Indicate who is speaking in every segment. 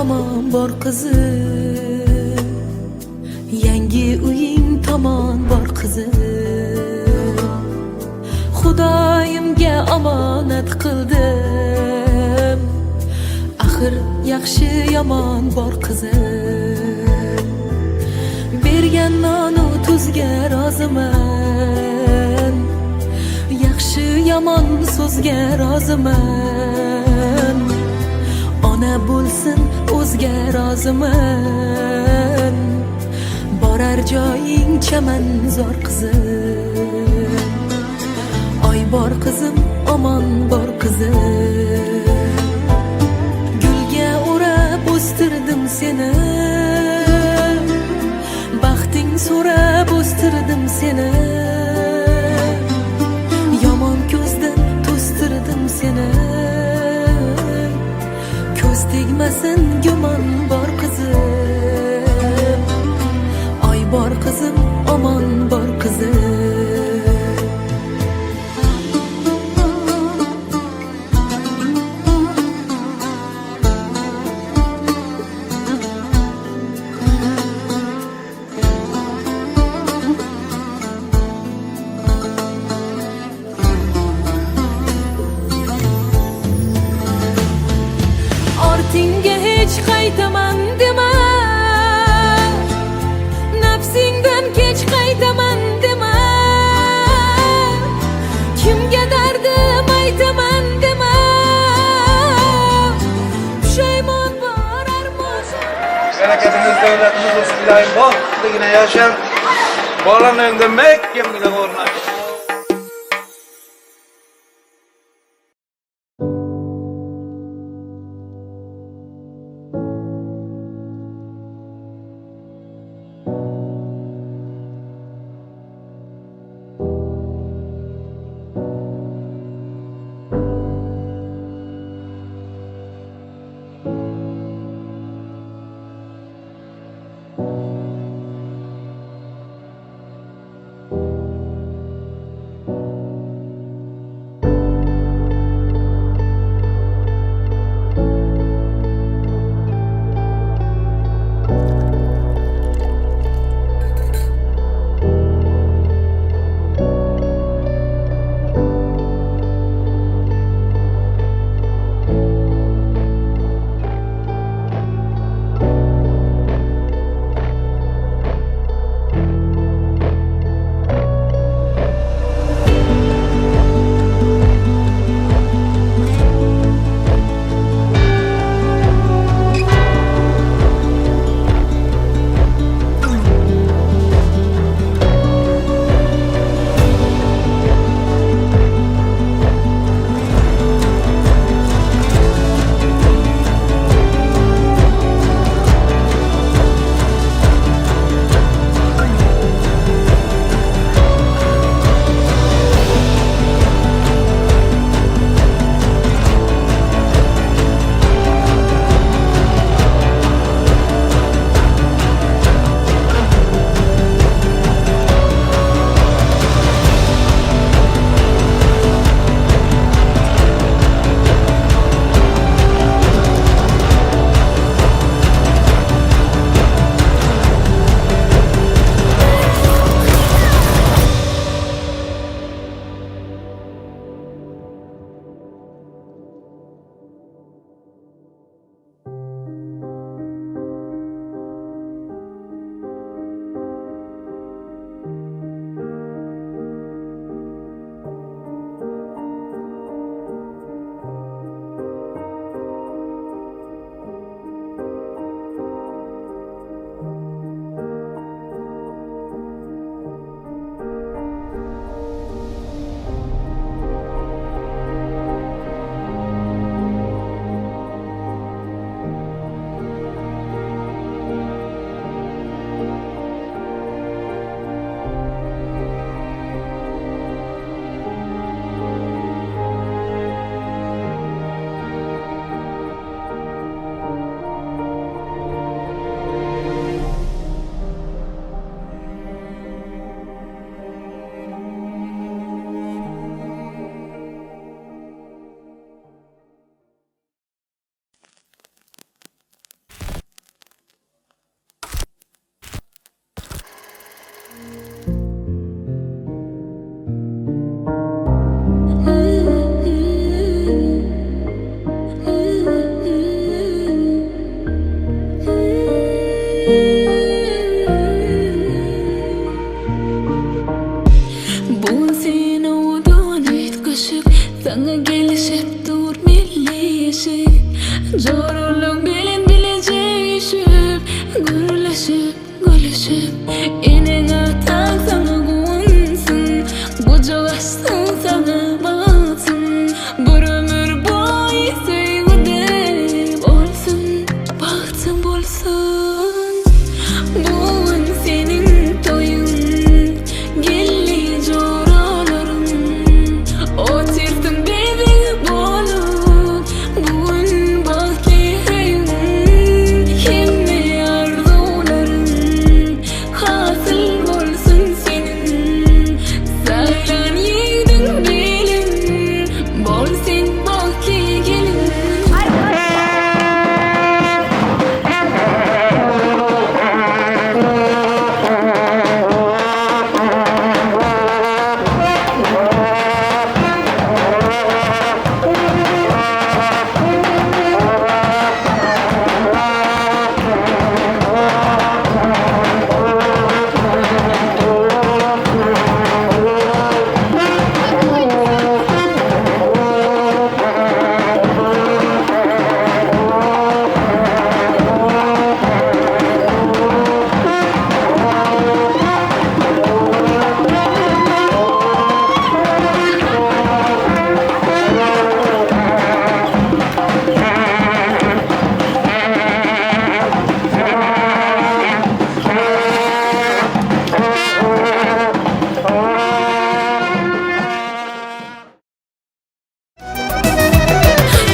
Speaker 1: tomon bor qizim, yangi uying tomon bor qizim. Xudoyimga omonat qildim, axir yaxshi yomon bor qizim. Bergan nonu tuzga roziman, yaxshi yomon so'zga roziman. Ona bo'lsin o'zga roziman, borar joying chaman zor qizim. Oy bor qizim, omon bor qizim. Gulga o'rab o'stirdim seni, baxting so'rab o'stirdim seni. Yomon ko'zdan to'stirdim seni, ko'z tegmasin gumon bor qizim. Oy bor qizim, omon bor qizim. Ortingga hech qaytaman dema, nafsingdan kech qaytaman dema. Kimga dardim aytaman dema, pushaymon borar boshim.
Speaker 2: Harakatimiz davlatimiz o'zingizlarning bog'ligina yashang. Bolamni endi mahkamga o'rnating.
Speaker 1: gürleşip gülüşüp enine taksana gunsın bucağısın sana batsın bir ömür boyu sevgide olsun bahtın bolsun bugün senin toyun gelli coralarım otirdim bebek bolup bugün bakireyim kimmi arzularım hasıl bolsun senin saylan yedin belim bol sen baki gelin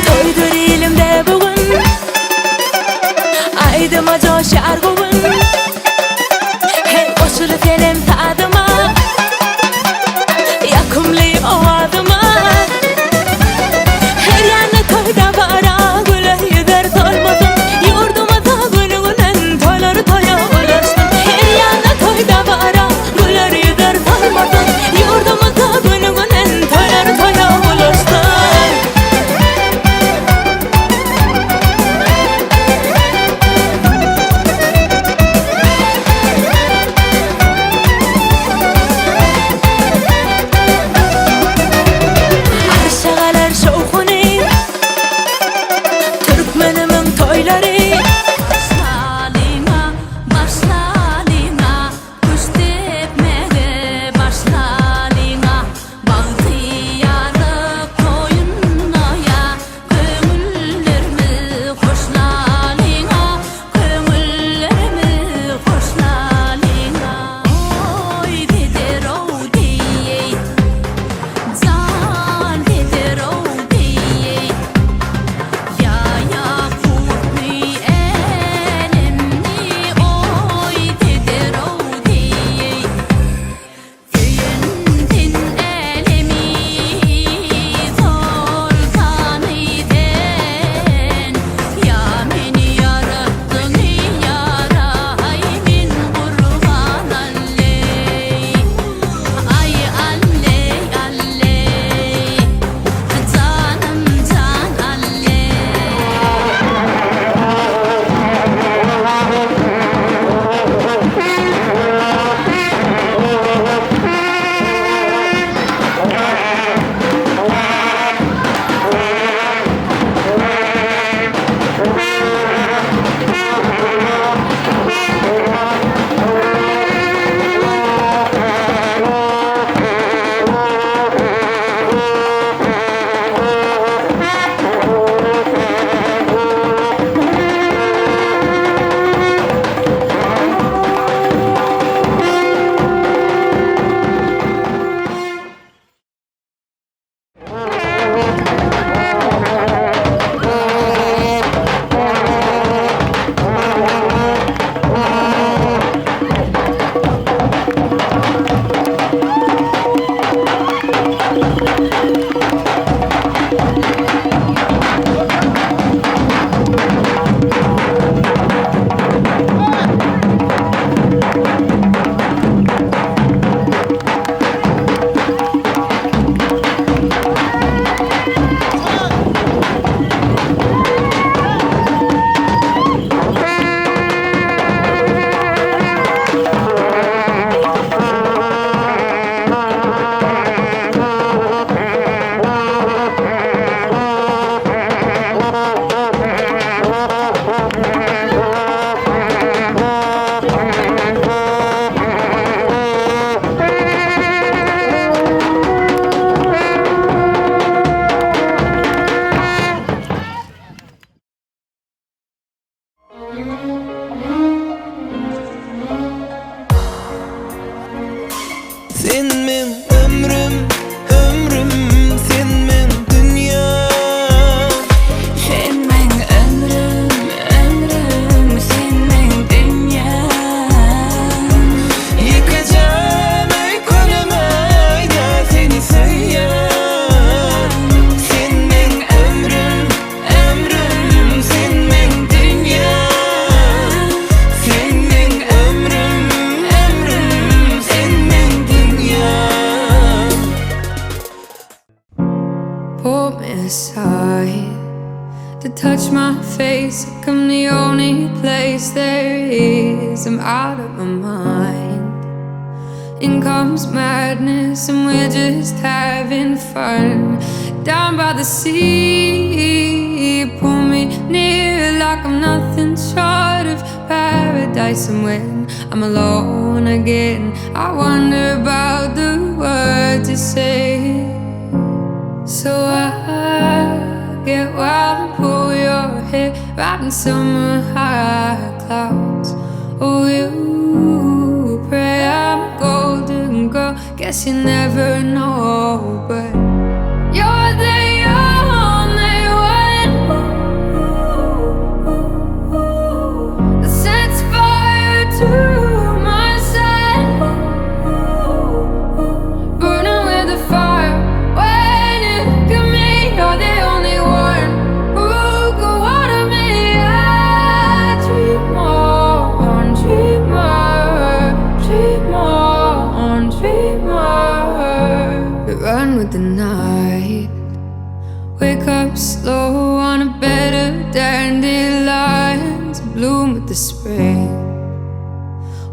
Speaker 1: Toydur elimde bugün aydıma coşar bugün hey koşulup elim tadıma yakımlı ovadıma her yana toyda bara güle yüzer solmasın yurduma da gününden toyları toya ulaştım her yana toyda bara güle yüzer solmasın yurduma da gününden toyları toya ulaştım face, like I'm the only place there is. I'm out of my mind. In comes madness and we're just having fun. Down by the sea, pull me near like I'm nothing short of paradise. And when I'm alone again, I wonder about the words to say. So I get wild and pull your hair, riding summer high clouds. Oh, you pray I'm a golden girl, guess you never know, but you're the only one that sets fire to my side, burning with the fire. When you look at me, you're the only one who could water me. I dream on, dreamer, dream on, dreamer. Run with the night, wake up slow on a bed of dandelions, bloom with the spring.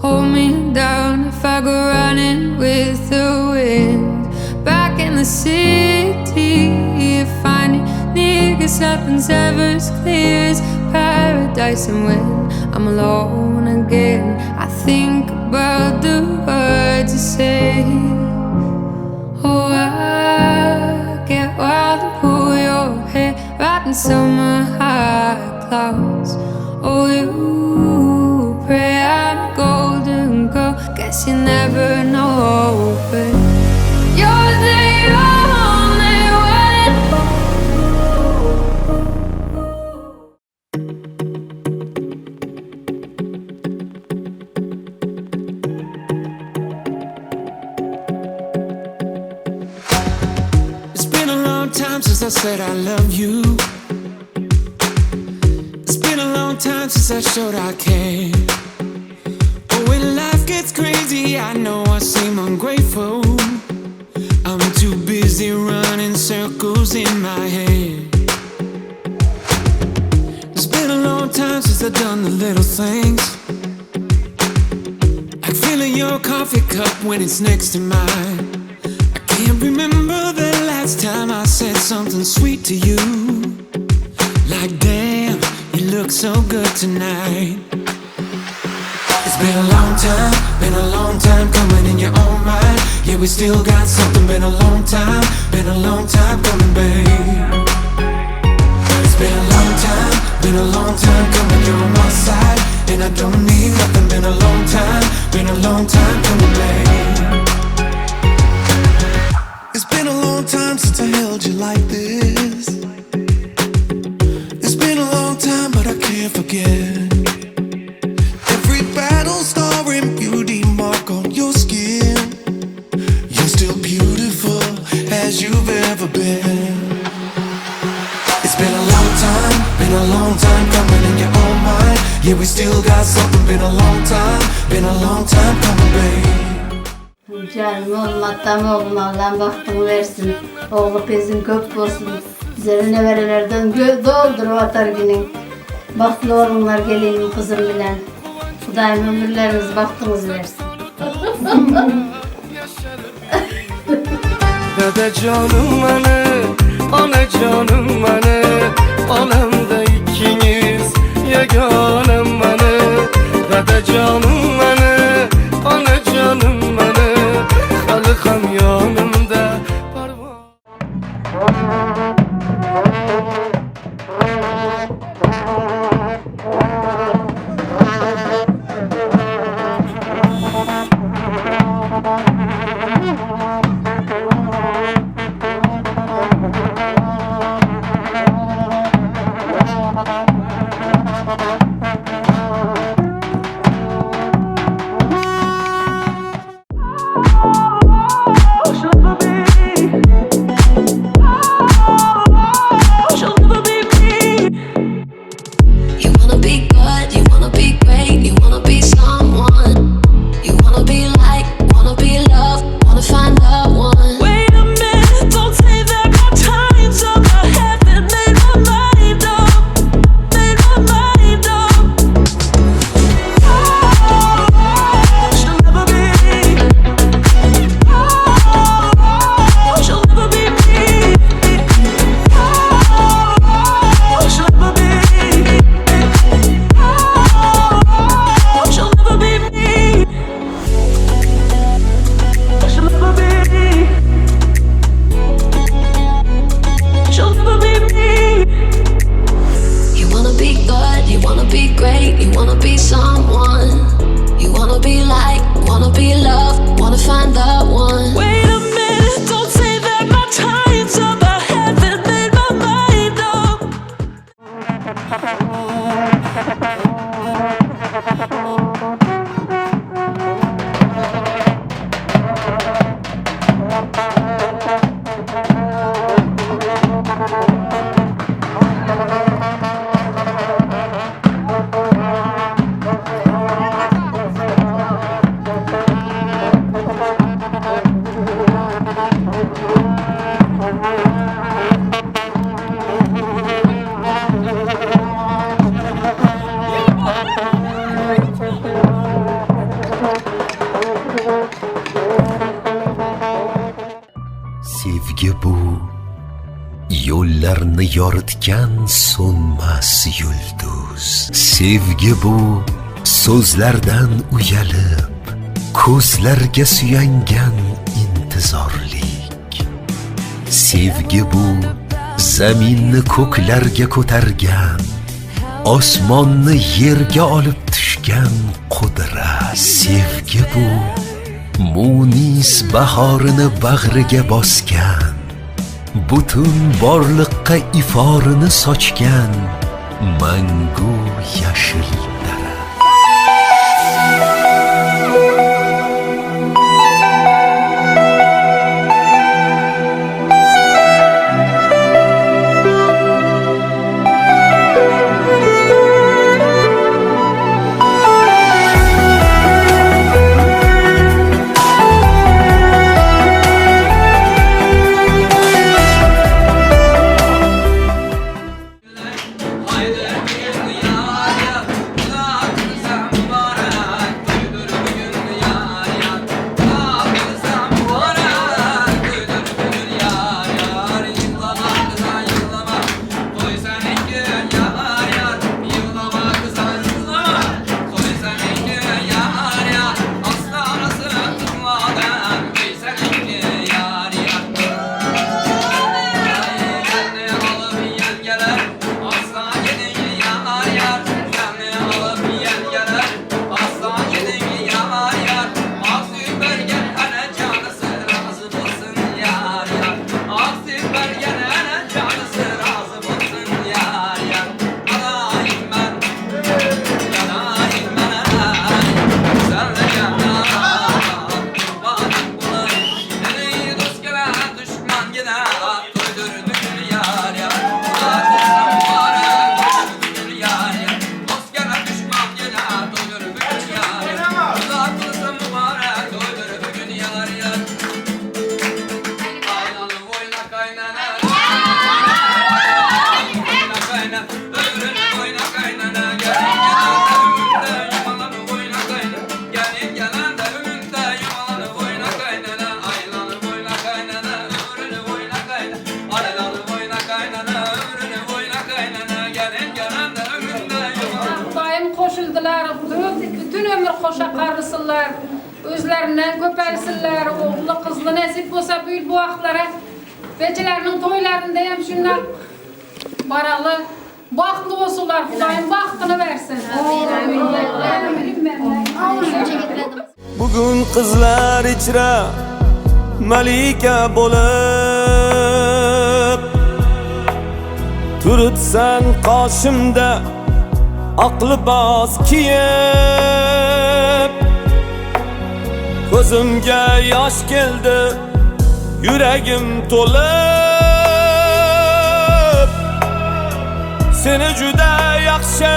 Speaker 1: Hold me down if I go running with the wind. Back in the city, finding niggas, nothing's ever as clear as paradise. And when I'm alone again, I think about the words to say. Oh, I get wild and pull your hair, riding summer high clouds. Oh, you pray I'm a golden girl, guess you never know, but you're the only one.
Speaker 3: It's been a long time since I said I love you. It's been a long time since I showed I care. But when life gets crazy, I know I seem ungrateful. I'm too busy running circles in my head. It's been a long time since I've done the little things, like filling your coffee cup when it's next to mine. I can't remember the last time I said something sweet to you, like damn, you look so good tonight. It's been a long time coming in your own mind. Yeah, we still got something. Been a long time coming, babe. It's been a long time coming. You're on my side, and I don't need nothing. Been a long time coming, babe. It's been a long time since I held you like this. It's been a long time, but I can't forget. Every battle scar and beauty mark on your skin. You're still beautiful as you've ever been. It's been a long time coming in your own mind. Yeah, we still got something. Been a long time coming, babe.
Speaker 4: Canım oğlum, attam oğlum, Allah'ın bahtını versin. Oğlu bezin köp olsun. Üzerine verelerden doldur atar günün. Bahtlı oğlumlar geleyim kızım bilen. Kudayım ömürleriniz bahtınız versin.
Speaker 5: Dede canım beni, ana canım beni, alemde ikiniz yeganem beni. Dede canım beni, ana canım beni, halıkam yanımda parvan.
Speaker 6: osmonni yoritgan so'nmas yulduz. Sevgi bu so'zlardan uyalib, ko'zlarga suyangan intizorlik. Sevgi bu zaminni ko'klarga ko'targan, osmonni yerga olib tushgan qudrat. Sevgi bu munis bahorini bag'riga bosgan, butun borliqqa iforini sochgan mangu yashil daraxt.
Speaker 7: Bütün ömür koşa karısınlar, özlerinden köpelsinler, oğlu kızlı nasip olsa büyük bu aklara, vecilerinin toylarında hem şunlar baralı, baktlı olsunlar, Kudayım baktını versin.
Speaker 5: Bugün kızlar içra malika bolup turibsan qarshimda aqli bas kiyib, ko'zimga yosh keldi, yuragim to'lib, seni juda yaxshi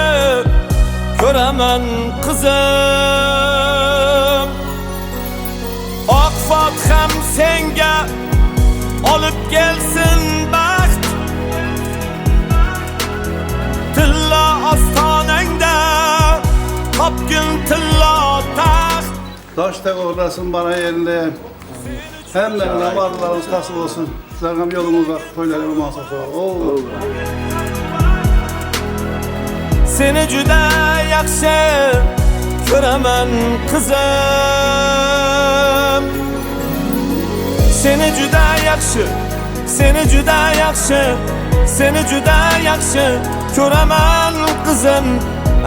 Speaker 5: ko'raman qizim. Oq Fotham senga olib kelsin baxt, tilla ostonangda topgin tilla taxt.
Speaker 2: Taşta uğrasın bana yerinde. Hemlerine varlarınız kasıl olsun. Sizlerden yolumuz var. Toylarımı masası var.
Speaker 5: Seni juda yaxshi ko'raman qizim. Seni juda yaxshi, seni juda yaxshi, seni juda yaxshi ko'raman qizim.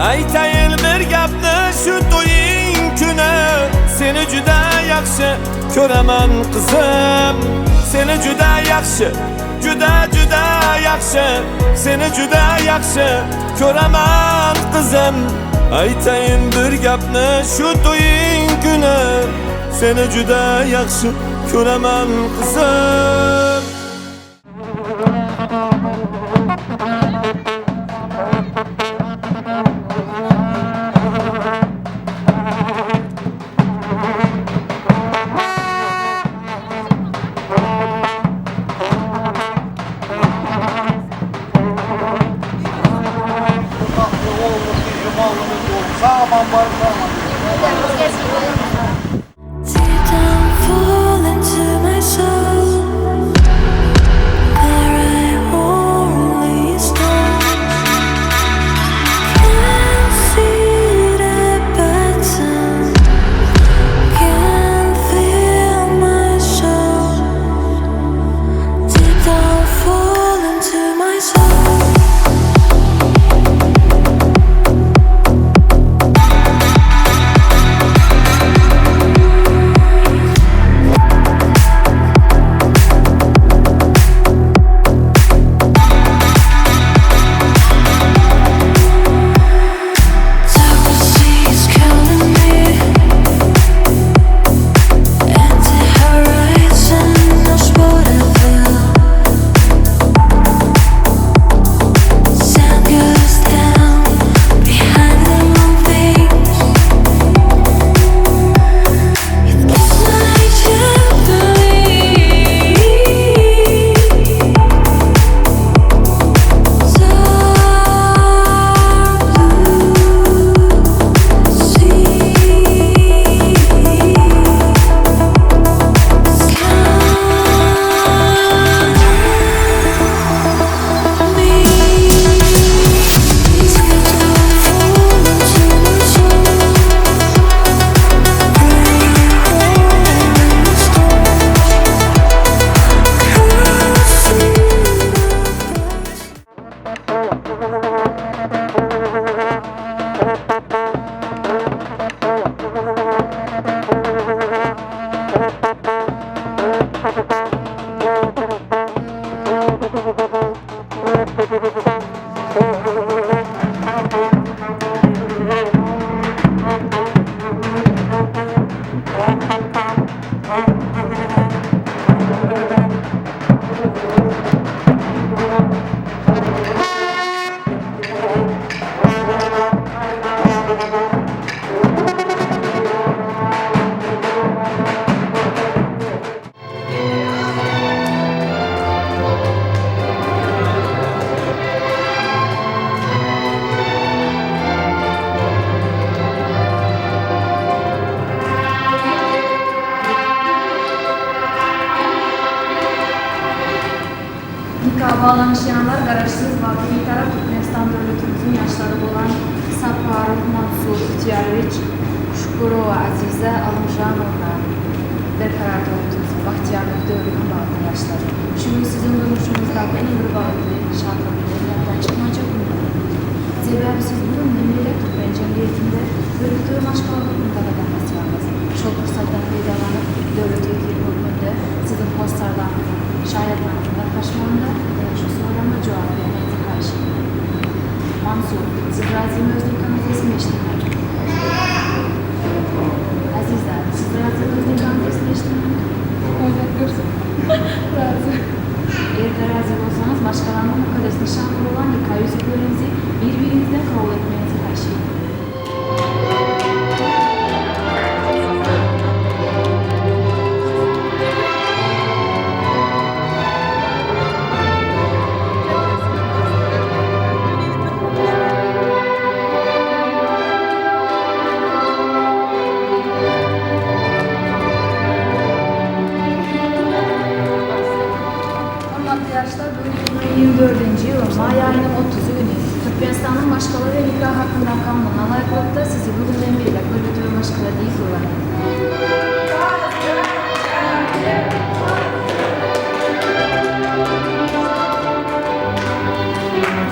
Speaker 5: Aytayin bir gapni shu to'ying kuni, seni juda yaxshi ko'raman qizim. Seni juda yaxshi, juda yaxshi, seni juda yaxshi ko'raman qizim. Aytayin bir gapni shu to'ying kuni, seni juda yaxshi ko'raman qizim.
Speaker 1: Don't fall into my soul, there I hold
Speaker 8: Bağlanışlayanlar kararsız vakti bir taraf Türkmenistan devletimizin yaşları olan Saparov Mansur Tiyaroviç Şukurova Azize Alımjanova berkarar doğrultusunda bahtiyarlık dövrünün bağlı yaşları. Şimdi sizin duruşunuzda benim bir bağlı şartla birlikten çıkmayacak mı? Sebebi siz bunun demiriyle Türkmen Cemiyeti'nde örgütü maşkalığı bunlardan basıyorsunuz. Çok fırsattan faydalanıp devlet yetkileri bölümünde sizin postlarlarınızı, şahitlerinizi karşılığında şu soruma cevap vermenize karşı. Mansur, siz Razim Özgür Kanıtesini eşitlemek. Azize, siz Razim Özgür Kanıtesini eşitlemek. Evet, görsün. Razı. Eğer de razı olsanız başkalarının bu kadar nişanlı olan hikaye yüzüklerinizi birbirinizden kabul etmenize karşı. Arkadaşlar bu 24. yıl May ayının 30'u günü Türkmenistan'ın başkaları ve nikah hakkında kanununa layıklıkta sizi bugünden beri örgütü ve başkaları değil kullanın.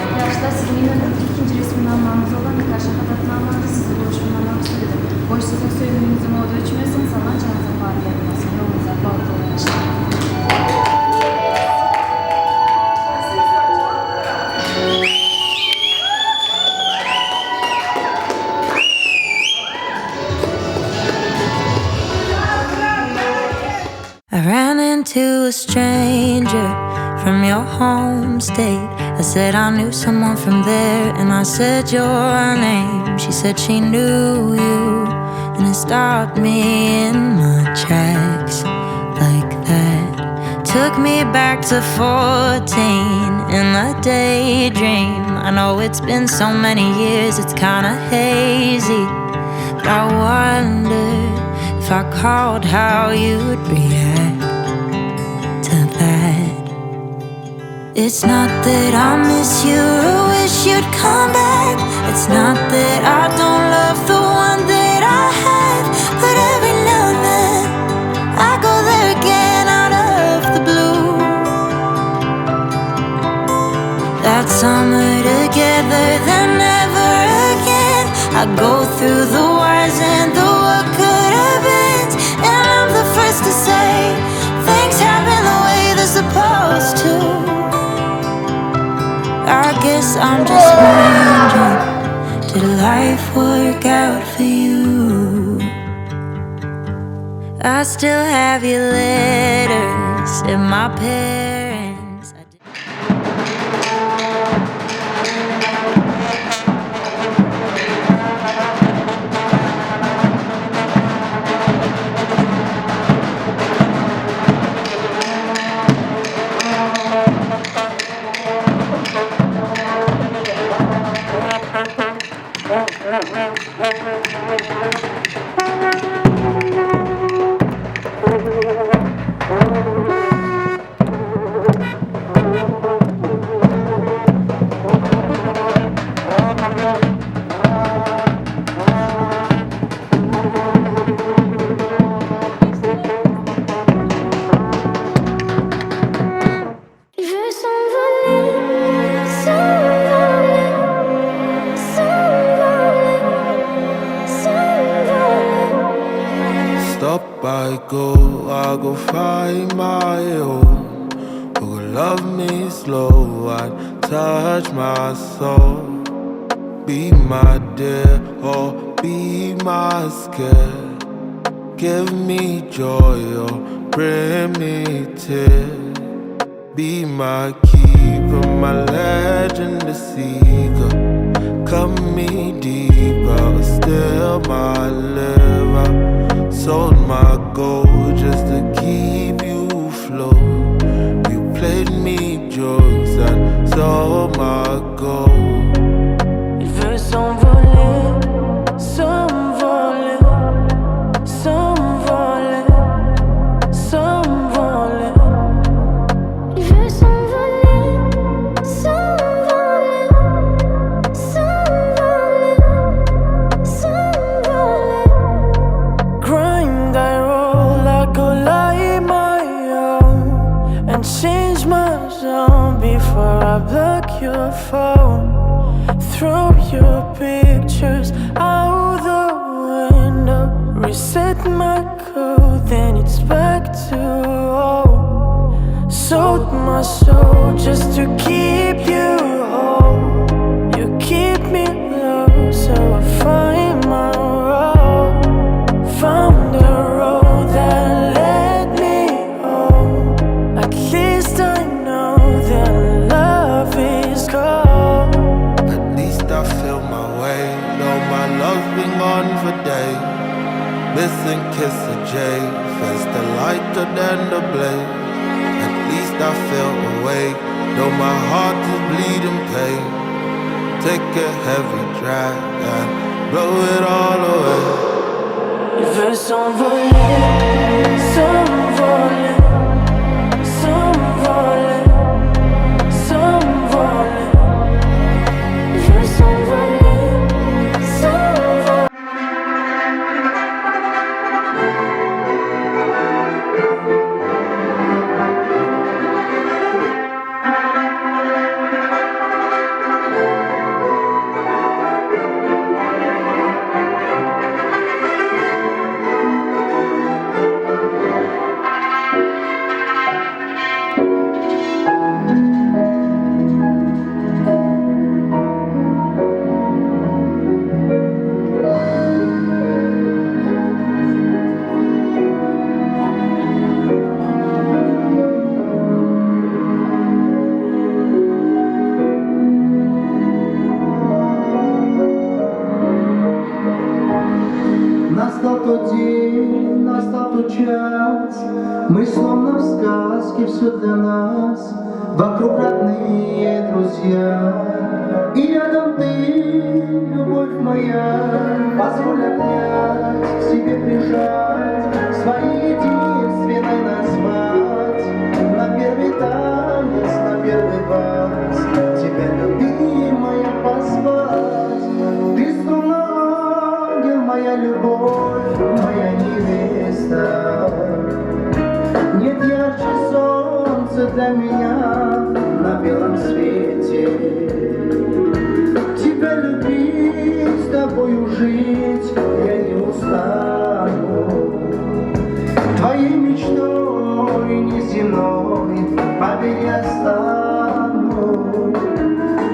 Speaker 8: Arkadaşlar sizin yönetmek ikinci resmin almanız olan nikah şahadatnamanızı sizi buluşturmamak istedim. Boş sizin söyleminizin olduğu ölçmesin, sana canınızın faaliyet etmesin, yolunuza bağlı olun.
Speaker 1: I ran into a stranger from your home state. I said I knew someone from there, and I said your name. She said she knew you, and it stopped me in my tracks like that. Took me back to 14 in a daydream. I know it's been so many years, it's kinda hazy, but I wondered if I called how you'd react to that. It's not that I miss you or wish you'd come back. It's not that I don't love the one that I had, but every now and then I go there again out of the blue. That summer together, then never again. I go through the whys and the what could have been, and I'm the first to say things happen the way they're supposed to. I guess I'm just wondering, did life work out for you? I still have your letters and my parents.
Speaker 5: I go find my own. Who could love me slow, I'd touch my soul. Be my dear or be my scare. Give me joy or bring me tears. Be my keeper, my legend, the seeker. Cut me deeper, still my liver. Sold my gold just to keep you afloat. You played me jokes and sold my gold.
Speaker 1: Il veut s'envoler, s'envoler, s'envoler, s'envoler. Il veut s'envoler,
Speaker 5: your phone. Throw your pictures out the window. Reset my code, then it's back to old. Sold my soul just to keep you whole. You keep me low, so I find my road. Found a road that led me home. At least I know that love is cold.
Speaker 9: At least I feel my way, though my love's been gone for days. Missing kiss of Jay, face the lighter than the blade. At least I feel awake, though my heart is bleeding pain. Take a heavy drag and blow it all away.
Speaker 5: Il veut s'envoler, s'envoler, s'envoler, s'envoler. Il veut s'envoler, s'envoler.
Speaker 10: Настал тот день, настал тот час, мы словно в сказке, все для нас, вокруг родные друзья. И рядом ты, любовь моя, позволь обнять, к себе прижать, своей единственной назвать. На первый танец, на первый вальс, тебя, любимая, позвать. Ты словно ангел, моя любовь, моя невеста. Нет ярче солнца для меня на белом свете. Тебя любить, с тобою жить я не устану. Твоей мечтой неземной поверь я стану.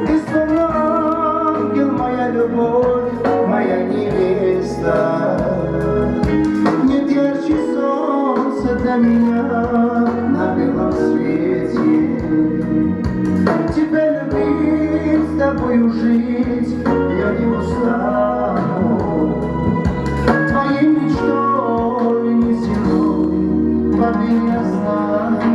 Speaker 10: Ты словно ангел, моя любовь, моя невеста. Нет ярче солнца для меня на белом свете. Тебя любить, с тобою жить я не устану. Твоей мечтой неземной поверь я стану.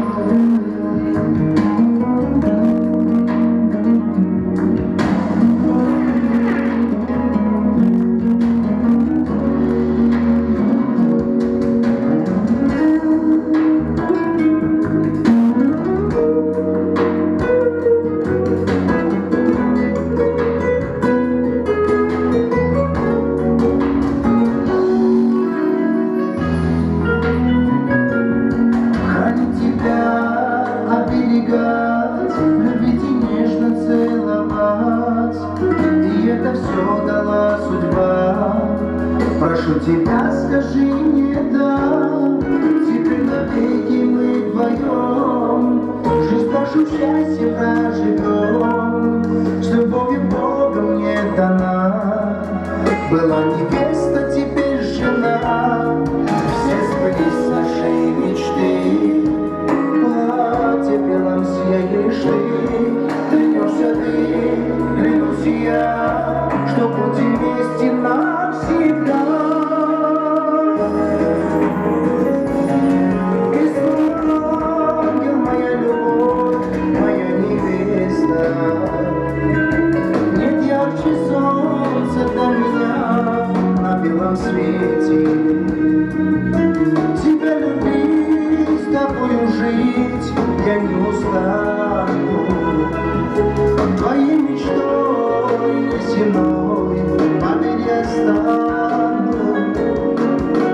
Speaker 10: Хранить тебя, оберегать, любить и нежно целовать. И это все дала судьба. Прошу тебя, скажи мне да. Теперь навеки мы вдвоем жизнь нашу в счастье проживем. С любовью Бога мне дана. Была невеста, теперь жена. Все сбылись наши мечты. Платье белом сияешь ты. Клянешься ты, клянусь я, что будем вместе навсегда. Ты словно ангел, моя любовь, моя невеста. Нет ярче солнца для меня на белом свете. Тебя любить, с тобою жить я не устану. Твоей мечтой неземной поверь я стану.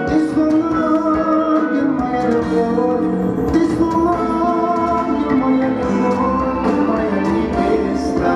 Speaker 10: Ты словно ангел, моя любовь. Ты словно ангел, моя любовь, моя невеста.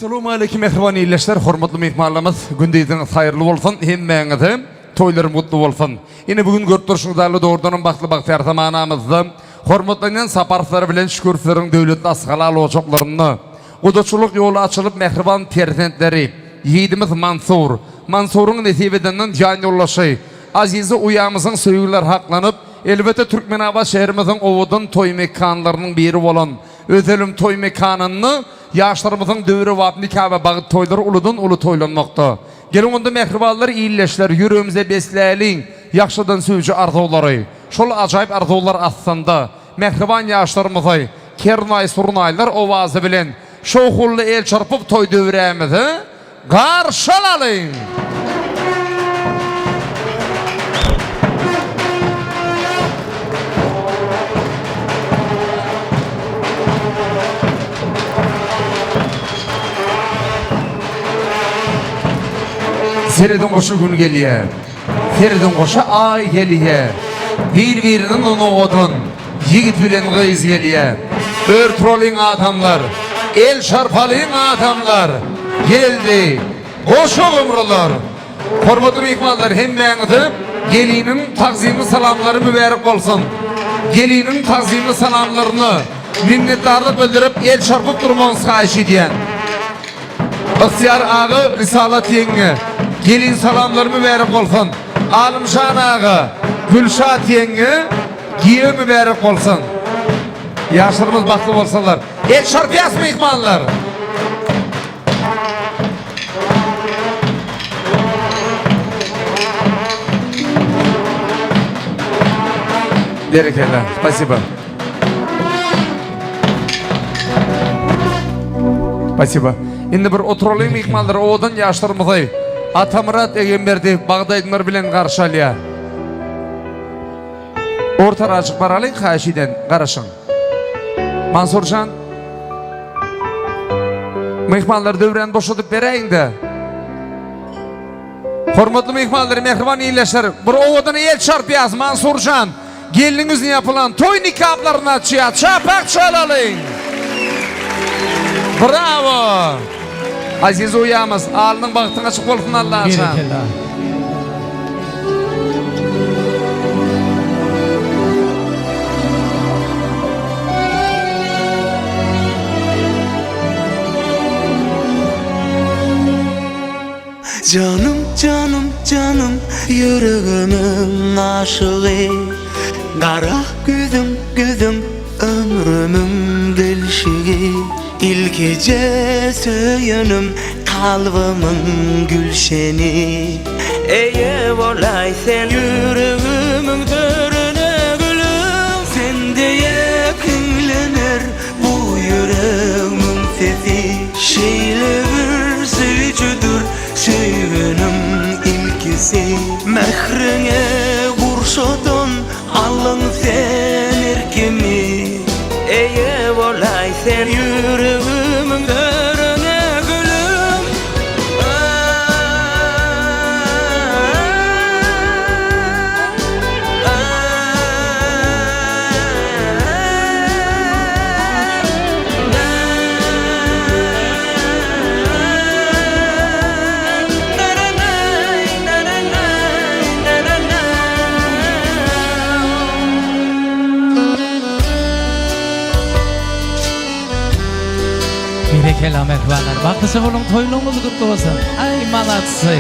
Speaker 11: Assalamu alaykum mehriban iyleşler, hormatly mehmanlarymyz. Gündeýiňiz haýyrly bolsun, hemmeňize toýlary mutlu bolsun. Ine bugün görtürşüňizde doğrudan bagtly bagtyar zamanamyzda hormatlanan saparlar bilen şükürleriň döwletli asgalal oçaklaryny, gudaçylyk ýoly açylyp mehriban perzentleri, ýigidimiz Mansuryň nesibedenden jan ýollaşy, azizi uyamyzyň söýgüler haklanyp, elbette Türkmenabad şäherimiziň owudun toý mekanlarynyň biri bolan Özelim toy mekanyny ýaşlarymyzyň döwri wagt nikah bagyt toýlary uludun ulu toýlanmakda. Gelin onda mehribanlar iýilleşler, ýüregimize besläliň, ýaşlydan söýjü arzulary. Şol ajaýyp arzular aslında mehriban ýaşlarymyzy kernay surunaylar owazy bilen şowhully el çarpyp toy döwremizi garşylalyň. Seredin koşu gün gelýär. Seredin koşu ay gelýär. Bir-biriniň onodun yigit bilen gyz gelýär. Örtroliň adamlar, el şarpalyň adamlar geldi. Koşu ömrüler. Hormatly mehmanlar, hemmeňize geliniň tagzymy salamlary mübarek bolsun. Geliniň tagzymy salamlaryny minnetdarlyk bildirip el şarpyp durmagyňyzy haýyş edýän. Ihtiyar ağa risalat ýeňe gelin salamlar mübarek bolsun. Alymşan ağa Gülşat ýeňe giýe mübarek bolsun. Ýaşlarymyz bagtly bolsalar. El şarpýas mehmanlar. Berekeler. Спасибо. Спасибо. Indi bir oturalyň mehmanlar owadan ýaşlarymyzy Atamurat Egemberdi Bagdaýdylar bilen garşalýar. Orta açyk baralyň haýşiden garaşyň. Mansurjan mehmanlar döwreni boşadyp bereýinde. Hormatly mehmanlar, mehriban iýleşler, bir owadan el çarpýas Mansurjan. Geliniňizin ýapylan toy nikahlaryny açýar. Çapak çalalyň. Bravo! Aziz uyamız, alnın baktın açık bolsun Allah aşan.
Speaker 10: Canım canım canım yüreğimin aşığı, kara gözüm gözüm ömrümün gelşiği. İlk gece söyünüm kalbimın gülşeni. Eye olay sen yüreğimin dörüne gülüm, sen diye künlenir bu yüreğimin sesi. Şeyle bir söylücüdür söyünüm ilkisi. Mehrine kurşudun alın sen erkimi. Eye olay sen yüreğimin dörüne gülüm.
Speaker 12: Kelam ekvanlar, baktısı olun toyluğumuzu kutlu olsun. Ay malatsı.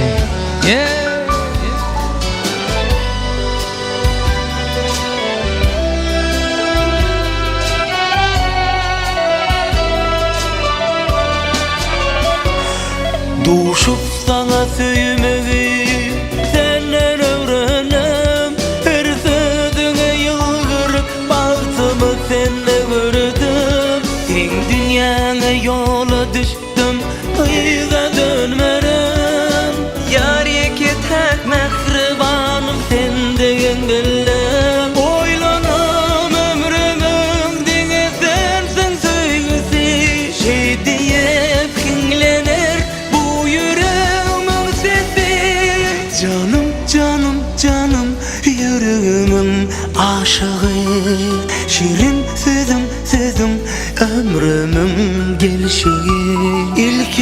Speaker 10: Duşup sana söylemeyi senden öğrenem. Her sözüne yılgırıp baktımı senle gördüm. Sen dünyana yola düştüm, kıyıda dönmerem. Yar yeke tek mehribanım senden gellem. Oylanam ömrümüm dine sensin söygüsi. Şey diye kinlenir bu yüreğimin sesi. Canım canım canım yüreğimin aşığı, şirin sözüm sözüm ömrümün gelşiği. İlk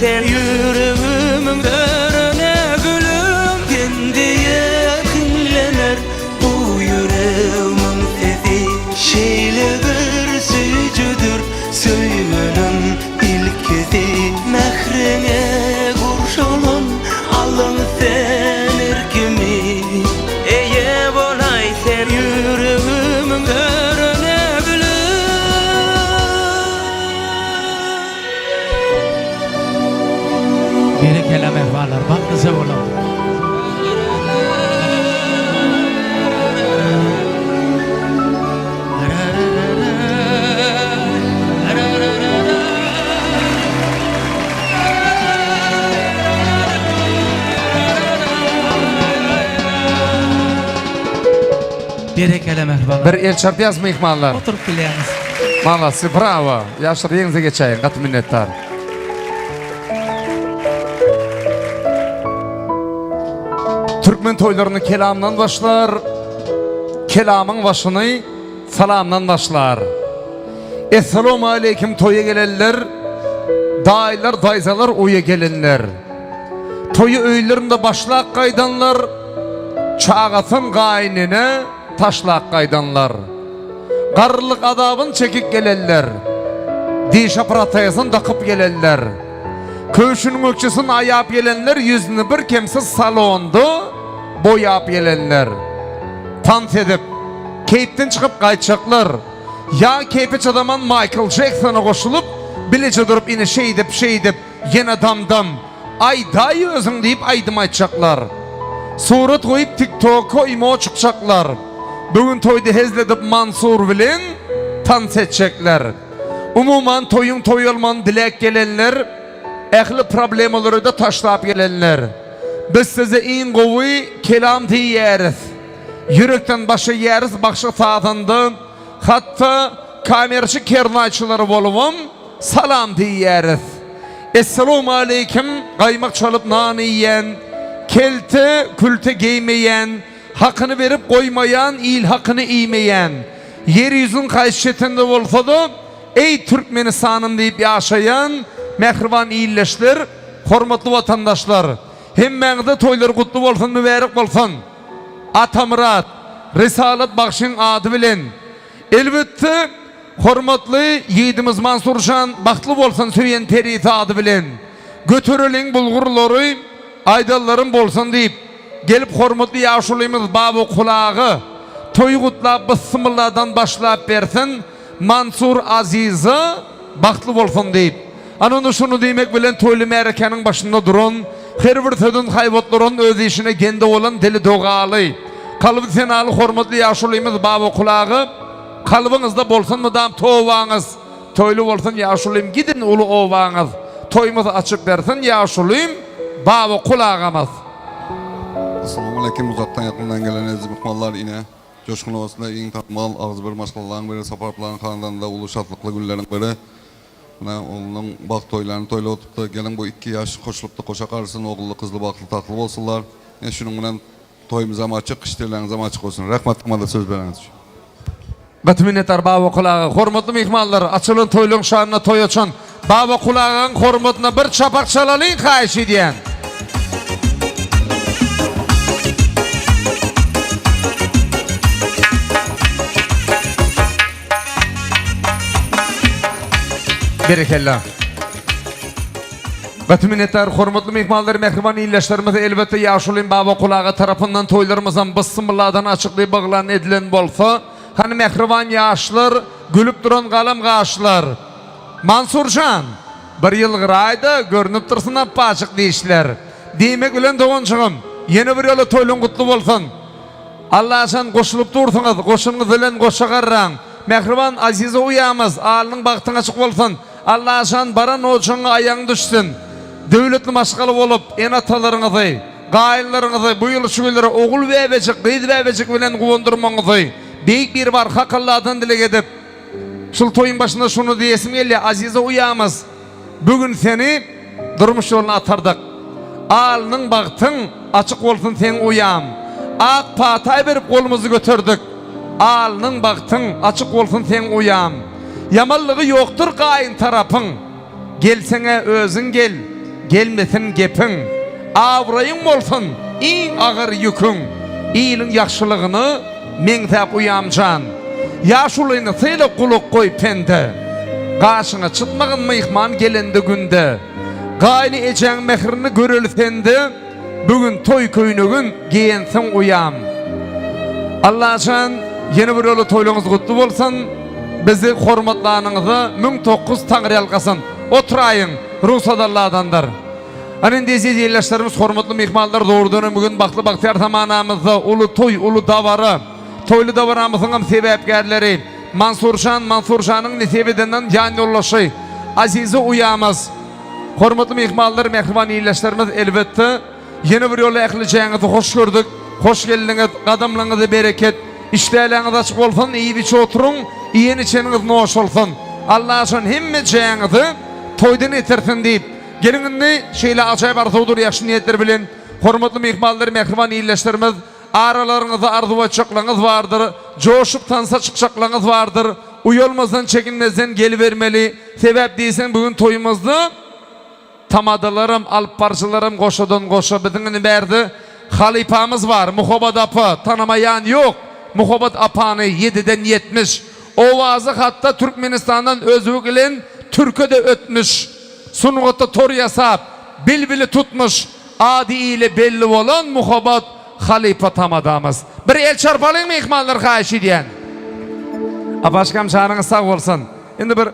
Speaker 13: sen yüreğimin derine gülüm kendiye kinlener bu yüreğimin sesi şeyle bir sücüdür söylerim ilk kezi mehrene kurşulun alın sen erkimi eye bolay sen yüreğimin derine
Speaker 12: Biri kelam ehvalar baklısı oğlum. Biri kelam ehvalar.
Speaker 11: Bir el şart yazma ihmallar.
Speaker 12: Oturup bileyiniz.
Speaker 11: Malası bravo. Yaşlar yerinize geçeyin. Kat minnettar. Türkmen toylarını kelamdan başlar. Kelamın başını salamdan başlar. Esselamu aleyküm toya gelenler. Dayılar, dayzalar oya gelenler. Toyu öylerinde başlak kaydanlar. Çağatın gaynine taşlak kaydanlar. Qarlıq adabın çekip gelenler. Diş aparatayasın takıp gelenler. Köşünün ökçesini ayap gelenler. Yüzünü bir kemsiz salondu boyap gelenler. Tant edip keyipten çıkıp kaytacaklar. Ya keype çadaman Michael Jackson'a koşulup bilece durup yine şey edip yine damdam ay dayı özün deyip aydım aytacaklar. Surat koyup TikTok'a imo çıkacaklar. Bugün toyda hezledip Mansur bilen tant edecekler. Umuman toyun toy olman dilek gelenler, ehli problemleri da taşlap gelenler. Biz size in govi kelam diyeriz. Yürekten başa yeriz, başa sağdandı. Hatta kamerçi kernayçıları boluvum, salam diyeriz. Esselamu aleyküm, kaymak çalıp nane yiyen, kelte külte giymeyen, hakkını verip koymayan, il hakkını iymeyen, yeryüzün kayşetinde olsa da, ey Türkmenistan'ım deyip yaşayan, mehriban iyilleşler, hormatlı vatandaşlar, hemmeğde toylar kutlu olsun, mübarek olsun. Atamurat, Risalet Bakşın adı bilen, elbette hormatlı yiğidimiz Mansurcan, baktlı olsun söyleyen terisi adı bilen, götürülün bulgurları, aydalların bolsun deyip, gelip hormatlı yaşuluyumuz Babı Kulağı, toy kutlap Bismillah'dan başlayıp versin, Mansur Aziz'i baktlı olsun deyip. Anonu şunu demek bilen toylu merkenin başında durun, her bir södün hayvatların öz işine kendi olan dili doğalı. Kalbi senalı hormatlı yaşuluyumuz Babı Kulağı, kalbinizde bolsun mı dam toğvanız, toylu olsun yaşuluyum, gidin ulu oğvanız, toyumuzu açık versin yaşuluyum, Babı Kulağımız.
Speaker 14: Assalamu alaikum, uzaktan yakından gelen aziz mihmanlar yine Coşkun Ovası'nda en tatmal ağız bir maşgalların biri, Saparapların kanalında ulu şatlıklı günlerin biri. Onun bak toylarını toyla otup da gelin bu 2 yaş koşulup da koşa karşısın, oğullu kızlı baklı tatlı olsunlar. Şunun bilen toyumuza mı açık, işlerlerinize mi açık olsun. Rahmatlıkma da söz veriniz.
Speaker 11: Batminetler Babı Kulağı, hormatlı mihmanlar, açılın toylun şanına toy açın. Babı Kulağı'nın hormatına bir çapak çalalıyın kayiş ediyen. Berekellah. Batminetler, hormatlı mihmanlar, mehriban iyilleşlerimiz elbette yaşuluyum Babı Kulağı tarafından toylarımızdan Bismillah'dan açıklayıp bağlan edilen bolsa, hani mehriban yaşlar, gülüp duran kalam kaşlar. Mansurcan, bir yıl gırayda görünüp dursun appa açık deyişler. Demek bilen doğuncağım, yeni bir yolu toylun kutlu olsun. Allah sen koşulup dursunuz, koşunuz bilen koşakarran. Mehriban Aziz'e uyamız, alının baktın açık olsun. Allah sen baran oğuçuna ayağın düşsün. Devletli maşgalı olup, en atalarınızı, gayinlarınızı, bu yıl şu günlere oğul ve ebecik, kıydı ve ebecik bilen kuvundurmanızı, büyük bir var hakalladan dile edip, şul toyun başında şunu diyesim geliyor, Aziz'e uyamız. Bugün seni durmuş yoluna atardık. Alının baktın açık olsun sen uyam. Ak patay verip kolumuzu götürdük. Alının baktın açık olsun sen uyam. Yamallığı yoktur kayın tarafın. Gelsene özün gel. gelmesin gepin. Avrayın bolsun, in ağır yükün. İyilin yaxşılığını meňtäp uyamjan. Yaşulyny syle kuluk koy pende. Gaşyňa çıtmagyn myhman gelende günde. Gaýny ejeň mehrini görelsende. Bugün toy köýnegin giýensiň uyam. Allah'ın yeni bir yolu toyluğunuz kutlu bolsun. Bizi hormatlarınızı 1900 Tangri alqasın. Oturayın, ruhsat Allah'dandır. Anin deziz yerleşlerimiz, hormatlı mihmallar doğurduğunu bugün baklı baktiyar tamanamızda ulu toy, ulu davarı, toylu davaramızın sebepkerleri, Mansurşan'ın nesebedenden can yollaşı, azizi uyamız. Hormatlı mihmallar, mehriban yerleşlerimiz elbette yeni bir yolu ekleyeceğinizi hoş gördük. Hoş geldiniz, kadamlarınızı bereket, işleriniz açık olsun, iyi bir oturun, iyin içiniz noş olsun. Allah için hemmeceğinizi toydan etirsin deyip, gelin şeyle acayip arzudur, yaşlı niyetler bilin. Hormatlı mihmallar, mehriban iyileştirimiz, aralarınızda arzu ve çoklarınız vardır, coşup tansa çıkacaklarınız vardır, uyolmazdan çekinmezden gelivermeli. Sebep değilsen bugün toyumuzda tamadalarım, alp parçalarım, koşadan koşa, bidinin berdi. Halifamız var, Muhabat Apı, tanımayan yok. Muhabat Apa'nı 7'den 70. O vazı hatta Türkmenistan'dan özvük ile Türk'e de ötmüş. Sunuğutta tor yasap, bilbili tutmuş. Adi ile belli olan Muhabat Halifa tamadamız. Bir el çarpalım mı ihmallar kayışı diyen? Başkam çağırınız sağ olsun. Şimdi bir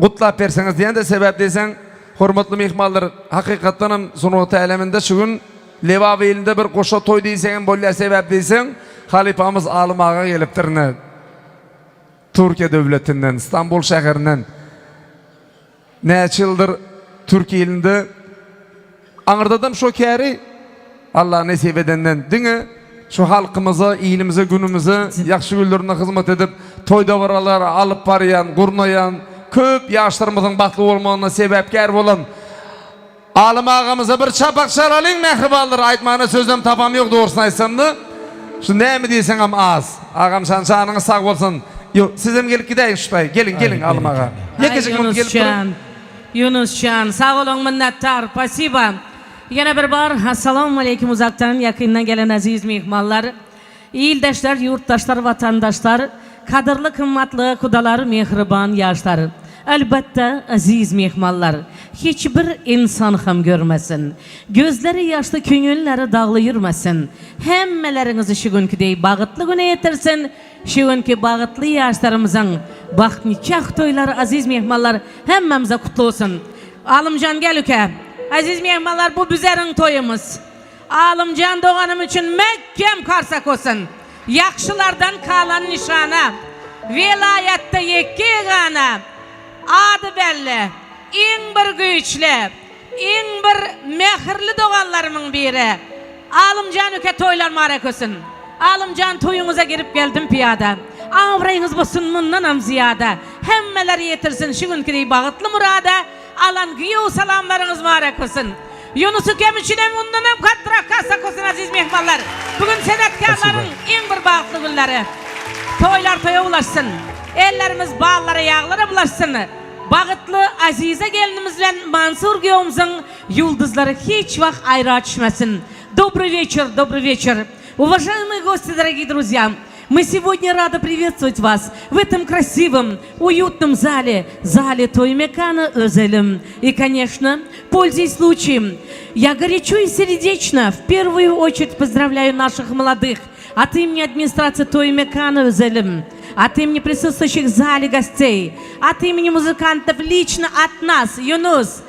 Speaker 11: kutlap verseniz diyen de sebep deysen, hormatlı mihmallar hakikaten sunuğutta eleminde şu gün Levavi ilinde bir koşa toy deysen, bolya sebep deysen, halifamız Alımağa geliptir ne? Türkiye devletinden, İstanbul şehrinden. Neçe yıldır Türkiye ilinde anırdadım şu kâri Allah nasip edenden dine şu halkımıza, iyilimize, günümüze yakşı güllerine hizmet edip toy davaraları alıp barayan, kurnayan köp yaşlarımızın batlı olmağına sebepkar olan Alım ağamıza bir çapak çalalım mehribaldır. Aytmağına sözüm tapam yok doğrusunu aytsam da. Şu ne mi deysen ama az. Ağam sen çağınız sağ olsun. Yok sizim gelip gideyin şüphey. Gelin alım ağa.
Speaker 15: Yunuscan sağ olun minnettar. Spasibo. Yine bir bar. Assalamu aleykum uzaktan yakından gelen aziz mihmallar. İyildaşlar, yurttaşlar, vatandaşlar. Kadırlı, kımmatlı, kudalar, mehriban yaşlar. Elbette aziz mehmallar, hiçbir insan ham görmesin. Gözleri yaşlı, köngülleri dağlı yürmesin. Hemmelerinizi şu günkü bağıtlı güne yetirsin. Şu günkü bağıtlı yaşlarımızın bak nikah toyları aziz mehmallar hemmemize kutlu olsun. Alımcan gel üke. Aziz mehmallar bu bizlerin toyumuz. Alımcan doğanım için mekkem karsak olsun. Yakşılardan kalan nişana. Vilayette yekki gana. Adı belli, in bir güçlü, in bir mehirli doğanlarımın biri. Alımcan üke toylar marekosun. Alımcan toyunuza girip geldim piyada. Avrayınız bolsun mundan ziyada. Hemmeler yetirsin şu günkü bağıtlı murada. Alan güyo salamlarınız marekosun. Yunus'u kemiçine mundan hem kattırak kasak olsun aziz mehmallar. Bugün senetkarların in bir bağıtlı günleri. Toylar toya ulaşsın. Ellerimiz bağlara yağlara bulaşsın. Bağıtlı azize gelinimizle Mansur Giyom'un yıldızları hiç vakt ayrı düşmesin. Добрый вечер. Уважаемые гости, дорогие друзья, мы сегодня рады приветствовать вас в этом красивом, уютном зале Тоймекана Özелим. И, конечно, пользуясь случаем, я горячо и сердечно в первую очередь поздравляю наших молодых от имени администрации Тоймекана Özелим. От имени присутствующих в зале гостей, от имени музыкантов лично от нас, Юнус,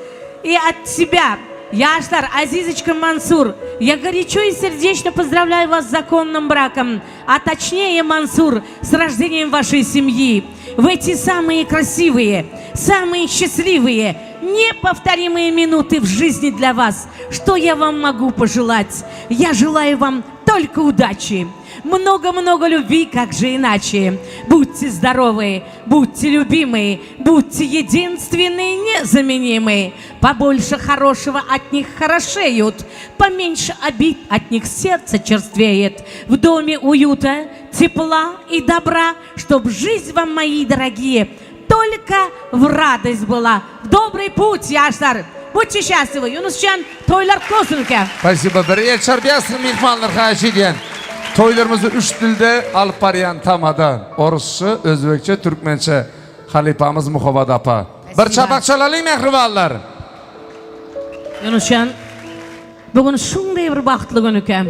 Speaker 15: и от себя, Яштар, Азизочка Мансур, я горячо и сердечно поздравляю вас с законным браком, а точнее, Мансур, с рождением вашей семьи. В эти самые красивые, самые счастливые, неповторимые минуты в жизни для вас. Что я вам могу пожелать? Я желаю вам только удачи. Много-много любви, как же иначе. Будьте здоровы, будьте любимы, будьте единственные, незаменимые. Побольше хорошего от них хорошеют, поменьше обид от них сердце черствеет. В доме уюта, тепла и добра, чтоб жизнь вам, мои дорогие, только в радость была. В добрый путь, Яштар! Bu çişesi bu. Yunuscan toylar olsun ki.
Speaker 11: Спасибо. Bir el çarbiyasını mihmanlar xahiş ediyen. Toylarımızı 3 dilde alıp barayan tamada. Orusça, Özbekçe, Türkmençe. Halipamız Muhabbet apa. Bir çapak çalalım mehribanlar.
Speaker 15: Yunuscan, bugün şunday bir baxtlı günükem.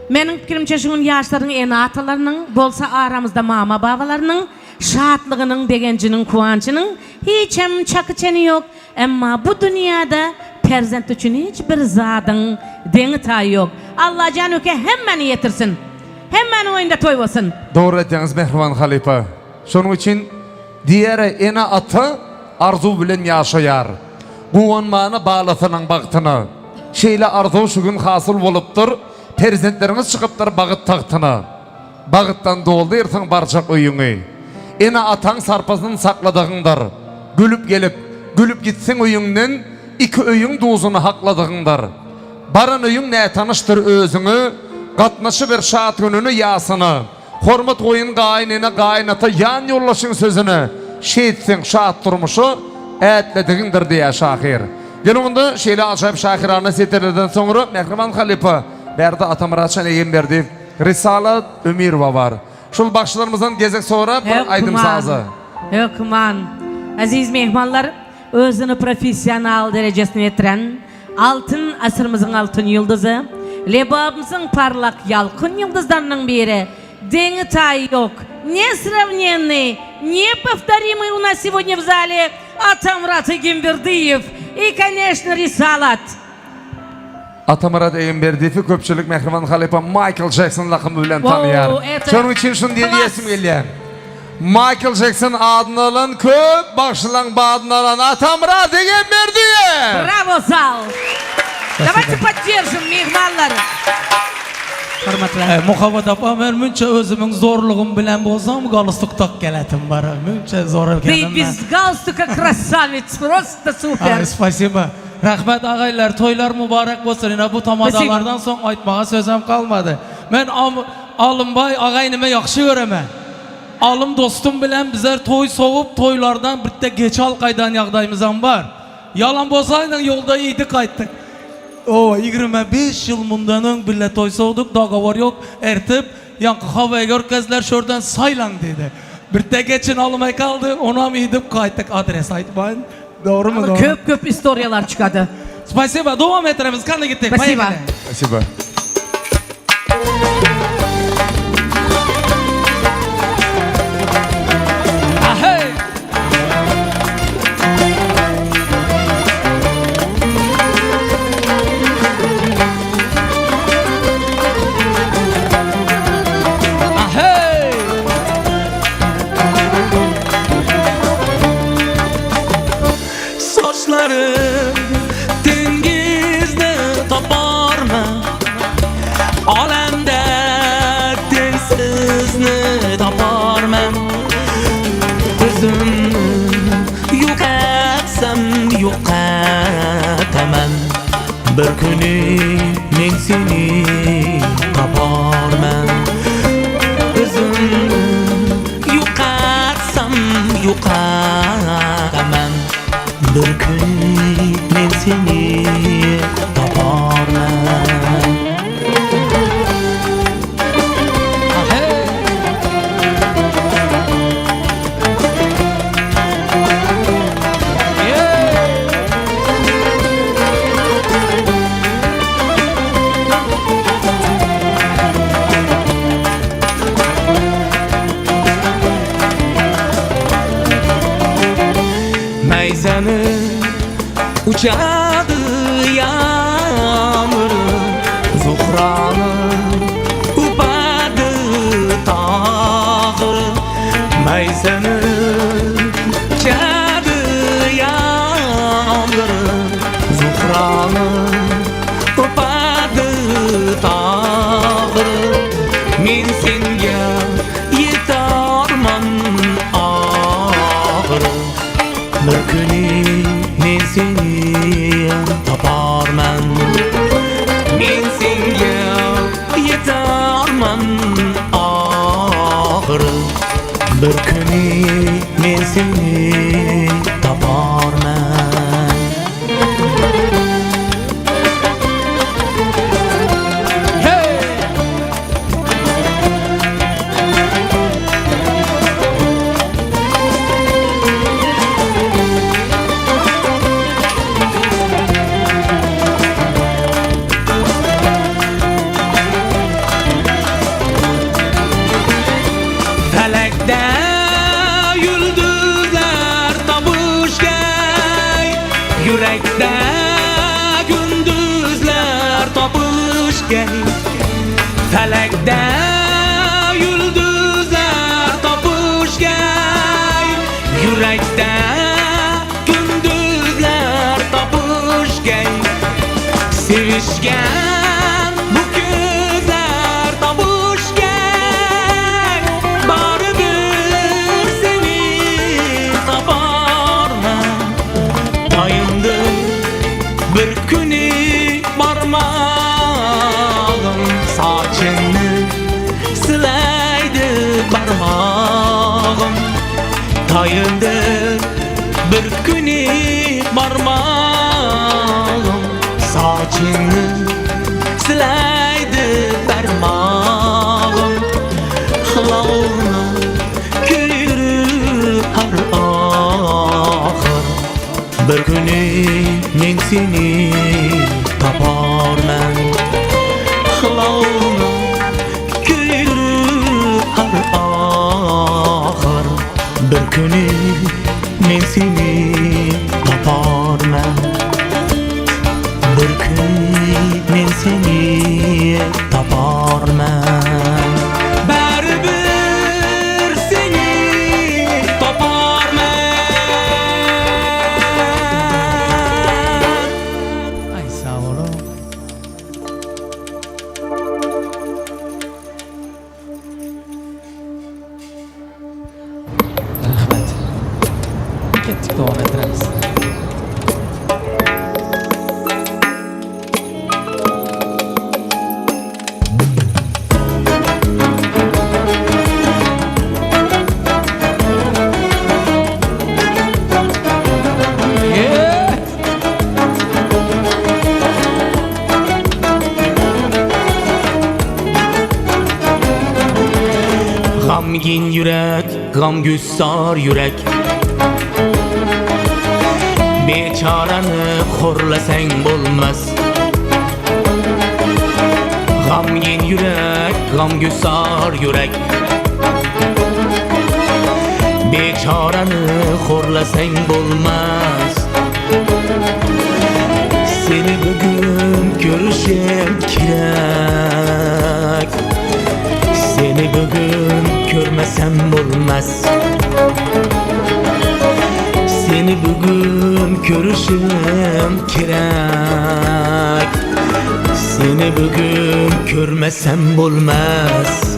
Speaker 15: Menin fikrimçe şunun yaşların en atalarının, bolsa aramızda mama babalarının, şahatlığının, degencinin, kuvancının hiç hem çakı çeni yok. Ama bu dünyada perzent için hiçbir zadın deni tayı yok. Allah canüke hemen yetirsin. Hemen oyunda toy olsun.
Speaker 11: Doğru etdiniz mehriban Halipa. Şunun için diğeri ena atı arzu bilen yaşayar. Kuvanmanı bağlasının baktını. Şeyle arzu şu gün hasıl boluptur. Perzentleriniz çıkıptır bağıt tahtına. Bağıttan doldursun barçak oyunu. Ena atan sarpasını sakladığındır. Gülüp gelip, gülüp gitsin oyundan iki oyun dozunu hakladığındır. Barın oyun ne tanıştır özünü, katnaşı bir şahat gününü yasını. Hormat oyun gaynine gaynata yan yollaşın sözünü. Şehitsin şahat durmuşu, etlediğindir diye şahir. Gelin şeyle acayip şahirana setirlerden sonra Mehriban Halipa berdi Atamuratçan egin berdi. Risalat Ömirova var. Şul başlarımızdan gezek sonra bir aydım sazı.
Speaker 15: Hükman. Aziz mehmanlar, özünü profesyonel derecesine yetiren altın asırımızın altın yıldızı, lebabımızın parlak yalkın yıldızlarının biri. День тайок, не сравненный, неповторимый у нас сегодня в зале Атамрат Егембердиев и, конечно, Рисалат.
Speaker 11: Atamurat Егембердиев'i köpçülük Mehriban Halipa Michael Jackson lakımı bilen tanıyar. Şunun için şunu diyesim geliyor. Michael Jackson adını alan köp, başlayan bağını alan Atamurat Егембердиев.
Speaker 15: Bravo Sal. Давайте поддержим мehmanları.
Speaker 12: Muhabbet apa men münçe özümün zorluğum bilen bolsam galstuk tak geletim var. Münçe zor elkenim.
Speaker 15: Без галстука красавец, просто супер.
Speaker 12: Спасибо. Rahmet ağaylar, toylar mübarek olsun. Yine bu tamadalardan son aytmağa sözüm kalmadı. Ben Alınbay ağaynime yakşı göreme. Alım dostum bilen bizler toy soğup toylardan bir de geç al kaydan yağdaymızan var. Yalan bolsaydın yolda iyiydi kayttık. O 25 yıl mundanın bile toy soğuduk, dağa var yok, ertip yankı havaya görkezler şuradan saylan dedi. Bir de geçin alımay kaldı, ona mı gidip kayttık adres aytmayın. Doğru mu? Doğru.
Speaker 15: Köp istoryalar çıkadı.
Speaker 12: Spasiba, devam ettiremiz, kanı gittik.
Speaker 15: Spasiba.
Speaker 11: Spasiba.
Speaker 13: Saçlarım dengizde taparma, alemde densizni taparma. Özümni yok etsem yok etemem. Bir kuni men seni taparman. Özümni yok etsem yok etemem. Bir gün men seni taparman. Meyzeni uçadı yağmuru, zuhranı upadı tağırı. Meyzeni uçadı yağmuru, zuhranı upadı tağırı. Men senga yetarman ağırı. Bir kuni men seni taparman. Men senga yetarman ağırı. Bir kuni men seni taparman. gel Felekde yıldızlar topuş gel Yürekte gündüzler topuş gel Sevişken bu gözler topuş gel Bari bir seni taparma Dayındım bir günü barmağım Saçını silaydı barmağım Dayındım bir günü barmağım Saçını silaydı barmağım Lavuna gülür har ahır Bir günü men seni taparman Lavuna gülür har ahır Bir günü men seni taparman Bir gün men seni taparman Baribir seni taparman Ay sağ olun Rahmet Kettik devam ettiremiz Gamgin yürek, gamgüsar yürek Beçaranı horlasan bolmaz Gamgin yürek, gamgüsar yürek Beçaranı horlasan bolmaz Seni bugün görüşüm kirek Seni bugün görmesem olmaz Seni bugün görüşüm kirek Seni bugün görmesem olmaz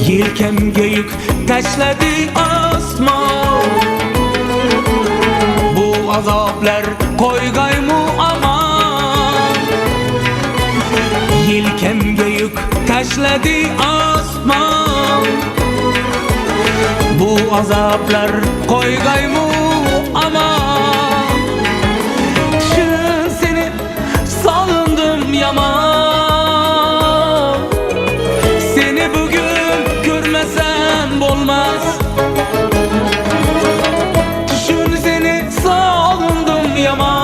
Speaker 13: Yelkemge yük taşladı asman Bu azaplar koygay mu aman Yelkemge yük taşladı asman Bu azaplar koygay mu aman Şun seni salındım yaman Seni bugün görmesem olmaz Düşün seni salındım yaman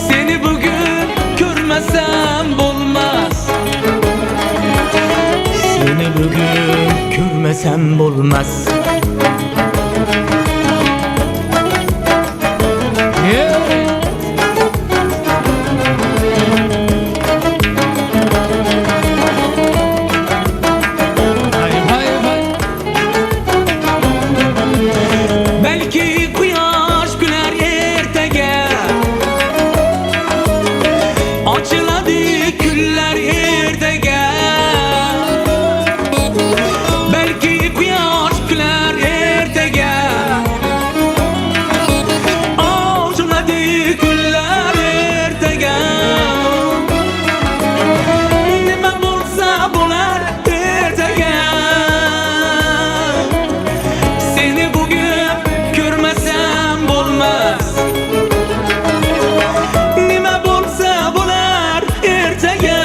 Speaker 13: Seni bugün görmesem olmaz Seni bugün görmesem olmaz Belki kıyaş güler ertege Açıladı güller ertege Belki kıyaş güler ertege Açıladı güller ertege Nime bulsa bular ertege Seni bugün görmesem olmaz Nime bulsa bular ertege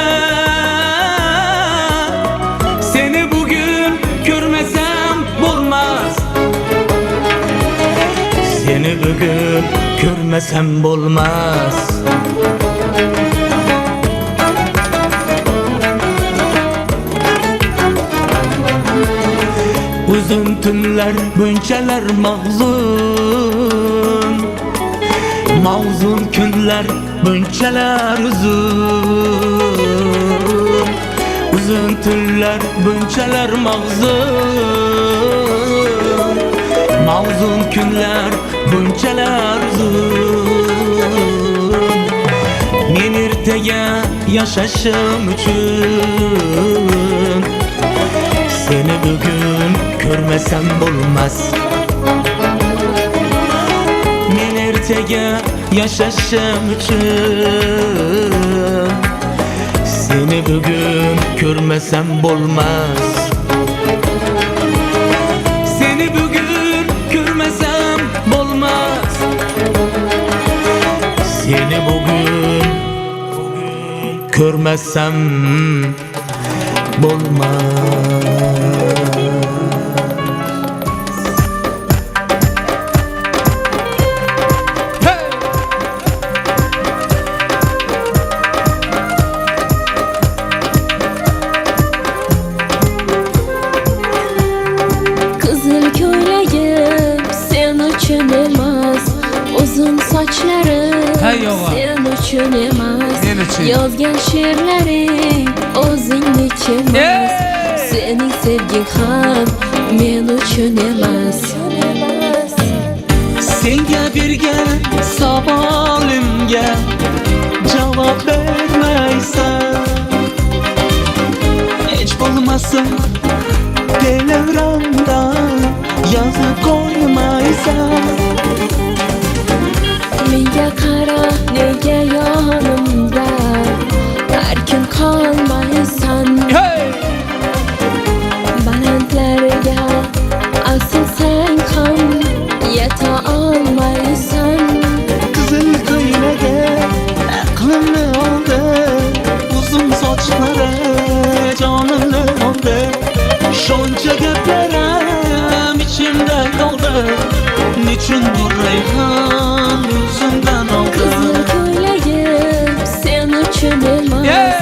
Speaker 13: Seni bugün görmesem olmaz Seni bugün görmesem olmaz Üzüntüler, bünçeler mahzun Mahzun günler, bünçeler uzun Üzüntüler, bünçeler mahzun Mahzun günler, bünçeler uzun Men ertege yaşaşım üçün Seni bugün görmesem olmaz Men ertege yaşaşım üçün Seni bugün görmesem olmaz Seni bugün görmesem olmaz Seni bugün görmesem olmaz
Speaker 1: Kızıl köyləyim sen üçün emas Uzun saçlarım sen üçün emas Yazgan şiirlerim o'zing için emas Senin sevgin ham men üçün emas
Speaker 13: Senga bergan savolimga javob bermaysan Hech bo'lmasa telegramdan yozib qo'ymaysan
Speaker 1: Menga qara nega yonimda Har kun qolmaysan Balandlarga asılsan ham yeta olmaysan
Speaker 13: Qizil ko'ylaga aqlimni oldi Uzun sochlari jonimni oldi Shuncha gaplarim ichimda qoldi Nechun bu rayhon o'zimdan oldi
Speaker 1: Kızıl köyləyim sen üçün emas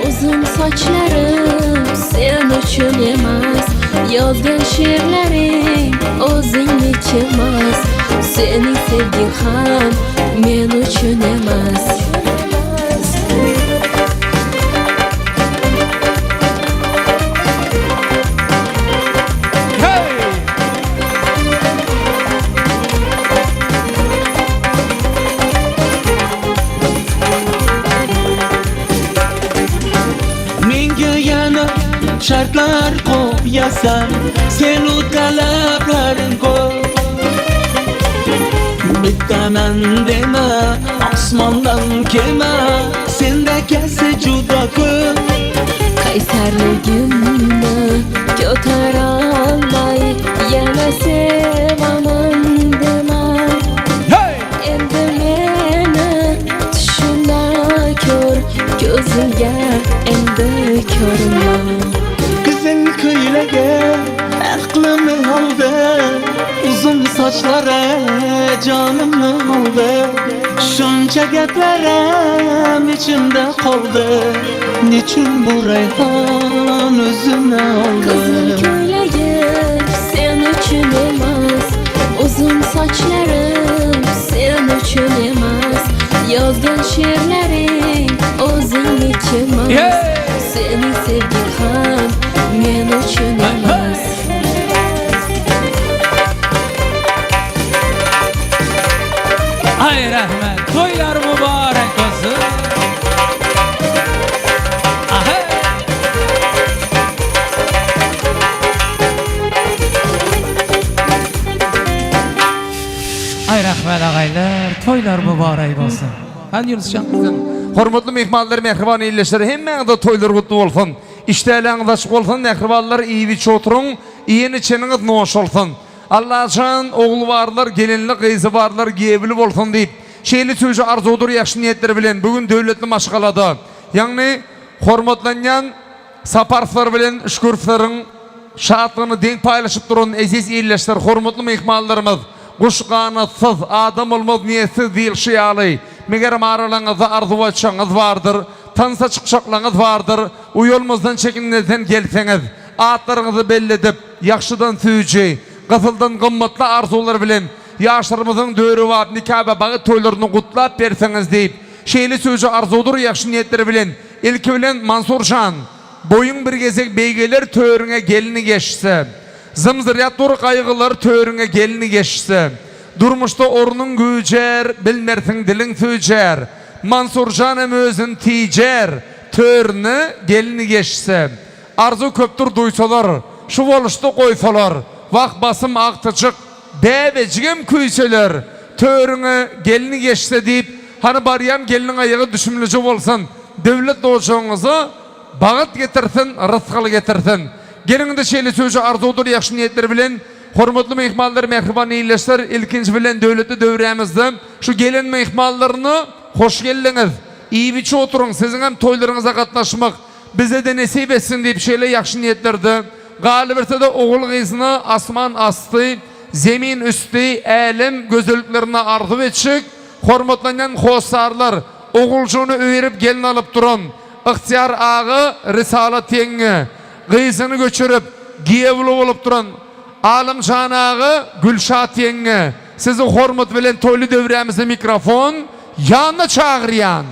Speaker 1: Uzun saçlarım sen üçün emas Yazgan şiirlerim o'zing için emas Senin sevgin ham men üçün emas
Speaker 13: Menga yana shartlar qo'yasan Sen uddalablaring ko'p Bittaman dema osmondan kema Senda kasi juda ko'p
Speaker 1: Qaysarligimni ko'tara olmay yana sevaman dema Endi meni tushunda ko'r ko'zimga endi ko'rinma
Speaker 13: Qizil ko'ylaga aqlimni oldi Uzun sochlari jonimni oldi Shuncha gaplarim ichimda qoldi Nechun bu rayhon o'zimni oldi
Speaker 1: Kızıl köyləyim sen üçün emas Uzun saçlarım sen üçün emas Yazgan şiirlerim o'zing için emas Senin sevgin ham men üçün emas
Speaker 12: Ay rahmet, toylar mübarek olsun. Aha. Ay rahmet ağaylar, toylar mübarek olsun. Hadi Yunuscan.
Speaker 11: Hormatly mehmanlar, mehriban illeşler, hemmeňize toylar gutly bolsun. İşleýäňiz açyk bolsun, mehribanlar iýiçi oturuň, iýeni çeniňiz noş bolsun. Allah can oğlu varlar, gelinli kızı varlar, giyebili bolsun deyip şeyli sözü arzudur yaxşı niyetleri bilen bugün dövletli maşgalada. Yani hormatlanyan saparslar bilen şükürflerin şahatlığını denk paylaşıp durun aziz illeşler, hormatlı mehmanlarımız. Kuşkanıtsız, adam olmaz niyetsiz değil şiyalı. Meğer mağaralarınızda arzu açağınız vardır. Tansa çıkışaklığınız vardır. Uyolmazdan çekinmezden gelseniz. atlarınızı belledip, yakşıdan tüyücü, kızıldan kımmatlı arzular bilen, yaşlarımızın dörü vab, nikaba bağı toylarını kutlap berseniz deyip, şeyli sözü arzudur yakşı niyetleri bilen, ilki bilen Mansur Şan, boyun bir gezek beygeler töörüne gelini geçse, zımzıryat dur kaygılar töörüne gelini geçse, durmuşta ornun gücer, bilmersin dilin tüycer, Mansur Şan'ım özün ticer, töörünü gelini geçse, arzu köptür duysalar, şu oluştu koysalar, vak basım aktıcık, bebecigem küyseler, töörüne gelini geçse deyip, hani baryan gelinin ayağı düşümlücü olsun, devlet doğuşuğunuzu bağıt getirsin, rızkalı getirsin. Gelinde şeyli sözü arzudur, yakşı niyetleri bilen, hormatlı mehmallar, mehriban iyileşler, ilkinci bilen devleti dövremizde, şu gelin mehmallarını hoş geldiniz. İyi biçi oturun, sizin hem toylarınıza katlaşmak, bize de nesip etsin deyip şeyle yakşı niyetlerdi. Galibirse de oğul kızını asman astı, zemin üstü, elim gözlüklerine arzu etçik, hormatlanan hoşsarlar, oğulcuğunu öğerip gelin alıp durun. İhtiyar ağı Risalat yenge, kızını göçürüp giyevli olup durun. Alım Şanağı Gülşat yenge, sizi hormat bilen toylu devremizde mikrofon yanına çağıryan.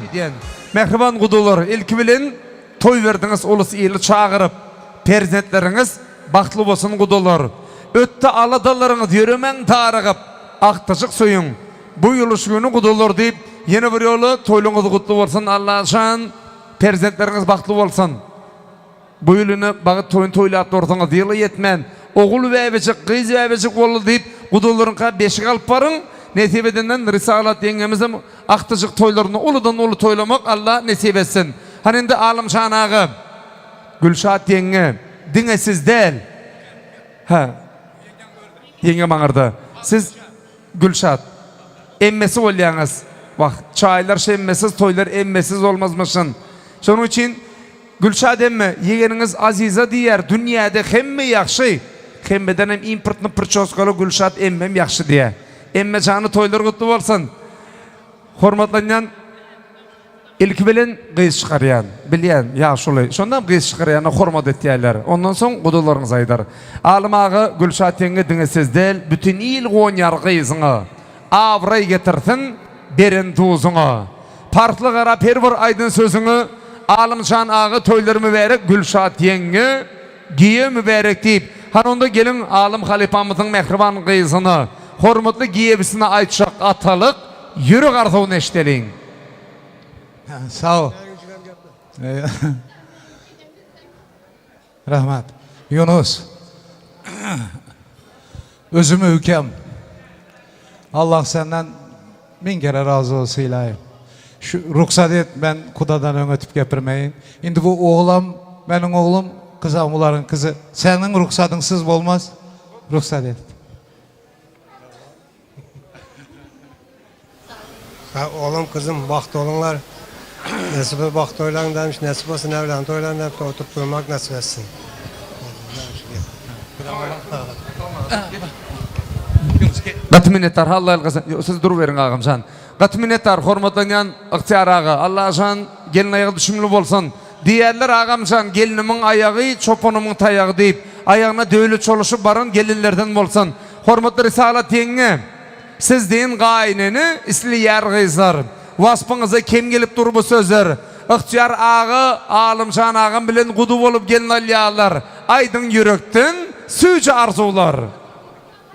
Speaker 11: Mehriban kudular, ilki bilen toy verdiniz olası iyili çağırıp, perzentleriniz baktlı olsun kudular. Ötte aladalarınız yürümen tarıqıp, aktaşık soyun. Bu yuluş günü kudular deyip, yeni bir yolu toyluğunuzu kutlu olsun. Allah'a şan, perzentleriniz baktlı olsun. Bu yılını bağıt toyun toylu atlı ortanız yılı yetmen. Oğul ve ebecik, kız ve ebecik oldu deyip, kuduların beşik alıp varın. Nesip edenden Risalat yengemizin aktaşık toylarını uludan ulu toylamak Allah nesip etsin. Hani indi Alım Şanağı, Gülşat yenge, dinesiz değil. Ha, yenge mağırdı. Siz Gülşat, emmesi olyanız. Bak, çaylar emmesiz, toylar emmesiz olmazmışsın. Şunun için Gülşat emme, yegeniniz Aziza diyer, dünyada hemme yakşı. Hemmeden hem importunu pırçoskalı Gülşat emmem yakşı diye. Emme canı toylar kutlu olsun. Hormatlanan ilk bilen kıyız çıkaryan, bilyen, ya şulay. Şondan kıyız çıkaryanı hormat ettiyerler. Ondan son kudularınız aydar. Alım ağı Gülşat yenge dinesiz değil, bütün il gonyar kıyızını avray getirsin, berin tuğzunu. Partlı gara pervur aydın sözünü, Alım Şan ağı toyları mübarek Gülşat yenge giye mübarek deyip, han onda gelin Alım Halifamızın mehriban kıyızını, hormatlı giyebisine aytşak atalık, yürü arzuvunu eştelin.
Speaker 16: Sağ ol. Rahmat. Yunus. Özümü ülkem. Allah senden bin kere razı olsun ilahi. Şu ruhsat et, ben kudadan öngötüp gepirmeyin. Şimdi bu oğlan, benim oğlum, kızamların kızı. Senin ruhsatınsız olmaz. Ruhsat et.
Speaker 17: Oğlum kızım baktı olunlar. Nesibe baktı oylan demiş, nasip olsun evlendi oylan demiş, oturup durmak nasip etsin.
Speaker 11: Gatminettar Allah'ın kızı, siz dur verin ağam can. Gatminettar hormatlanan ihtiyar ağı, Allah can gelin ayağı düşümlü bolsun. Diğerler ağam can gelinimin ayağı, çopanumun tayağı deyip, ayağına dövülü çoluşup barın gelinlerden bolsun. Hormatlı Risalat yenge, siz deyin gayneni isli yer kızlar. Vaspınıza kim gelip dur bu sözler? İhtiyar ağı, Alım Şan ağam bilen kudu olup gelin alyalar. Aydın yürekten süce arzular.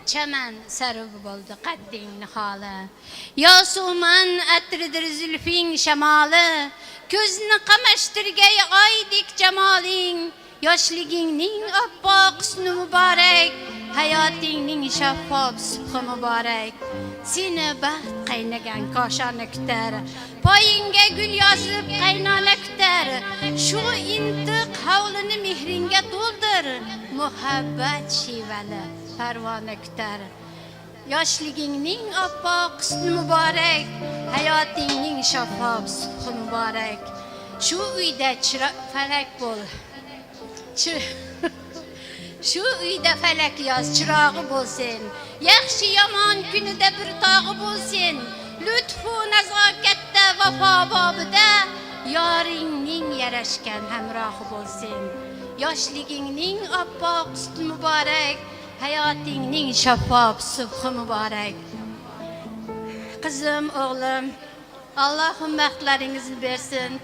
Speaker 18: Çemen sarıp oldu kaddin halı. Yasuman etridir zülfin şemalı. Gözünü kamaştırgay aydik cemalin. Yaşliginin abbaq üstünü mübarek. Hayatinin şeffaf sübhü mübarek. Seni baht kaynagan kaşanı küter. Payinge gül yazıp kaynana küter. Şu intiq havlını mihringe doldur. Muhabbet şiveli pervane küter. Yaşliginin abbaq üstünü mübarek. Hayatinin şeffaf sübhü mübarek. Şu uyda çıra felek bol. Şu uyda felek yaz çırağı bolsun. Yaxşı yaman günü de bir tağı bolsun. Lütfu nezakette vefa babıda yarinnin yereşken hemrahı bolsun. Yaşliginin appak sütü mübarek, hayatinin şeffaf subhı mübarek. Kızım, oğlum, Allah'ım bəxtlərinizi versin.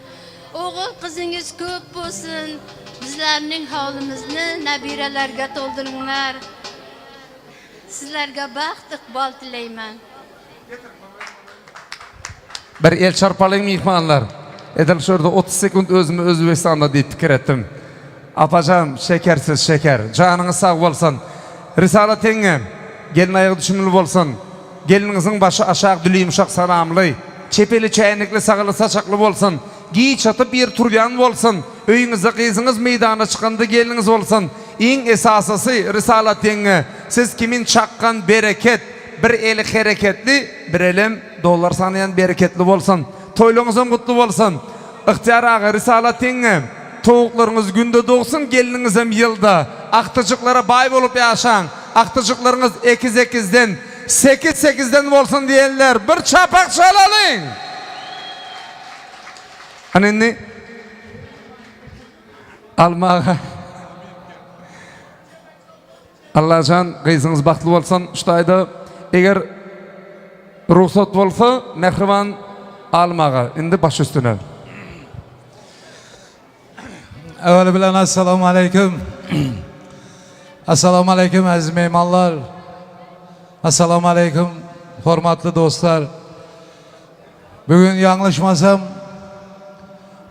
Speaker 18: Oğul kızınız köp olsun. Bizlerinin havlımızı nəbirələrə doldurunlar. Sizlərə bəxt, iqbal dileymen.
Speaker 11: Bir el çarpalayım mihmanlar. Edil şurada 30 sekund özümü Özbekistan'da deyip fikir ettim. Apacağım şekersiz şeker. Canınız sağ olsun. Risale tenge. Gelin ayağı düşünülü olsun. Gelininizin başı aşağı dülü yumuşak salamlı. Çepeli çaynikli sağlı saçaklı olsun. Giy çatıp bir turyan olsun. Öyünüzde kızınız meydana çıkanda geliniz olsun. En esasısı Risale tenge. Siz kimin çakkan bereket. Bir eli hareketli, bir elim dolar sanayan bereketli olsun. Toylunuzun kutlu olsun. İhtiyar ağa Risale tenge. Toğuklarınız günde doğsun, gelinizim yılda. Aktıcıklara bay olup yaşan. Aktıcıklarınız 2-8'den 8-8'den olsun diyenler. Bir çapak çalalım. Anne alma. Allah can kızınız baxtlı olsun. Şutayda eğer ruhsat olsa mehriban almağa. Indi baş üstüne.
Speaker 16: Evvela bilen assalamu aleyküm. Assalamu aleyküm aziz meymanlar. Assalamu aleyküm hormatlı dostlar. Bugün yanlışmasam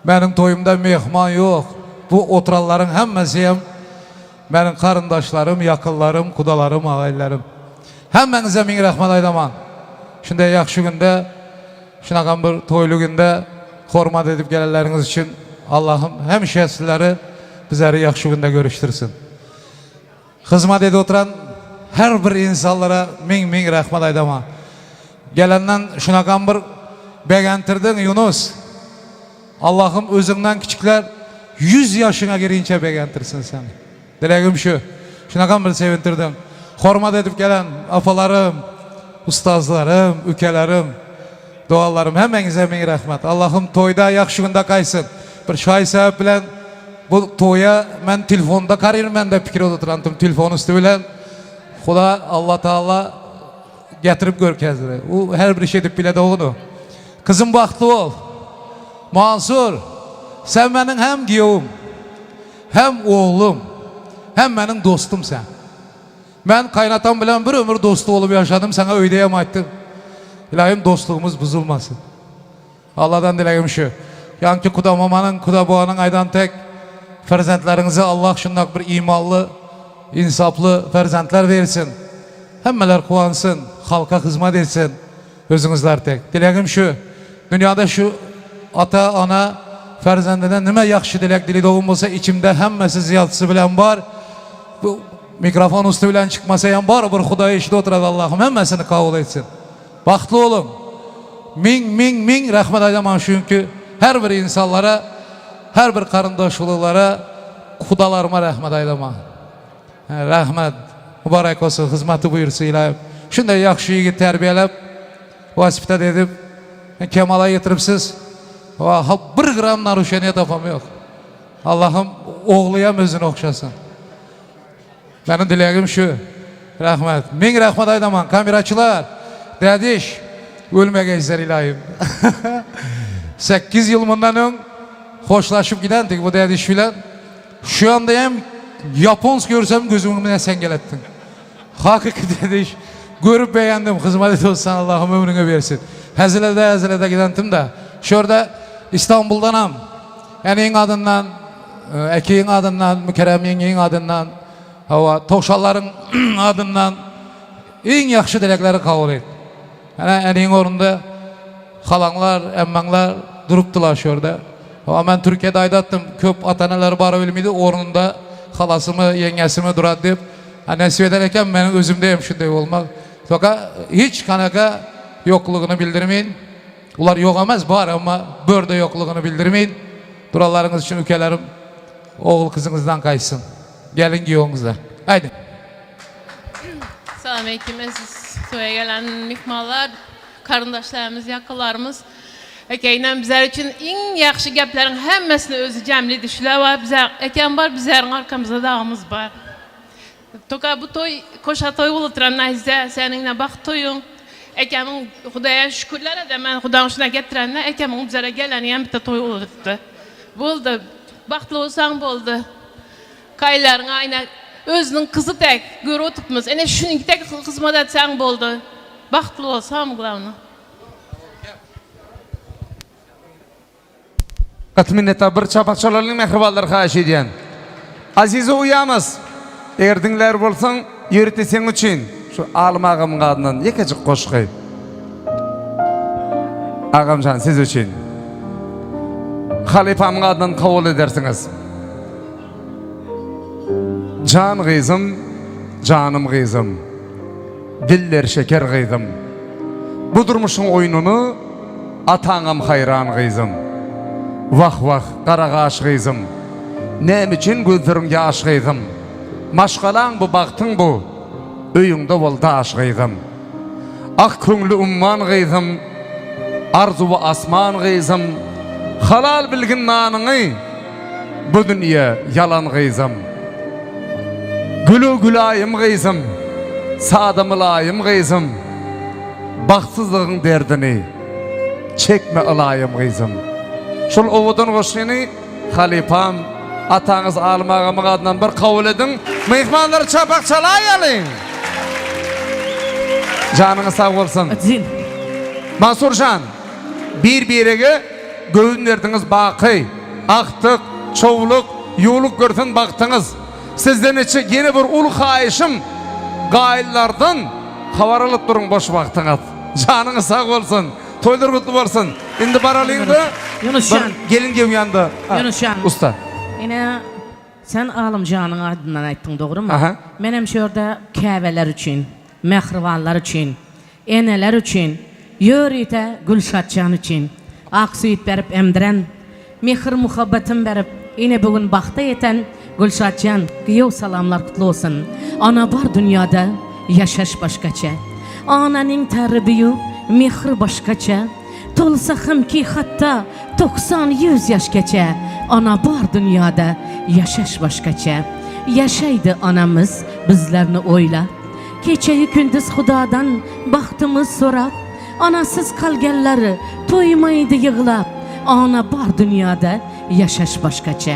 Speaker 16: benim toyumda mehman yok. Bu oturalların hemmesiyim benim karındaşlarım, yakınlarım, kudalarım, ağaylarım. Hemmenize min rahmet aydaman. Şimdi yakşı günde, şunakan bir toylu günde hormat edip gelenleriniz için Allah'ım hemşe sizleri bizleri yakşı günde görüştürsün. Hizmet edip oturan her bir insanlara min rahmet aydaman. Gelenden şunakan bir begentirdin Yunus. Allah'ım özünden küçükler 100 yaşına girince begentirsin seni. Dileğim şu. Şunakan bir sevintirdin. Hormat edip gelen afalarım, ustazlarım, ükelerim, dualarım hemenize min rahmet. Allah'ım toyda yakşı günde kaysın. Bir şay sebep bilen bu toya ben telefonda karayım, ben de fikir oturandım telefon üstü bilen. Xuda Allah Teala getirip görkezdir. O her bir şey edip bile de onu. Kızım baktı ol. Mansur, sen benim hem giyovum, hem oğlum, hem benim dostum sen. Ben kaynatam bilen bir ömür dostu olup yaşadım, sana öydeyem ayttım. İlahim dostluğumuz bozulmasın. Allah'tan dileğim şu. Yankı kuda mamanın, kuda boğanın aydan tek ferzentlerinize Allah şundak bir imanlı, insaplı ferzentler versin. Hemmeler kuvansın, halka hizmet etsin. Özünüzler tek. Dileğim şu. Dünyada şu ata, ana, ferzendine nime yakşı dilek dili doğum olsa içimde hemmesi ziyaltısı bilen var. Bu mikrofon üstü bilen çıkmasa yan var. Bir Hudaya işte oturad Allah'ım hemmesini kabul etsin. Baktlı olun. Min rahmet aydaman çünkü her bir insanlara, her bir karındaşlılara, kudalarıma rahmet aydaman. Rahmet, mübarek olsun, hizmeti buyursun ilahim. Şimdi yakşı yigit terbiyelep, vasifte edip, kemala getiripsiz. Bir gram naruşeniyet afam yok. Allah'ım oğluyam özünü okşasın. Benim dileğim şu. Rahmet. Min rahmet aydaman. Kameraçılar. Dediş. Ölme gençler ilahim. 8 yıl bundan ön hoşlaşıp gidendik bu dediş filan. Şu anda hem Japons görsem gözümün sen gelettin. Hakiki dediş. Görüp beğendim. Hizmet et olsan Allah'ım ömrünü versin. Hezilede gidentim de. Şurada İstanbul'danam. Enin adından, Eki'nin adından, Mükerrem yengenin adından, Toşalların adından en yakşı dilekleri kabul et. Yani enin orunda halanlar, emmanlar duruptular şurada. Ama ben Türkiye'de aydattım. Köp ataneler bara bilmiydi. Orunda halasımı, yengesimi durat deyip. Nesip ederken benim özümdeyim şunday olmak. Fakat hiç kanaka yokluğunu bildirmeyin. Ular yok emez var ama börde yokluğunu bildirmeyin. Duralarınız için ülkelerim oğul kızınızdan kaysın. Gelin giyoğunuzda. Haydi.
Speaker 19: Selamünaleyküm. Toya gelen mihmanlar, karındaşlarımız, yakınlarımız. Ekeynen bizler için en yaxşı geplerin hemmesini özü cemli düşüler var. Bizler, eken var, bizlerin arkamızda dağımız var. Toka bu toy, koşa toy uluturan nahizde, seninle bak toyun. Ekemin Hudaya şükürler edem, ben Hudanın şuna getirenle, ekemin bizlere gelen yan bir de toy uluttu. Buldu, baktlı olsan buldu. Kayların ayna özünün kızı tek, görü otupmuz. Ene şunun tek kızmadı etsen buldu. Baktlı olsam glavını.
Speaker 11: Qat minnettar bir çapaqçalarning mehribanlar xahiş ediyen. Azizi uyamız. Eğer dinler bolsan, yürütesen için şu alım ağamın adından yekecik qoşqay. Ağamcan siz için. Halifamın adından kabul edersiniz. Can gıyzım, canım gıyzım. Diller şeker gıyzım. Bu durmuşun oyununu atağım hayran gıyzım. Vah vah qarağaş gıyzım. Nem için gözlerin yaş gıyzım. Maşqalan bu baktın bu. Öyüngde bol daş gıyzım. Ak könglü umman gıyzım. Arzu ve asman gıyzım. Halal bilgin nanını. Bu dünya yalan gıyzım. Gülü gülayım gıyzım. Sada mülayim gıyzım. Baksızlığın derdini çekme alayım gıyzım. Şol ovadan qoşqini halifam atağınız Alim ağamın adından bir kabul edin. Mehmanlar çapaq çalayalım. Canınız sağ olsun. Mansurcan, bir-birige göğün verdiniz baqı, aqtık, çoğuluk, yoluk görsün baktınız. Sizden içi yeni bir ul xayişim gayillardan havarılıp durun boş vaktiniz. Canınız sağ olsun. Toylar kutlu olsun. Indi baralıydı.
Speaker 15: Yunuscan.
Speaker 11: Gelin gibi yandı.
Speaker 15: Yunuscan.
Speaker 11: Usta.
Speaker 15: Yine sen Alimcan'ın adından ayttın, doğru mu?
Speaker 11: Aha.
Speaker 15: Benim şurada kahveler için, mehribanlar için, eneler için, yörüte Gülşatcan için, aksuyut berip emdiren, mehir muhabbetin berip, yine bugün bakta yeten Gülşatcan, giyev salamlar kutlu olsun. Ana var dünyada, yaşaş başkaça. Ananın terbiyu, mehir başkaça. Tolsaqım ki hatta 90-100 yaş geçe. Ana var dünyada, yaşaş başkaça. Yaşaydı anamız bizlerini oyla. Keçeyi gündüz Xudadan baktımız sorap. Anasız kalgelleri toymaydı yığılap. Ana var dünyada, yaşaş başkaça.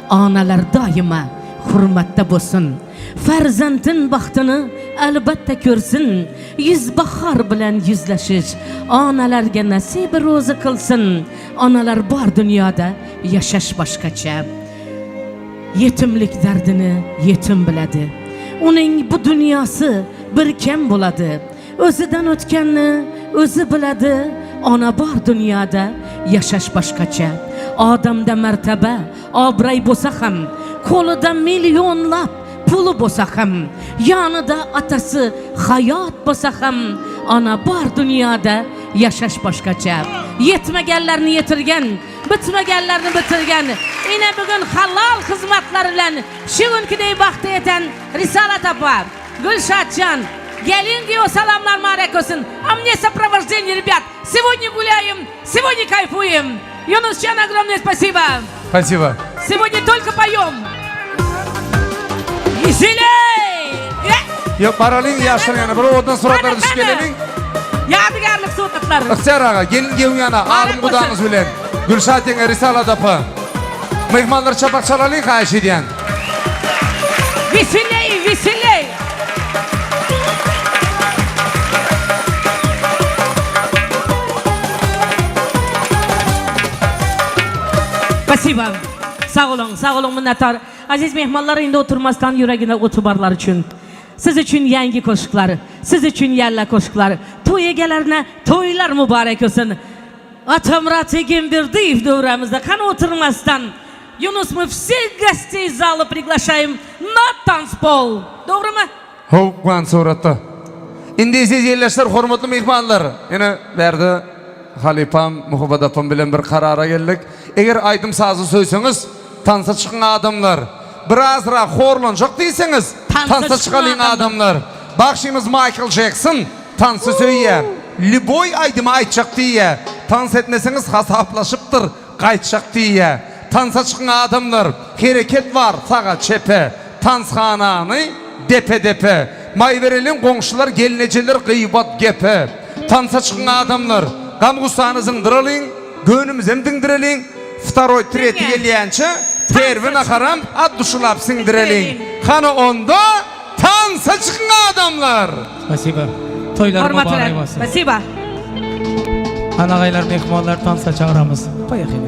Speaker 15: Analar daima hurmatda bolsun. Farzandın baxtını elbette görsün. Yüz bahar bilen yüzleşiş analarga nasib ro'zi kılsın. Analar var dünyada yaşaş başkaça. Yetimlik derdini yetim biladi. Uning bu dünyası bir kem buladı. Özüden ötkenni özü biladi. Ana var dünyada yaşaş başkaça. Adamda mertebe abray bolsa ham, qo'lida milyonlab pulu bolsa ham, yanida atası hayot bolsa ham, ana bar dünyada yaşaş başkaça. Yetmegenlerini yetirgen, bitmegenlerini bitirgen. Yine bugün halal hizmetler bilen şu günküdey vakti yeten Risalat apa, Gülşatcan, gelin diyor, salamlar mübarek olsun. А мне сопровождение, ребят. Сегодня гуляем, сегодня кайфуем. Юнусчан, огромное спасибо.
Speaker 11: Спасибо.
Speaker 15: Сегодня только поем. Веселей!
Speaker 11: Yok baralıyım yaşın yani. Bir odan suratlar düşüp gelelim.
Speaker 15: Yadigarlık suratları.
Speaker 11: İhtiyar ağa, gelin gelin yana. Alim budağınız bilen. Gülşat yenge, Risalat apı. Mehmanlar çapak çalalım xahiş ediyen.
Speaker 15: Веселей, веселей! Спасибо. Sağ olun minnettar. Aziz mehmanlar, indi oturmasdan yüreğine otubarlar için. Siz için yangi koşuklar, siz için yerle koşuklar. Toy egelerine toylar mübarek olsun. Atamrat Egin Berdiyev dövremizde kan oturmasdan. Yunus, мы всех гостей из зала приглашаем на танцпол. Doğru mu?
Speaker 11: Hokman suratı. İndi siz yerleşler, hormatlı mehmanlar. Yine verdi halifam, muhabbat apam bilen bir karara geldik. Eğer aydım sazı söyseniz, tansa çıkın adamlar. Biraz ra horlan çok değilseniz, tansa çıkalın adamlar. Bakşımız Michael Jackson, tansı söyle. Liboy aydım aytacak diye. Tans etmeseniz hasaplaşıptır kaytşak diye. Tansa çıkın adamlar, hareket var sağa çepe. Tanshananı depe depe. May verelim komşular gelineceler gıybat gepe. Tansa çıkın adamlar, gamgusanızın dıralın, gönümüzem dindirelin. Vtaroy treti geliyençe tervin akaram ad duşulapsın direlin. Kanı onda tansa çıkın adamlar.
Speaker 12: Спасибо. Toylar mübarek olsun.
Speaker 15: Спасибо.
Speaker 12: Anagaylar, mehmanlar tansa çağıramız. Payakine.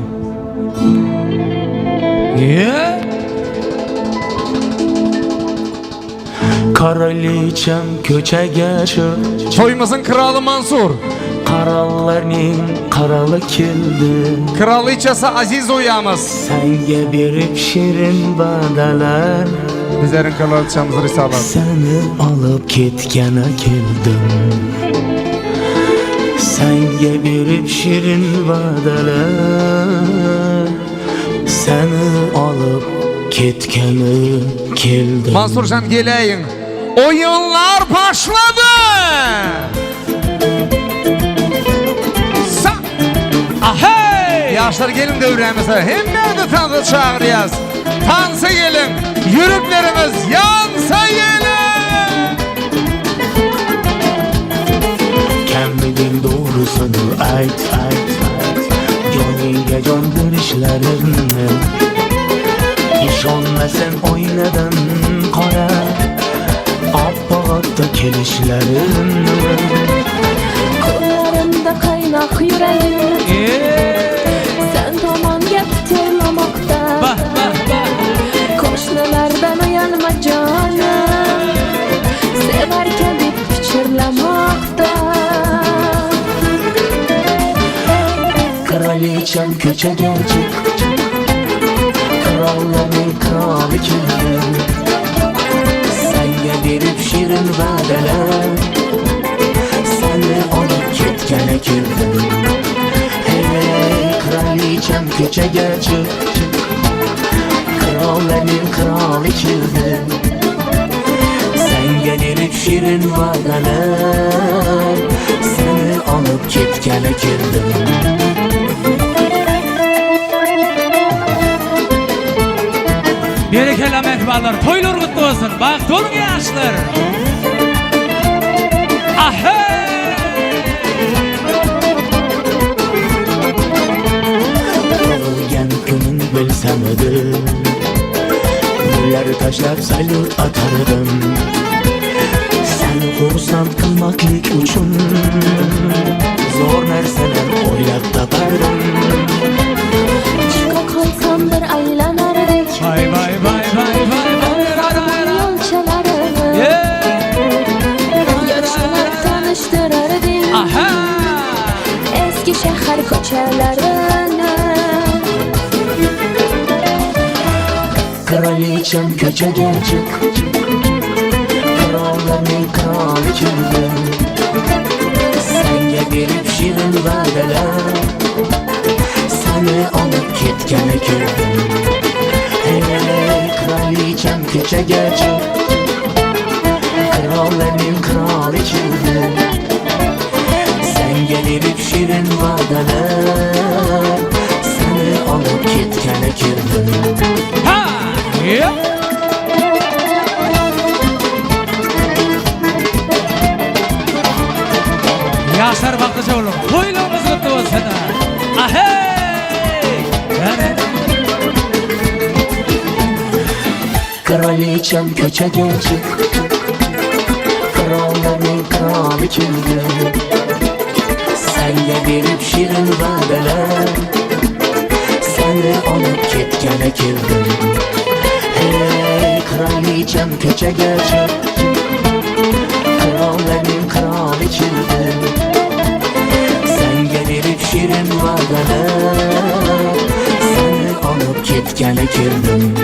Speaker 13: Kraliçem köçege çık.
Speaker 11: Toymuzun kralı Mansur.
Speaker 13: Krallarning kralı kildi.
Speaker 11: Kraliçesi Aziz uyamız.
Speaker 13: Senge berip şirin badalar.
Speaker 11: Bizlerin kraliçemiz Risalat.
Speaker 13: Seni alıp ketgene keldim. Senge berip şirin badalar. Seni alıp ketgene keldim.
Speaker 11: Mansurcan geleyin. Oyunlar başladı. Ahey! Yaşlar gelin devremize. Hemen de tanrı çağırıyız. Tansa gelin. Yürüklerimiz yansa gelin.
Speaker 13: Kemmidin doğrusunu ayt. Canıya candır işlerini. İşonmasen oynadan kara. Appatta kelişlerin.
Speaker 1: Kollarımda kaynak yüreğim. Sen tamam gep tırlamakta. Koşnalardan uyanma canım. Severken bir piçirlamakta.
Speaker 13: Kraliçem köçege çık. Kralların kralı kildi. Senge berip şirin vadeler. Seni alıp ketgene kirdim. Hey kraliçem köçege çık. Kralların kralı kildi. Senge berip şirin vadeler. Seni alıp ketgene kirdim.
Speaker 12: Berekeli mehmanlar, toylar kutlu olsun. Bak durun yaşlar. Ahey!
Speaker 13: Doğulgen günün bilsem edim. Gülleri taşlap salut atardım. Sen kursant kılmaklık uçun. Zor nerseler oylap tapardım.
Speaker 1: Çıka kalsam bir aylanardık.
Speaker 12: Vay.
Speaker 1: Yol çalardık. Yaşlılar tanıştırırdık. Eski şehir koçalardan.
Speaker 13: Kraliçem köçege çık. Kralların kralı kildi. Senge berip şirin vadeler. Seni alıp ketgene kirdim. Hey kraliçem köçege çık. Kralların kralı kildi. Senge berip şirin vadeler. Seni alıp ketgene kirdim.
Speaker 12: Yaşar bakıcı oğlum, toylarımız kutlu olsun. Ahey!
Speaker 13: Kraliçem köçege çık. Kralların kralı kildi. Senge berip şirin vadeler. Seni alıp ketgene kirdim. Hey kraliçem köçege çık. Kralların kralı kildi. Senge berip şirin vadeler. Seni alıp ketgene kirdim.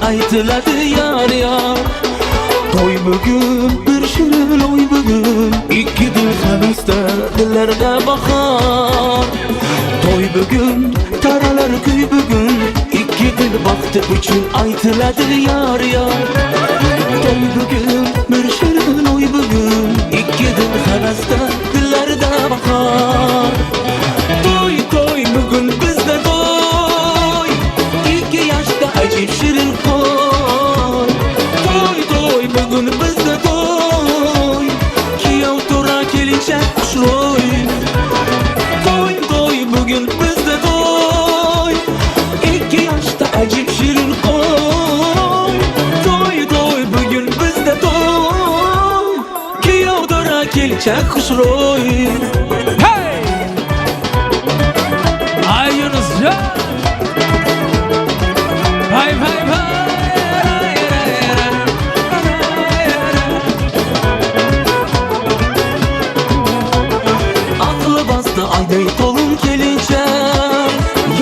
Speaker 13: aytıladı yar yar. Toy bugün bir şirin oy bugün, iki dil hevesde dillerde bakar. Toy bugün taralar köy bugün, iki dil baktı üçün aytıladı yar yar. Toy bugün bir şirin oy bugün, iki dil hevesde dillerde bakar. Toy toy bugün bizde toy, iki yaşta acip şirin koy. Toy toy bugün bizde toy, kiyav tora kelince kuşroy. Toy toy bugün bizde toy, iki yaşta acip şirin koy. Toy toy bugün bizde toy, kiyav tora kelince kuşroy.
Speaker 12: Hey! Ay Yunus ya! Vay vay vay!
Speaker 13: Aklı bastı ayday tolun gelince,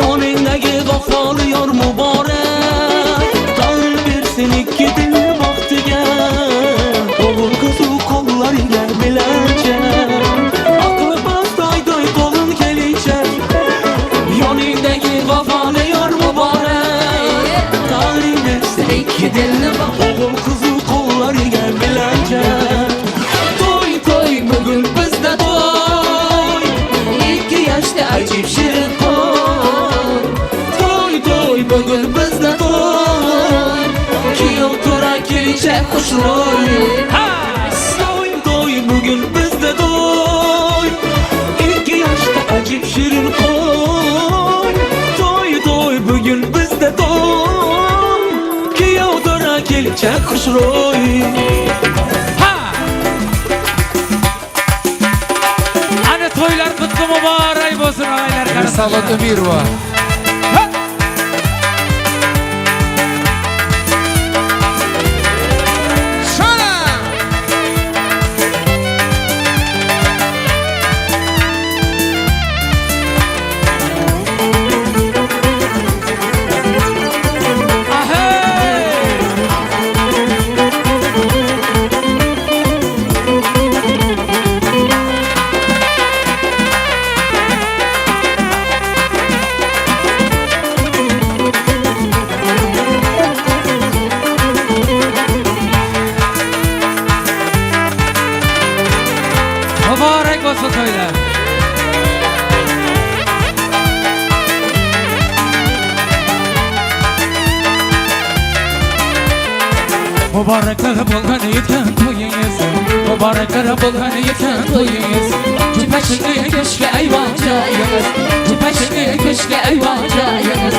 Speaker 13: yanındaki vefalıyor mübarek. Tanrı versin iki dil baktı gel, oğul kızı kollar gel bilence. Aklı bastı ayday tolun gelince, yanındaki vefalıyor mübarek. Tanrı versin iki dil bak, oğul kızı kollar gel bilence. Toy toy bugün bizde toy, iki yaşta acip şirin koy. Toy toy bugün bizde toy, kiyav tora gelince kuşroy. Toy toy bugün bizde toy, iki yaşta acip şirin koy. Toy toy bugün bizde toy, kiyav tora gelince kuşroy.
Speaker 12: Hani toylar kutlu mübarek olsun ağaylar kardeşler.
Speaker 11: Risalat Ömirova.
Speaker 12: Mübarek olsun toylar. Mübarekler bulgan yetken toyunuz, mübarekler bulgan yetken toyunuz. Cipeşine köşke ayvacayınız, cipeşine köşke ayvacayınız.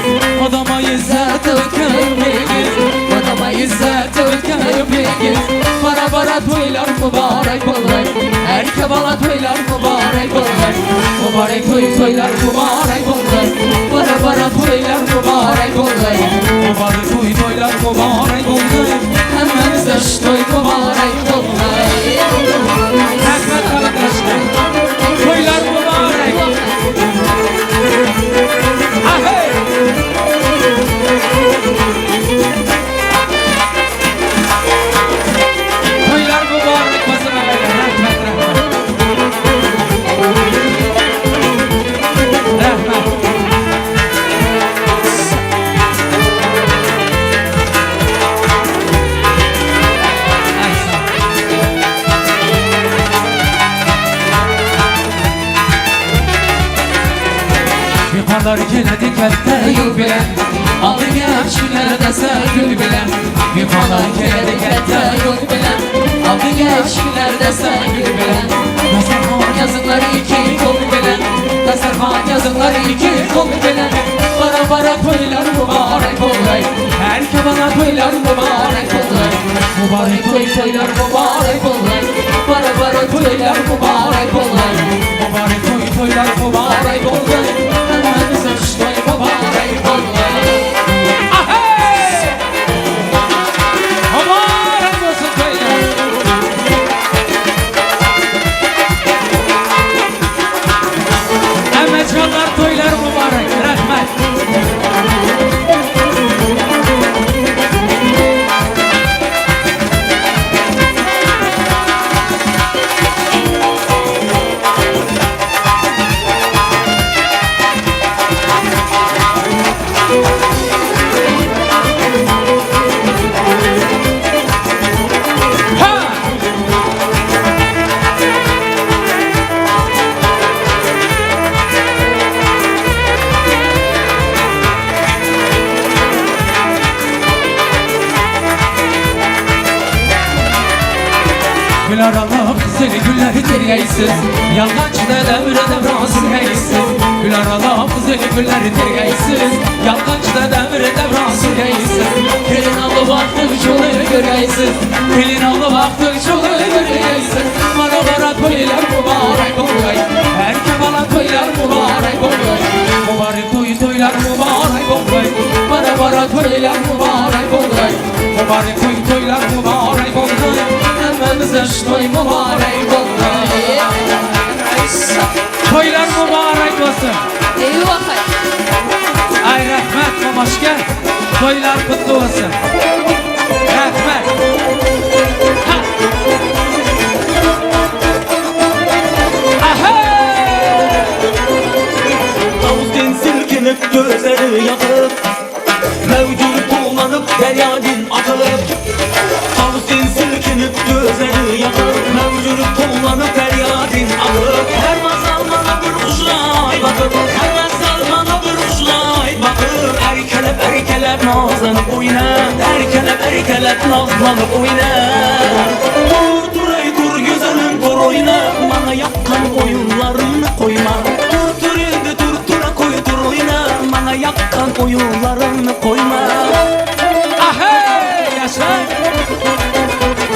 Speaker 12: Adama izzet ülkemiz, adama izzet ülkemiz. Para para toylar mübarek olay, erke bala toylar mübarek olay. Mübarek toylar mübarek olay, para para toylar mübarek olay. Mübarek toylar mübarek olay, hemmemize toy mübarek olay. Rahmet arkadaşlar, toylar mübarek. Ahey! Toylar mübarek olsun ağaylar. Rahmet rahmet. Rahmet. Yukarılar keledi kette yol bilen, aldı gençlerde sevgül bilen. Yukarılar keledi kette yol bilen, aldı gençlerde sevgül bilen. Tasarhan yazıkları iki kol bilen, tasarhan yazıkları iki kol bilen. Bara bara toylar mübarek olay, erke bana toylar mübarek olay. Mübarek toylar mübarek olay, bara bara toylar mübarek olay. Mübarek toylar mübarek olay, hemmimize toy mübarek olay. Ahey! Mübarek olsun toylar. Emeçkanlar toylar mübarek, rahmet. Güler alıp güzeli gülleri tergeysiz Yalgaçda devrede razı geysiz Güler alıp güzeli gülleri tergeysiz Yalgaçda devrede razı geysiz Gelin alıp baktık çoluğu göreysiz Gelin alıp baktık çoluğu göreysiz Bana bana toylar mübarek oluyor Erkek bana toylar mübarek oluyor Mübarek toylar mübarek oluyor Bana bana toylar mübarek oluyor Mübarek toylar mübarek oluyor Emmemize şu toy mübarek oluyor Toylar mübarek olsun
Speaker 1: Eyvah.
Speaker 12: Ay rahmet mamaşka Toylar kutlu olsun Rahmet
Speaker 13: Havuzdan silkinip gözleri yakıp Mevcut kullanıp deryadin akıp Havuzdan silkinip gözleri yakıp Mevcut kullanıp deryadin akıp Her masal bana bir kuşlay bakıp Her masal bana bir kuşlay bakıp Erkelep nazlanıp oynar Erkelep nazlanıp oynar Dur ey dur güzelim dur oyna Bana yakkan oyunlarını koyma Dur indi dur koy dur oyna Bana yakkan oyunlarını koyma
Speaker 12: Ahey yaşa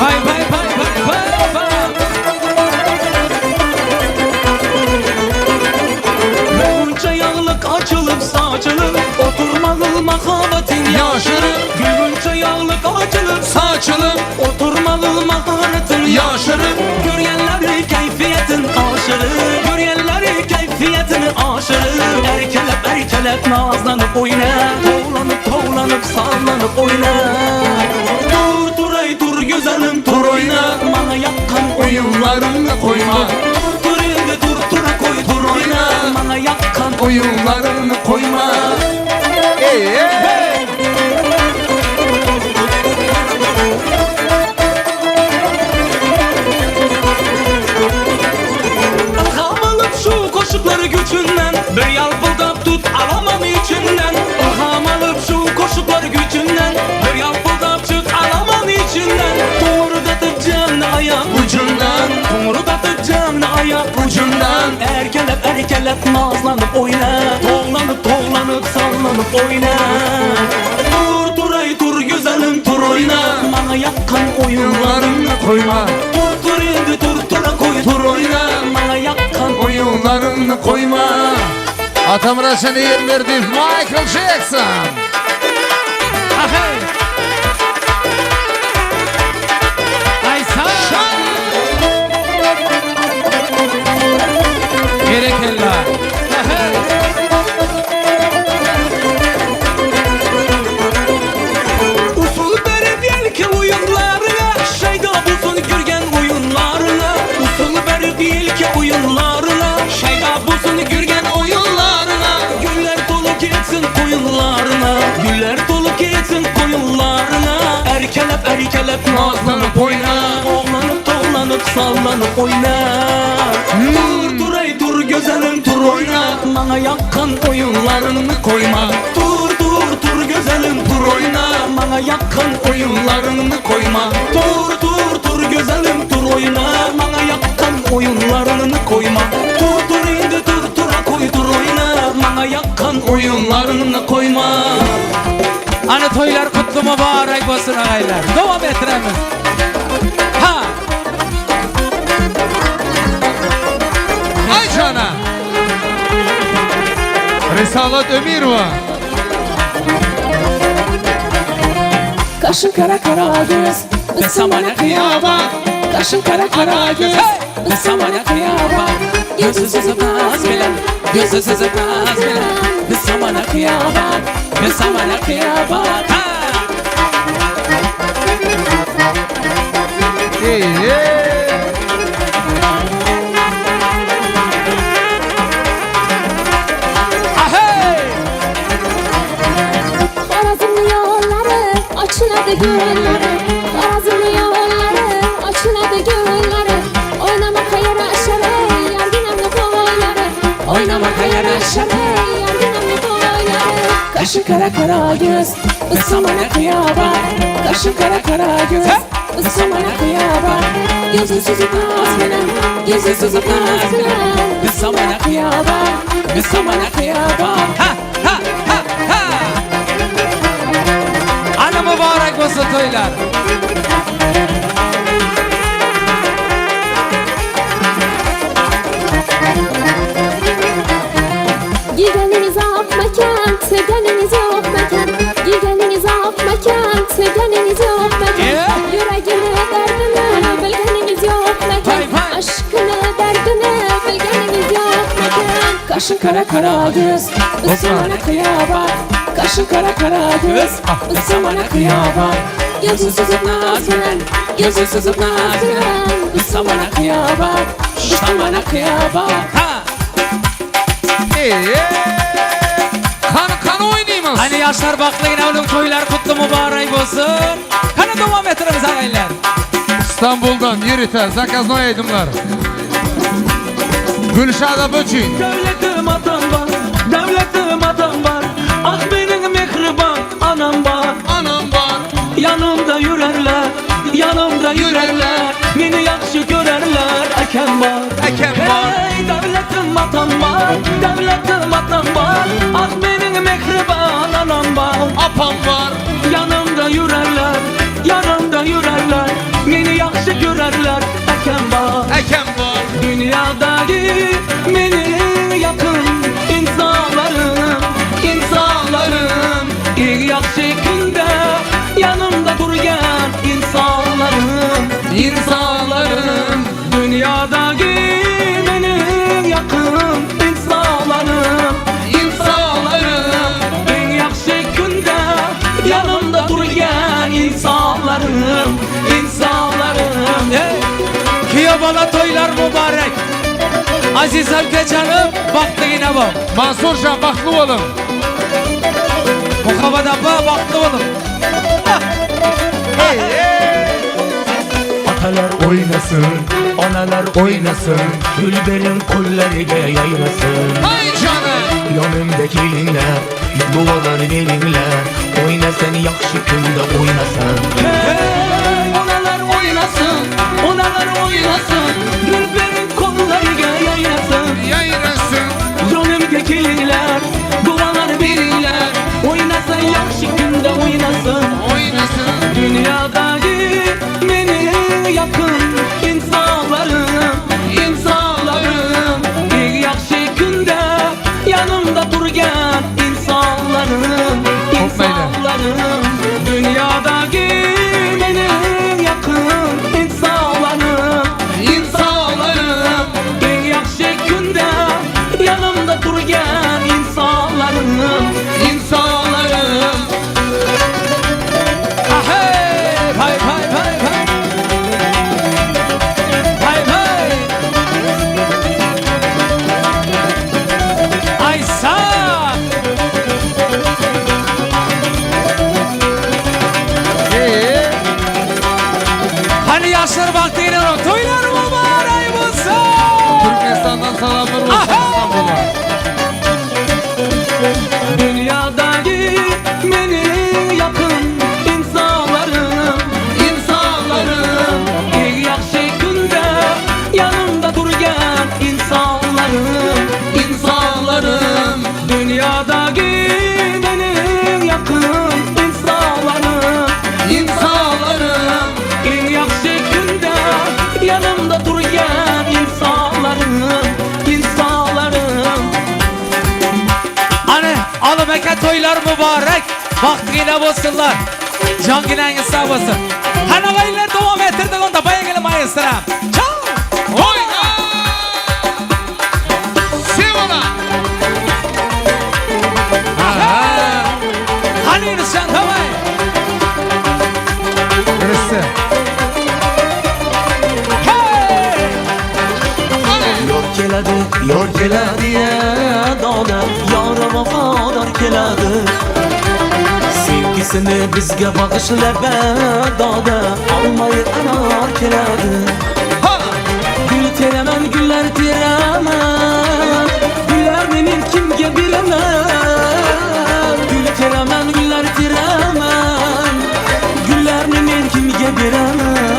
Speaker 12: Vay vay vay vay vay vay
Speaker 13: Bunca yağlık açılıp saçılıp Oturmalı mahabetin yaşarıp Bunca yağlık açılıp saçılıp Oturmalı mahabetin yaşarıp Göryenleri keyfiyetin aşırı Göryenleri keyfiyetini aşırı Erkelep nazlanıp oyna Toğlanıp sallanıp oyna Dur ey dur güzelim dur oyna Bana yakkan oyunlarını koyma Dur indi dur koy dur oyna Bana yakkan oyunlarını koyma Ilhamalıp şu koşukları gücünden Bir yalpıldap tut alamam içinden Ilhamalıp şu koşukları gücünden Bir yalpıldap tut alamam içinden Doğrudatıp canını ayak ucundan Doğrudatıp ayak ucundan Erkelep nazlanıp oyna Toğlanıp sallanıp oyna Dur ey dur güzelim dur oyna Bana yakkan oyunlarını koyma Dur indi dur koy dur oyna Bana yakkan oyunlarını koyma
Speaker 11: Atamına seni yer verdi Michael Jackson
Speaker 12: Ahey Ay sağ Gerekella
Speaker 13: Usul verip yelki oyunlarına Şeyda bulsun gürgen oyunlarına Usul verip yelki oyunlarına Şeyda bulsun gürgen oyunlarına Güller dolu geçsin koyunlarına Güller dolu geçsin koyunlarına Erkelep nazlanıp oyna Toğlanıp sallanıp oyna Dur ey dur güzelim dur oyna Bana yakkan oyunlarını koyma Dur güzelim dur oyna Bana yakkan oyunlarını koyma Dur güzelim dur oyna Bana yakkan oyunlarını koyma Dur indi dur koy dur oyna Bana yakkan oyunlarını koyma
Speaker 12: Hani toylar kutlu mübarek olsun ağaylar Devam ettiremiz Ha
Speaker 11: Ay cana Risalet Ömirova
Speaker 1: Kaşın kara göz, ısamana kıyama. Kaşın kara göz, ısamana kıyama. Gözsüz ısamaz bilen, gözsüz ısamaz bilen. Isamana kıyama, ısamana kıyama.
Speaker 20: Karazımlı yolları, açıladı gönülleri. Karazımlı yolları, açıladı gönülleri. Oynamak yaraşar ey, yargınamlı kolayları. Oynamak yaraşar ey, yargınamlı kolayları.
Speaker 1: Kaşın kara göz, ısamana kıyama. Kaşın kara göz,
Speaker 20: ıskamana kıyaba Gözü süzüp naz bilen Gözü süzüp naz bilen Iskamana kıyaba Iskamana kıyaba
Speaker 11: Ana mübarek olsun toylar.
Speaker 20: Gideniniz akmaken, sevgeniniz yok meken Gideniniz akmaken, sevgeniniz yok meken Yüreğini derdini, bilgeniniz yok meken Aşkını derdini, bilgeniniz yok meken Kaşın kara kara göz, ıskamana kıyaba Kaşın kara kara göz, ıskamana kıyaba Gözü süzüp naz bilen, gözü süzüp naz bilen Iskamana kıyaba, ıskamana kıyaba
Speaker 11: Kan oynayımız.
Speaker 12: Hani yaşlar baklayın oğlum toylar kutlu mübarek olsun. Hani devam ettirimiz ağaylar.
Speaker 11: İstanbul'dan Yiriter, Zakaznoy eydimler. Gülşah'da Böçün.
Speaker 13: Devletim atam var, devletim atam var. Ah benim mehriban anam var, anam var. Yanımda yürerler, yanımda yürerler. Beni yaxşı görerler, ekem var, ekem var. Hey devletim atam var, devletim atam var. Ah benim mehriban anam var, apam var. Yanımda yürerler, yanımda yürerler. Beni yaxşı görerler, ekem var, ekem var. Dünyadaki beni yakın insanlarım, insanlarım. İlk yaxşı günde yanımda durgan insanlarım, insanlarım. Dünyadaki benim yakın insanlarım, insanlarım. En yaxşı günde yanımda durgan insanlarım, insanlarım.
Speaker 12: Kiyobala toylar mübarek. Aziz Alkecan'ım baktı yine bu.
Speaker 11: Mansur Şah baklı olun.
Speaker 12: Muhammad Abba baktı oğlum.
Speaker 13: Atalar oynasın, analar oynasın. Gülberin kollarıyla yayrasın.
Speaker 11: Hay canım.
Speaker 13: Yanımdakiler, dualar verirler. Oynasın yaxşı günde oynasın. Hey, analar oynasın, analar oynasın. Gülberin kollarıyla yayrasın.
Speaker 11: Yayrasın.
Speaker 13: Yanımdakiler, dualar verirler. Oynasın yaxşı günde oynasın.
Speaker 11: Oynasın.
Speaker 13: Dünyadaki beni yakın insanlarım, insanlarım. Bir yaxşı günde yanımda durgan insanlarım, insanlarım. Dünyadaki benim yakın insanlarım, insanlarım. Bir yaxşı günde yanımda durgan insanlarım, insanlarım.
Speaker 12: Hay hay hay hay. Hay hay. Aysa. Hani yaşlar baktı yine o toylar mübarek olsun.
Speaker 11: Türkmenistan'dan selamlar olsun İstanbul'a.
Speaker 13: Dünyadaki beni yakın insanlarım, insanlarım. Bir yaxşı günde yanımda durgan insanlarım, insanlarım. Dünyadaki benim yakın insanlarım, insanlarım. En yaxşı günde yanımda durgan insanlarım, insanlarım.
Speaker 12: Hani alıbeke toylar mübarek. Baktı yine olsunlar. Can yine sağ olsun. Hani ağaylar devam ettirdik onda bayan gelin maestram. Çal.
Speaker 11: Oyna. Sivana.
Speaker 12: Hani Yunuscan tamam.
Speaker 11: Birisi.
Speaker 13: Yor keladi ya dona, yara vafadar keladi. Sevgisini bizga bag'ishlab dada, olmayı anar keladi. Gül teraman, gullar teraman, gullarni men kimga beraman? Gül teraman, gullar teraman, gullarni men kimga beraman?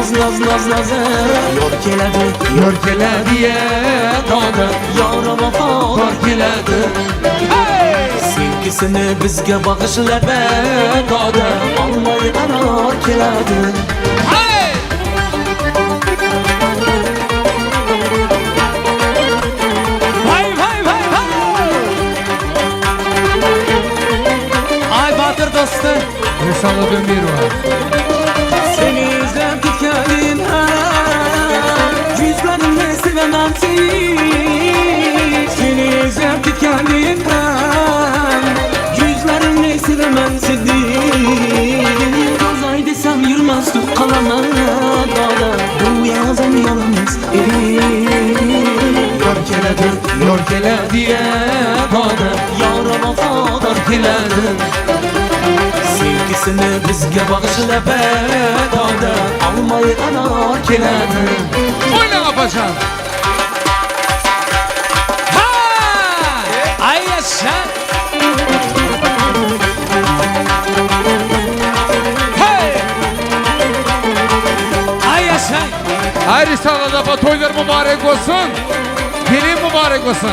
Speaker 13: Yor keladi, yor keladi ya doda Yora vafodor keladi Sevgisini bizga bag'ishlab doda Olmay qaror keladi
Speaker 12: Ay Bahtır dostu
Speaker 11: Risala Demirova
Speaker 13: Seni izlep gitkenin Yüzlerimle sevemem seni Seni izlep gitkenin Yüzlerimle sevemem seni Gazay desem yılmaz tut kalamam Dağda bu yazan yalnız Yor keledi ya Dağda yara vafadar keledi Sevgisini bizga bag'ishlab doda Olmay anar keladi
Speaker 11: Oyna apacan
Speaker 12: Ay yaşa Ay yaşa
Speaker 11: Ay Risala'da toylar mübarek olsun Gelin mübarek olsun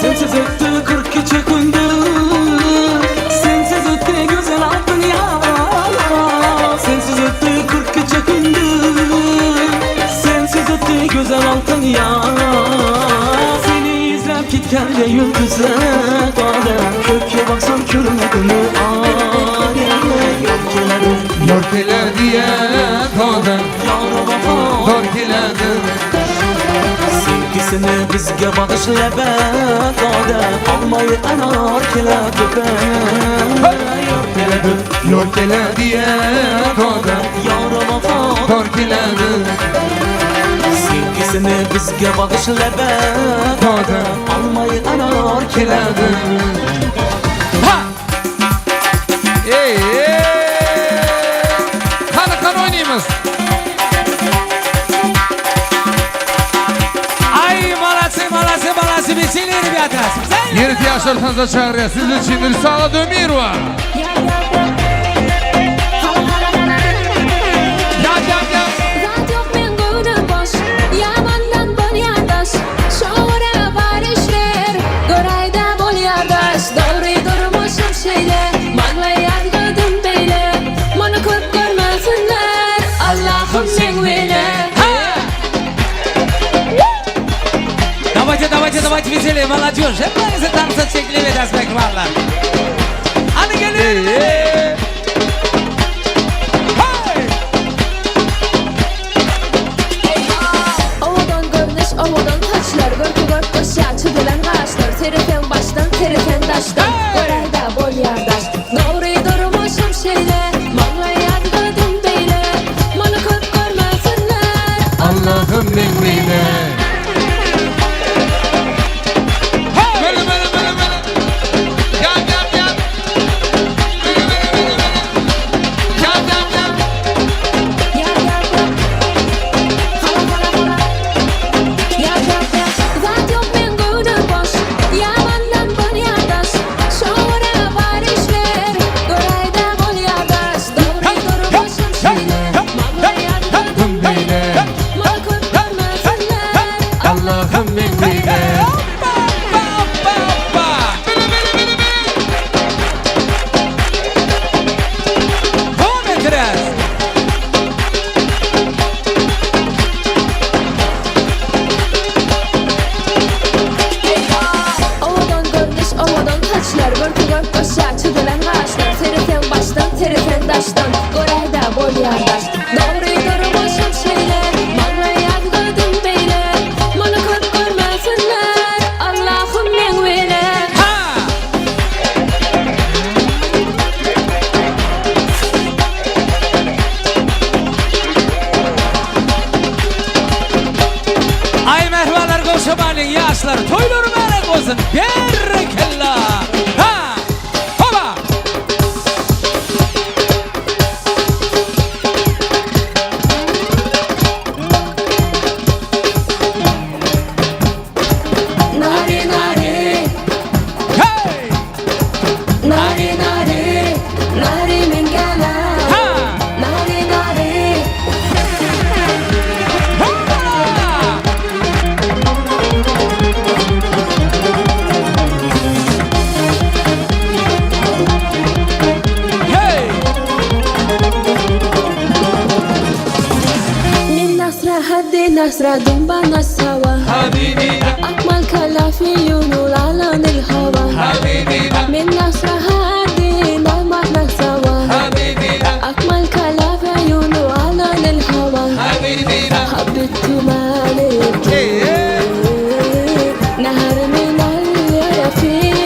Speaker 13: Sensiz öttü 40 gece gündüz Sensiz öttü güzel altın ya Sensiz öttü 40 gece gündüz Sensiz öttü güzel altın ya Seni izlep gitken de yıldızı Dağda köke baksam körmedimi
Speaker 11: Yor keledi ya doda
Speaker 13: Yara vafodor keladi Sevgisini bizga bag'ishlab doda Olmay anar keladi
Speaker 11: Yor keledi ya doda
Speaker 13: Yara vafodor keladi Sevgisini bizga bag'ishlab doda Olmay anar keladi
Speaker 11: Kanı oynayımız
Speaker 12: Молодцы, веселье, ребята!
Speaker 11: 7 yaşlarınızda çağırıyor. Sizin için Risala Demirova.
Speaker 20: Zat yok men gövde boş Yamandan bol yardaş Şoğra var işler Gorayda bol yardaş Doğru durmuşum şeyle Mağlay yargıdım beyle Bunu köp görmesinler Allah'ım sen vele
Speaker 12: Давайте веселее, молодежь. Hepinizi dansa çekili ve destek varlar. Hadi gelin.
Speaker 20: Ovadan görünüş, ovadan taşlar Görkü gört başa çizilen ağaçlar Tereken baştan, tereken taştan Gorayda bol yardaş Doğru durmuşum şeyle Mağlay yargıdım beyle Bunu köp görmesinler
Speaker 11: Allah'ım benimle.
Speaker 20: Zat yok men gövde boş Yamandan bol yardaş Şoğra var işler Gorayda bol yardaş Doğru durmuşum şeyle Mağlay yargıdım beyle Bunu köp görmesinler
Speaker 11: Allah'ım benimle.
Speaker 20: Ovadan görünüş, ovadan taşlar Görkü gört başa çizilen ağaçlar Tereken baştan, tereken taştan Gorayda bol yardaş Doğru durmuşum şeyle Mağlay yargıdım beyle Bunu köp görmesinler Allah'ım men vele
Speaker 12: Ay merhabalar koşamalın yaşlar. Toyları merak olsun. Berkella. Ha! Hoba!
Speaker 20: Nare nare
Speaker 12: Hey!
Speaker 20: Nare nare Nare mengala Nare أسرد بنا سوا أكمل كلافي على الهوى من نصر هادي نعمتنا سوا أكمل كلافي على الهوى حبيت مالك نهر من اليافين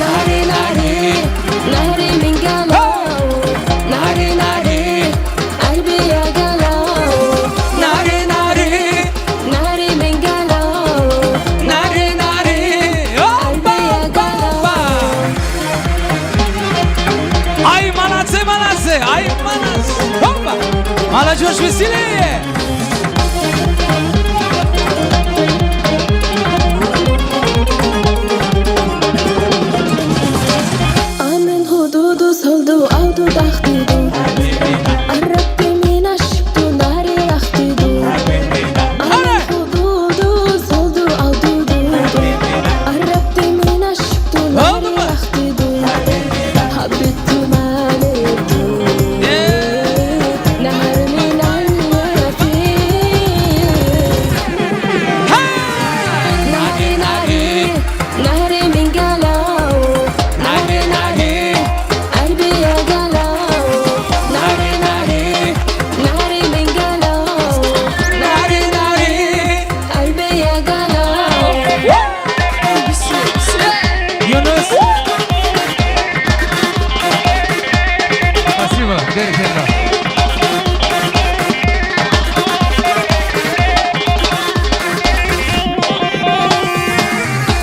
Speaker 20: نهري نهري نهري من قلو نهري نهري قلبي يا قلو نهري نهري نهري من قلو نهري نهري قلبي يا قلو
Speaker 12: Ay manası manası, ay manası. Hoppa. Mala coş vesile.
Speaker 20: آمن حدود صلد أود دختیدو قربت من عشق ناری رختیدو آمن حدود صلد أود قربت من عشق ناری رختیدو حبيت مالك نهر من اليافين نهري نهري نهري من قلو نهري نهري قلبي يا قلو نهري نهري نهري من قلو نهري نهري قلبي يا قلو
Speaker 12: Yunus.
Speaker 11: Спасибо, Дерекенда.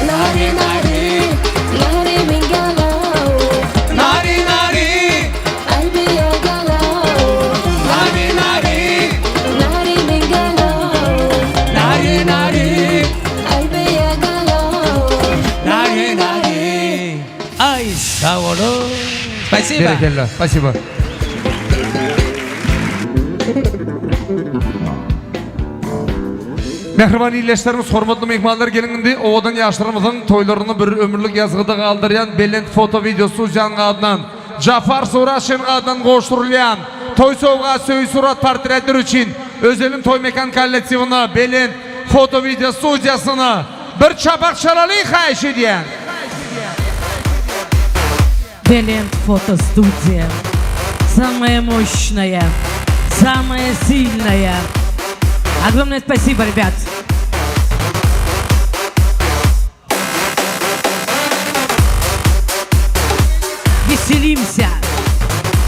Speaker 20: نهري نهري نهري من قلو
Speaker 12: Nari nari,
Speaker 20: قلبي يا قلو
Speaker 12: nari nari,
Speaker 20: نهري من قلو
Speaker 12: nari nari,
Speaker 20: قلبي يا قلو
Speaker 12: nari nari. Ay sağ olun. Спасибо.
Speaker 11: Дерекенда, спасибо. Mehriban iyleşlerimiz, hormatlı mehmanlar gelindi. Ovadan yaşlarımızın toylarını bir ömürlük yazgıda kaldıryan belent foto videosu can adından Jafar Suraşen adından koşturulayan toy soğuğa söy surat portretler için özelim toy mekan kollektivini belent foto video studiyasını bir çapak şalalı xahiş ediyen.
Speaker 15: Белент фотостудия. Самая мощная, самая сильная. Огромное спасибо, ребят. Веселимся.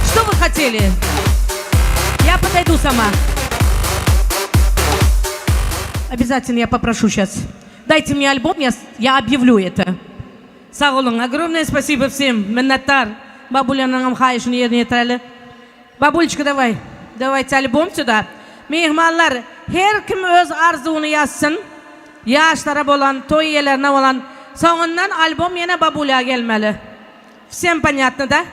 Speaker 15: Что вы хотели? Я подойду сама. Обязательно я попрошу сейчас. Дайте мне альбом, я объявлю это. Sağ olun. Огромное спасибо всем. Minnettar. Babulya'nın hayışını yerine getirelim. Babulечка, давай. Давайте альбом сюда. Mehmanlar, her kim öz arzunu yazsın. Yaşlara olan, toy yerlerine olan. Sonundan albom yine Babulya gelmeli. Всем понятно, да?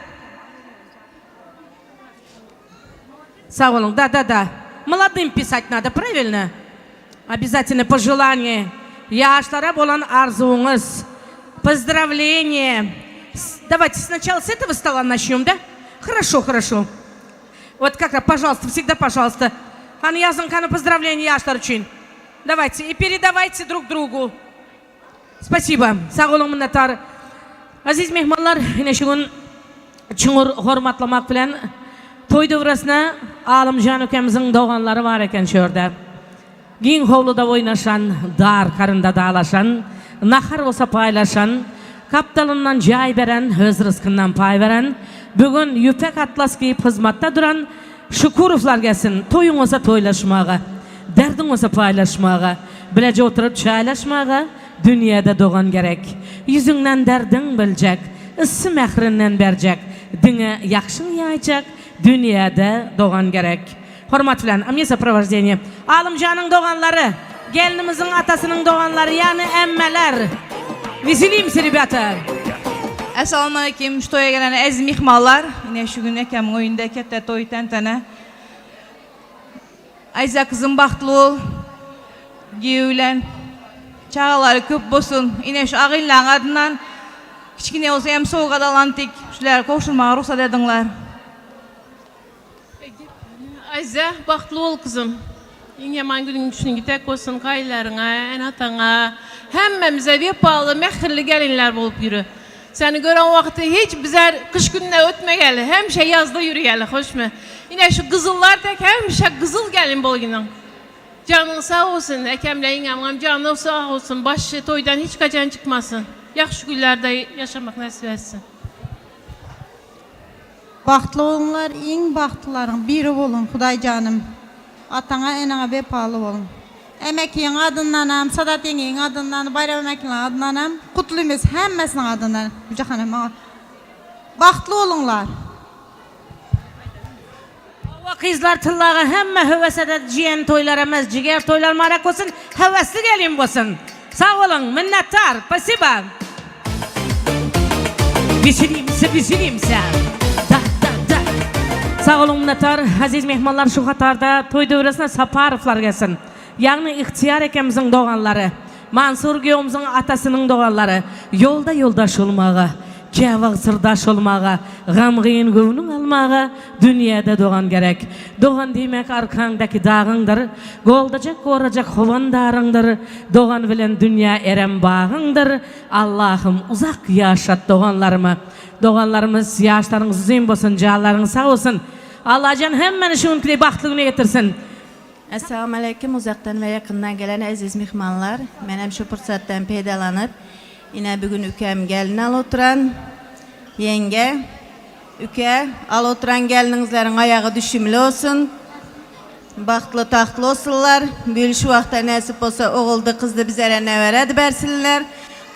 Speaker 15: Sağ olun. Да. Молодым писать надо, правильно? Обязательно пожелание. Yaşlara olan arzunuz. Поздравления. Давайте сначала с этого стола начнем, да? Хорошо. Вот как раз, пожалуйста, всегда пожалуйста. Hani yazın kanı поздравления yaşlar için. Давайте и передавайте друг другу. Спасибо. Sağ olun minnettar. Aziz mehmanlar, yine şu gün çuğur hormatlamak bilen toy devrasına Alimjan ökemizin doğanları var eken şörde. Giyin hovluda oynaşan, dar karında dağlaşan, nahar olsa paylaşan, kaptalından cay veren, öz rızkından pay veren, bugün yüpek atlas giyip hizmatta duran Şukurovlar gelsin, toyun olsa toylaşmağa, derdin olsa paylaşmağa, bilece oturup çaylaşmağa, dünyada doğan gerek. Yüzünden derdin bilecek, ısı mehrinden verecek, dine yakşın yayacak, dünyada doğan gerek. Hormat filan, amye soprovождение. Alimjan'ın doğanları, gelinimizin atasının doğanları, yani emmeler. Veselимся, rебята.
Speaker 21: Assalamu alaikum, şu toya gelen aziz mihmallar. Yine şu gün ekem oyunda kette toy tentene. Ayza kızım baxtlı, giyulen, çağaları köp bolsun. Yine şu ağıyla adından, kiçkine olsa hem soğuk adalantik, şular koşulmağa ruhsat edinler.
Speaker 19: Azize, baxtlı ol kızım. En yaman günün düşünün tek olsun kaylarına, en atana, hemmemize bir pahalı, mehirli gelinler bulup yürü. Seni gören vakti hiç bize kış gününe ötme geldi. Hem şey yazda yürü geldi, hoş mu? Yine şu kızıllar tek hem şey kızıl gelin bol günün. Canın sağ olsun, ekemleyin amam canın sağ olsun. Başı toydan hiç kaçan çıkmasın. Yaxşı günlerde yaşamak nasip etsin.
Speaker 3: Baxtlı olunlar, en baxtlıların biri olun, Xuday canım. Atana, enana vefalı olun. Emekiyin adınlanam, Sadat yengeyin adınlanam, Bayram Emekiyin adınlanam, kutluyumuz hemmesinin adınlanam. Yüce Hanım, baxtlı olunlar.
Speaker 15: O kızlar tıllağı hemme hevesede ciğen toylar emez, ciğer toylar marak olsun, hevesli gelin olsun. Sağ olun, minnettar, pasiba. Bisilimse. Sağ olun minnettar, aziz mehmanlar şu Katarda toy dövrüsüne Saparovlar gelsin. Yani ihtiyar ekemizin doğanları, Mansur Giyom'un atasının doğanları, yolda yoldaş olmağı, kevak sırdaş olmağı, gamgın gövnün almağı, dünyada doğan gerek. Doğan demek arkandaki dağındır, goldacak koracak hovan darındır, doğan bilen dünya erem bağındır. Allah'ım uzak yaşat doğanlarımı. Doğanlarımız yaşlarınız uzun olsun, canlarınız sağ olsun. Allah can hemen şu ülkeyi baxtlığına getirsin.
Speaker 22: Assalamu alaikum, uzaktan ve yakından gelen aziz mihmanlar. Benim şu fırsattan peydalanıp, yine bugün ükem gelin al oturan, yenge, üke al oturan gelinizlerin ayağı düşümlü olsun. Baxtlı taxtlı olsunlar. Böyle şu vaxta nasip olsa oğuldu kızdı bizlere ne veredi versinler.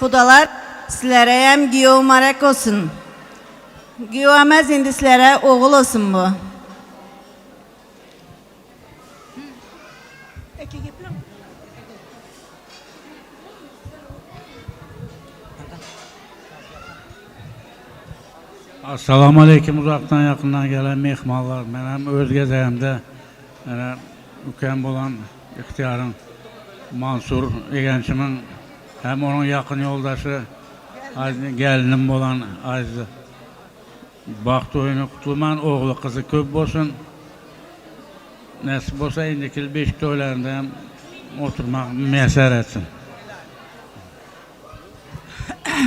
Speaker 22: Kudalar sizlere hem giyo marak olsun. Giyo amaz indi sizlere oğul olsun bu.
Speaker 23: Assalamu alaikum, uzaktan yakından gelen mehmanlar. Benim öz gezəyimdə ükem olan ihtiyarın Mansur Egençimin hem onun yakın yoldaşı gelinim olan Aziz Baxtı oyunu kutluman oğlu kızı köp olsun. Nasip olsa indikil 5 toylarında hem oturmak meser etsin.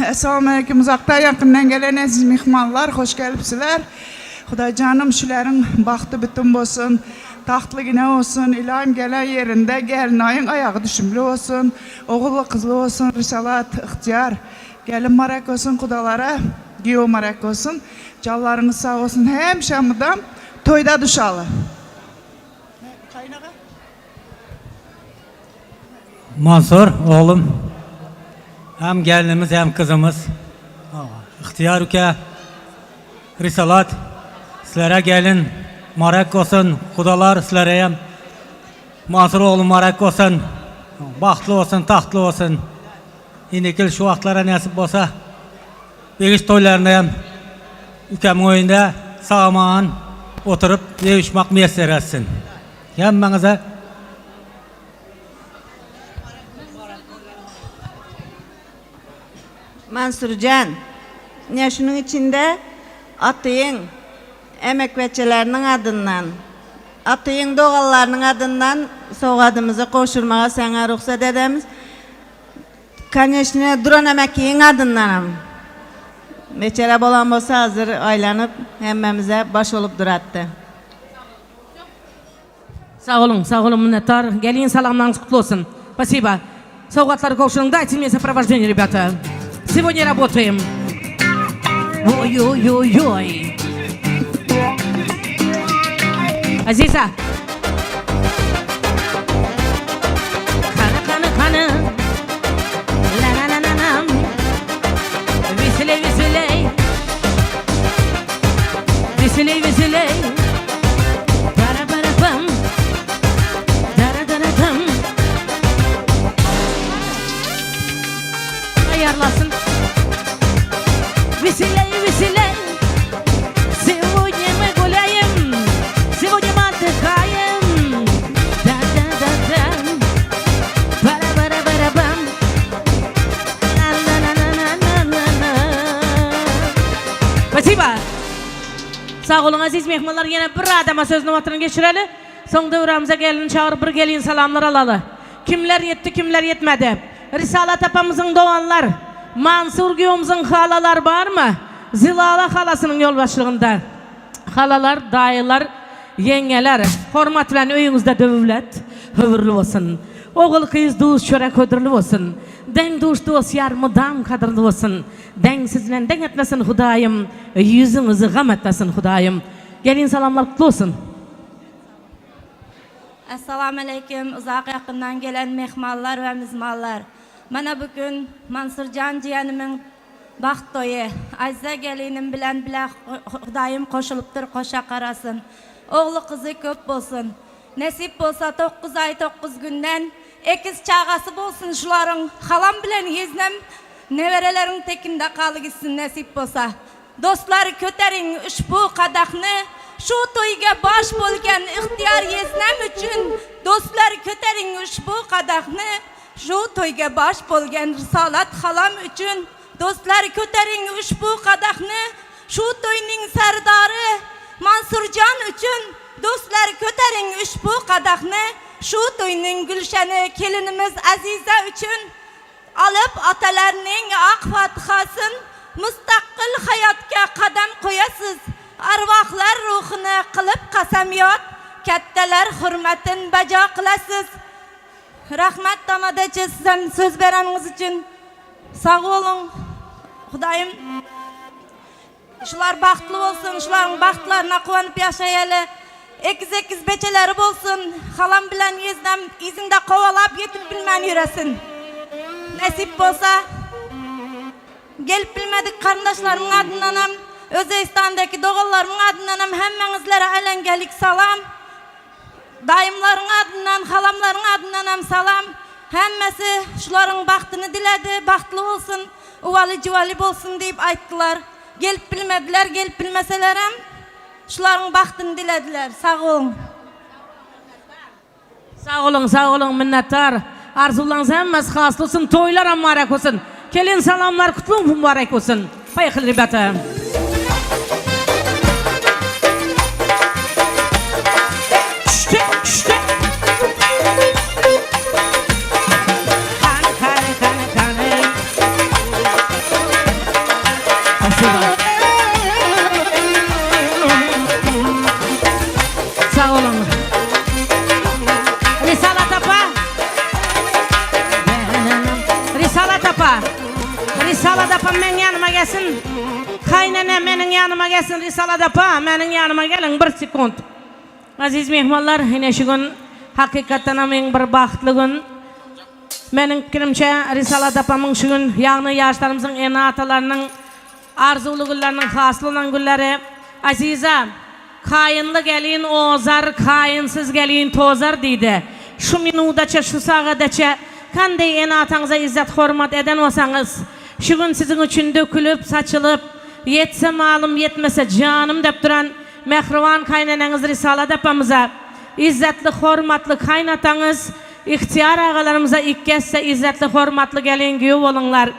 Speaker 24: Assalamu alaikum, uzaktan yakından gelen aziz mihmanlar, hoş gelipsiler. Xuday canım şuların baxtı bütün olsun, taxtlı yine olsun, ilahim gelen yerinde gelin ayın ayağı düşümlü olsun, oğullu kızlı olsun, risalat, ihtiyar, gelin marak olsun, kudalara, giyo marak olsun, canlarınız sağ olsun, hem şamıdan toyda düşalı.
Speaker 25: Mansur oğlum, hem gelinimiz hem kızımız, ihtiyar üke, risalat, sizlere gelin, marak olsun, kudalar sizlere hem, Mansur oğlum marak olsun, baxtlı olsun, taxtlı olsun, indikil şu vaxtlara nasip olsa, begiş toylarında hem, ükemin oyunda sağman oturup yevişmek müyesser etsin. Hemmenize
Speaker 22: Mansurcan, ne şunun içinde atayın emek veçelerinin adından, atayın doğallarının adından soğadımızı koşurmağa sana ruhsat edemiz. Kanyeşine duran emekiyin adındanım. Veçere bolan olsa hazır aylanıp hemmemize baş olup durattı.
Speaker 15: Sağ olun minnettar. Gelin salamlarınız kutlu olsun. Спасибо. Саугатлар Ковшин, дайте мне сопровождение, ребята. Сегодня работаем. Ой-ой-ой-ой. Азиза. Кана. Ла-ла-ла-ла-ла. Веселей. Веселей. Пара-пара-пам. Дара-дара-пам. Ayarlasın. Веселей. Сегодня мы гуляем, сегодня мы отдыхаем. Sağ olun aziz mehmanlar, yine bir adama sözünü vatırını geçireli. Son devramıza gelin çağırıp bir gelin salamlar alalı. Kimler yetti, kimler yetmedi? Risalat apamızın doğanlar, Mansur Giyom'uzun halalar var mı? Zilala halasının yol başlığında. Halalar, dayılar, yengeler, hormat bilen öyünüzde dövlet, hıvırlı olsun. Oğul kız duş çörek ödürlü olsun. Den duş dost yarmıdam kadırlı olsun. Den sizle den etmesin Hudayım, yüzünüzü gam etmesin Hudayım. Gelin salamlar kutlu olsun.
Speaker 22: Assalamu alaikum, uzak yakından gelen mehmallar ve mizmallar. Bana bugün Mansurcan ciyanimin baxt toyu, Azize gelinim bilen bile Hudayım koşuluptur koşa karasın. Oğlu kızı köp bolsun. Nesip bolsa 9 ay 9 günden ekiz çağası bolsun şuların. Halam bilen yeznem neverelerin tekinde kalı gitsin nesip bolsa. Dostlar köterin ushbu kadakны şu toyga baş bolgan ihtiyar yeznem üçün. Dostlar köterin ushbu kadakны şu toyga baş bolgan Risalat halam üçün. Dostlar köterin ushbu kadakны şu toyning sardarı Mansurcan üçün. Dostlar köterin ushbu kadakны şu toyning gülşeni kelinimiz Azize üçün. Alıp atalarning ak fatihasın müstakil hayatga qadam koyasız. Arvahlar ruhunu kılıp qasamiyat, kattalar hürmetin baca kılasız. Rahmet tamadacı sizden söz vereniniz için sağ olun. Hudayım şular baxtlı olsun, şuların baxtlarına kuvanıp yaşayalı. Ekiz beçeleri bolsun, halam bilen yeznem izinde kovalap yetip bilmen yüresin. Nasip bolsa gelip bilmedik kardeşlerimin adındanam, Özbekistan'daki doğullarımın adındanam, hemmenizlere alengelik salam. Dayımların adından, halamların adındanam salam. Hemmesi şuların bahtını diledi, bahtlı olsun, uvalı civali bolsun deyip ayttılar. Gelip bilmediler, gelip bilmeselerem şuların bahtını dilediler. Sağ olun.
Speaker 15: Sağ olun, sağ olun minnettar. Arzularınız hemmesi hasıl olsun, toylar mübarek olsun. Kelin salamlar kutlu mübarek olsun. Payıklı ribata. Sağ olun. Risalat apa. Risalat apa. Risalat apa men yanıma gelsin. Kaynana menin yanıma gelsin. Risalat apa menin yanıma gelin bir sekund. Aziz mehmanlar, yine şu gün hakikaten amin bir baxtlı gün. Menin fikrimce Risalat apamın şu gün yağını yaşlarımızın en atalarının arzulu güllerinin hasıl olan gülleri. Aziza, kayınlı gelin ozar, kayınsız gelin tozar deydi. Şu minudaça, şu sağadaça kanday en atanıza izzet hormat eden olsanız, şu gün sizin için dökülüp, saçılıp, yetse malım yetmese canım dep duran mehrivan kaynananız Risalat apamıza, izzetli, hormatlı kaynatanız, ihtiyar ağalarımıza ilk kesse izzetli, hormatlı gelin güyü olunlar.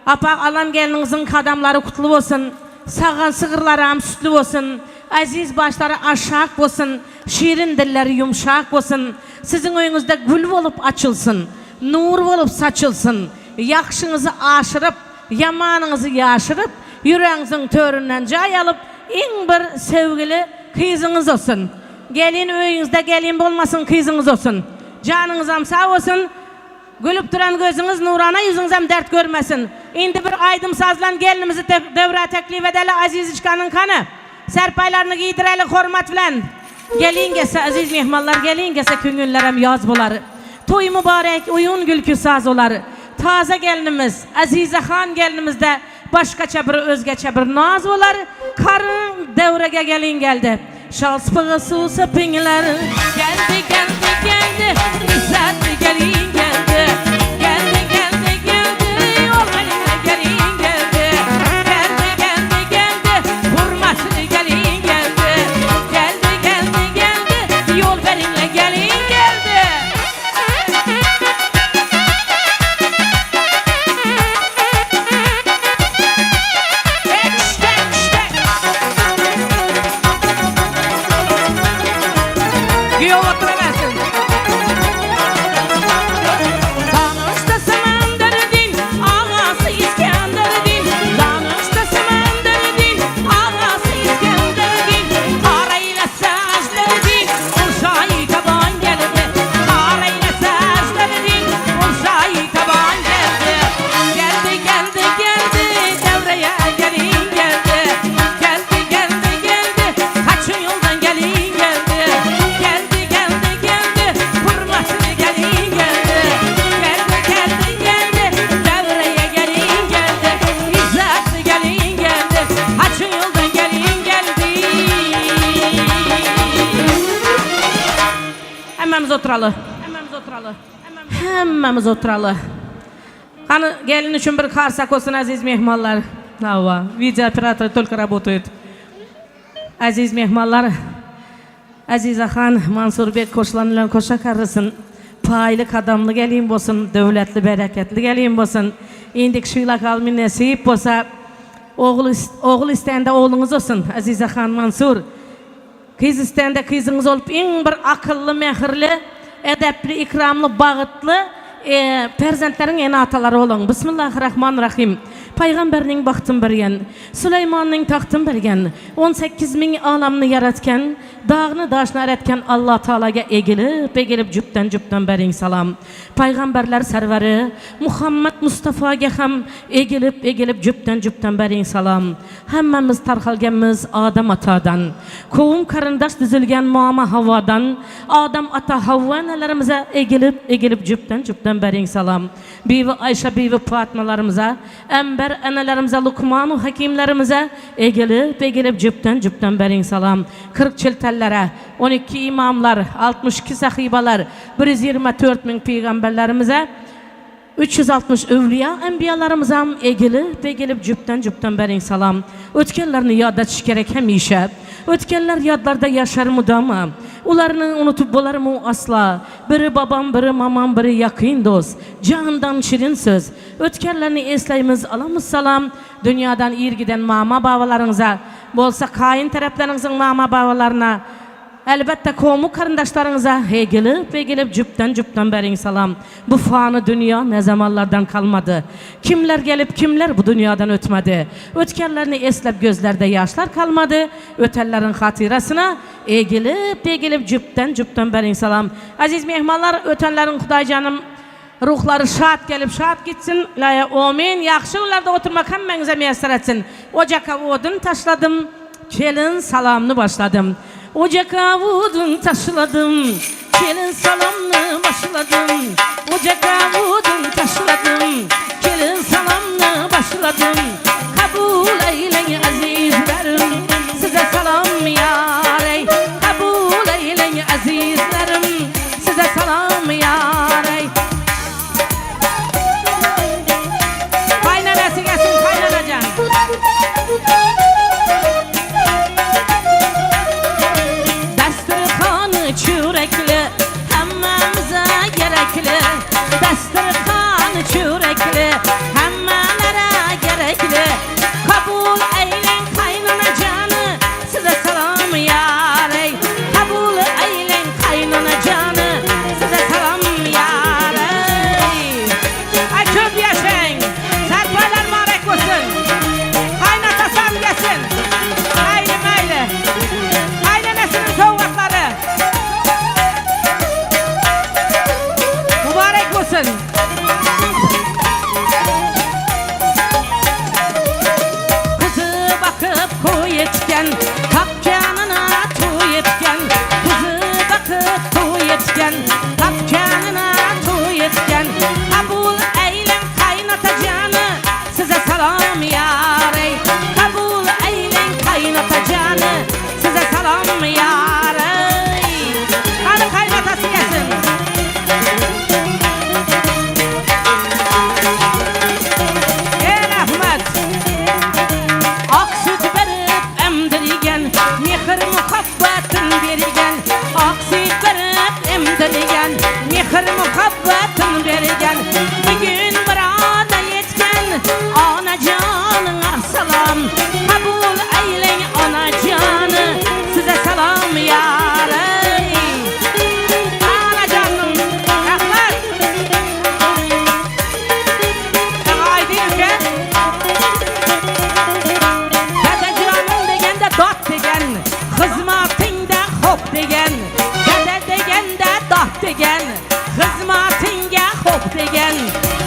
Speaker 15: Apa alan gelininizin kadamları kutlu olsun, sağan sığırları sütlü olsun, aziz başları aşağı olsun, şirin dilleri yumuşak olsun, sizin oyunuzda gül olup açılsın, nur olup saçılsın, yakşınızı aşırıp, yamanınızı yaşırıp, yüreğinizin töründen cay alıp, en bir sevgili kızınız olsun. Gelin öyünüzde gelin olmasın, kızınız olsun. Canınız sağ olsun. Gülüp duran gözünüz nurana, yüzünüz dert görmesin. Indi bir aydım sazlan gelinimizi devre teklif edeli Aziz İçkan'ın kanı. Serpaylarını giydireli hormat bilen. Gelin gelse aziz mehmanlar, gelin gelse küngünlerem yaz buları. Toy mübarek, uyun gülkü saz oları. Taze gelinimiz, Azize Han gelinimizde başkaça bir özgeçe bir naz olar. Karın devrege gelin geldi. Şals pığısı sapinler. Geldi geldi geldi. İzzet gelin geldi. Geldi geldi geldi. Yol eline gelin geldi. Geldi geldi geldi. Hurmatlı gelin geldi. Geldi geldi geldi. Yol eline gelin geldi. oturalı. Hemmemiz oturalı. Hani gelin için bir karsak olsun aziz mehmanlar. Hava, video operatör только работает. Aziz mehmanlar, Aziz Ahan, Mansurbek koşulanılan koşa karısın. Paylı kadamlı geleyim bolsun, devletli bereketli geleyim bolsun. İndik şuyla kalmin nesip bolsa, oğul istende oğlunuz olsun Aziz Ahan Mansur. Kız istende kızınız olup en bir akıllı, mehirli, edepli, ikramlı, bağıtlı perzentlerin en ataları olun. Bismillahirrahmanirrahim. Peygamberinin baktın bergen, Süleyman'ın tahtın bergen, 18.000 alamını yaratken, dağını daşını eretken Allah Teala'ya egilip cüpten berin salam. Peygamberler serveri Muhammed Mustafa'ya hem egilip cüpten berin salam. Hemmemiz tarhalgenimiz Adam atadan, kovum karındaş düzülgen Mama Havvadan, Adam ata Havva nelerimize egilip cüpten berin salam. Bivi Ayşe, bivi Fatmalarımıza, Ember analarımıza, Lukmanu hakimlerimize egilip cüpten berin salam. 40 çiltellere, 12 imamlar, 62 sahibalar, 124.000 peygamberlerimize, 360 övliya enbiyalarımıza egilip cüpten berin salam. Ötkenlerini yad etiş gerek hemişe. Ötkenler yadlarda yaşar mı da mı? Ularını unutup bolar mı asla? Biri babam, biri mamam, biri yakın dost. Candan şirin söz. Ötkenlerini esleyimiz alamız salam. Dünyadan ir giden mama babalarınıza, bolsa kayın taraflarınızın mama babalarına, elbette komu karındaşlarınıza egilip cüpten berin salam. Bu fanı dünya ne zamanlardan kalmadı. Kimler gelip kimler bu dünyadan ötmedi. Ötkenlerini eslep gözlerde yaşlar kalmadı. Ötellerin hatirasına egilip cüpten berin salam. Aziz mehmanlar, ötenlerin Kuday canım ruhları şad gelip şad gitsin. Laya amin. Yaxşı ularda oturmak hemmenize müyesser etsin. Ocaka odun taşladım. Kelin salamını başladım. Ocaka odun taşladım. Kelin salamını başladım. Ocaka odun taşladım. Kelin salamını başladım. Kabul eyleyin azizlerim. Size salam yarey. Kabul eyleyin azizlerim. Size salam yarey. Kaynanası gelsin, kaynanacan. Dasturxanı çürekli, hemmemize gerekli. Dasturxanı çürekli, hemmelere gerekli. Kabul eylen kaynanacanı, size salam yarey. Kabul eylen kaynanacanı, size salam yarey. Ay çok yaşayın. Serpalar mübarek olsun. Kaynatasam gelsin. Hayli. Kaynanesinin soğukları. Mübarek olsun. Kızı bakıp koy etken, kapkanına toy etken. Kızı bakıp koy etken, kapkanına toy etken. Kabul eylen kaynatacağını, size salam yarey. Kabul eylen kaynatacağını, size salam yarey. Hadi kaynatası gelsin. Rahmet. Ak süt verip emdirgen, mehir muhabbetin bergen. Ak süt verip emdirgen, mehir muhabbetin bergen. Bugün burada yetken anacanına salam. Kabul eylen anacanı, size salam yarey. Anacanım, rahmet. Sana aydın ki Dedecanım degen de dot degen, hizmetinde hop degen. Dede degen de dot degen, hizmetinde hop degen.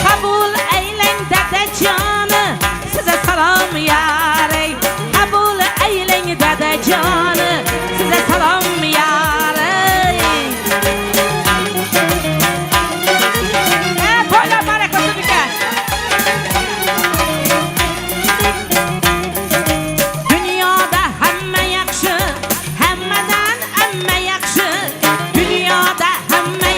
Speaker 15: Kabul eylen dedecanı, size salam yarey. Kabul eylen dedecanı, size salam yarey. Böyle barakatı diken. Dünyada hemme yaxşı, hemmeden emme yaxşı. Dünyada hemme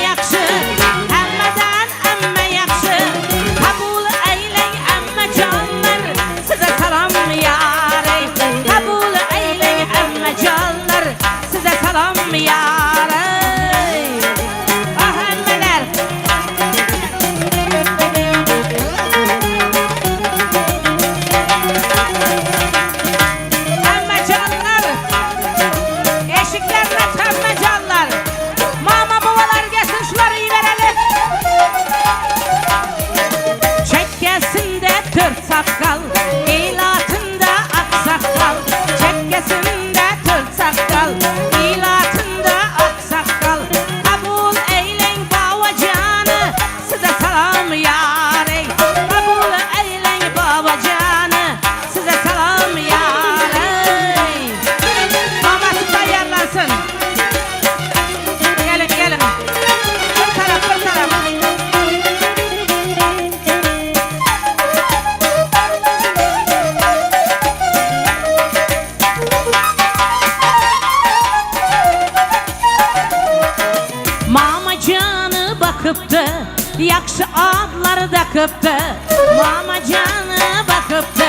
Speaker 15: bakıptı, mamacanı bakıptı,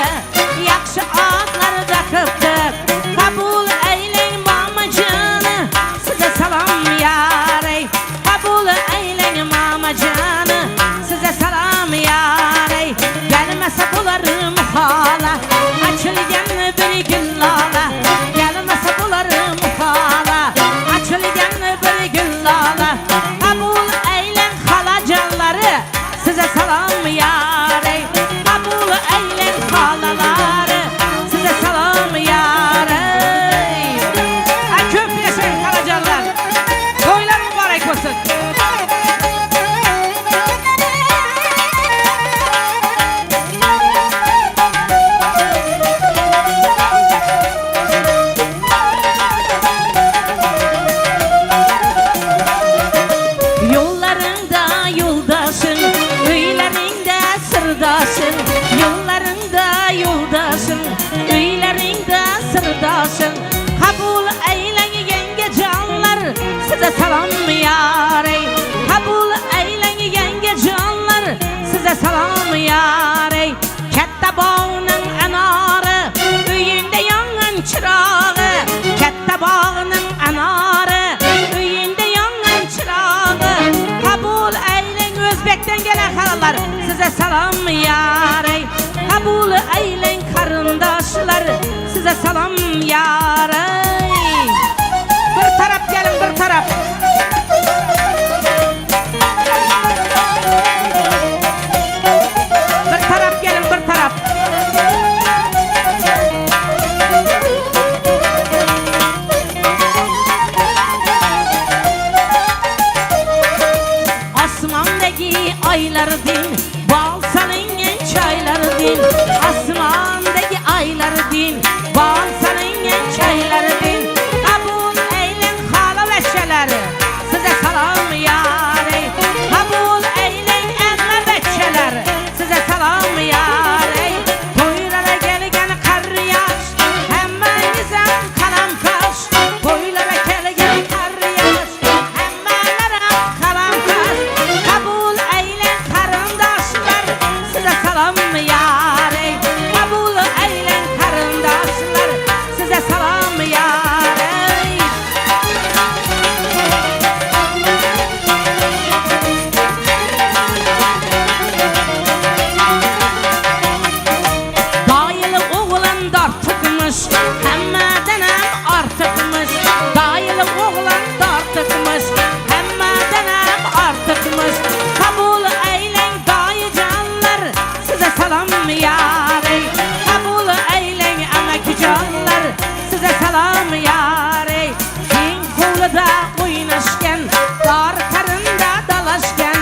Speaker 15: yakşı adları takıptı. Kabul eyleyin mamacanı, size salam yarey. Kabul eyleyin mamacanı, size salam yarey. Gelmese bularım hala, açılgan bir güllala. Gelmese bularım hala, açılgan bir güllala. Kabul eylen halacanları, size salam yarey. Kabul eylen halaları, size salam yarey. Köp yaşayın halacanlar, toylar mübarek olsun. Yollarında yoldasın, öylerinde sırdasın. Yollarında yoldasın, öylerinde sırdasın. Kabul eylen yenge canlar, size salam yarey. Kabul eylen yenge canlar, size salam yarey. Katta bağının anarı, öyünde yangan çırağı. Katta bağının anarı, öyünde yangan çırağı. Kabul eylen Özbek'ten gelen halalar, size salam yarey. Kabul eylen karındaşlar, size salam yarey. Bir taraf gelin, bir taraf. Bir taraf gelin, bir taraf. Asmandaki aylar din, bal salingen çaylar din. Asmandaki aylar din, bal salingen çaylar din. Kabul eylen hala veşeleri, size salam yarey. Kabul eylen emme veşeleri, size salam yarey. Toylara gelgen kar yaş, hemmenizem kalam kaş. Toylara gelgen kar yaş, hemmenlere kalam kaş. Kabul eylen karındaşlar, size salam yarey. Kabul eylen karındaşlar, size salam yarey. Dayılı oğlan dartıkmış, hemmeden hem artıkmış. Dayılı oğlan dartıkmış, hemmeden hem artıkmış. Kabul eylen dayı canlar, size salam yarey. Kabul eylen emek canlar, size salam yarey. King kovluda oynaşken, dar karında dalaşken.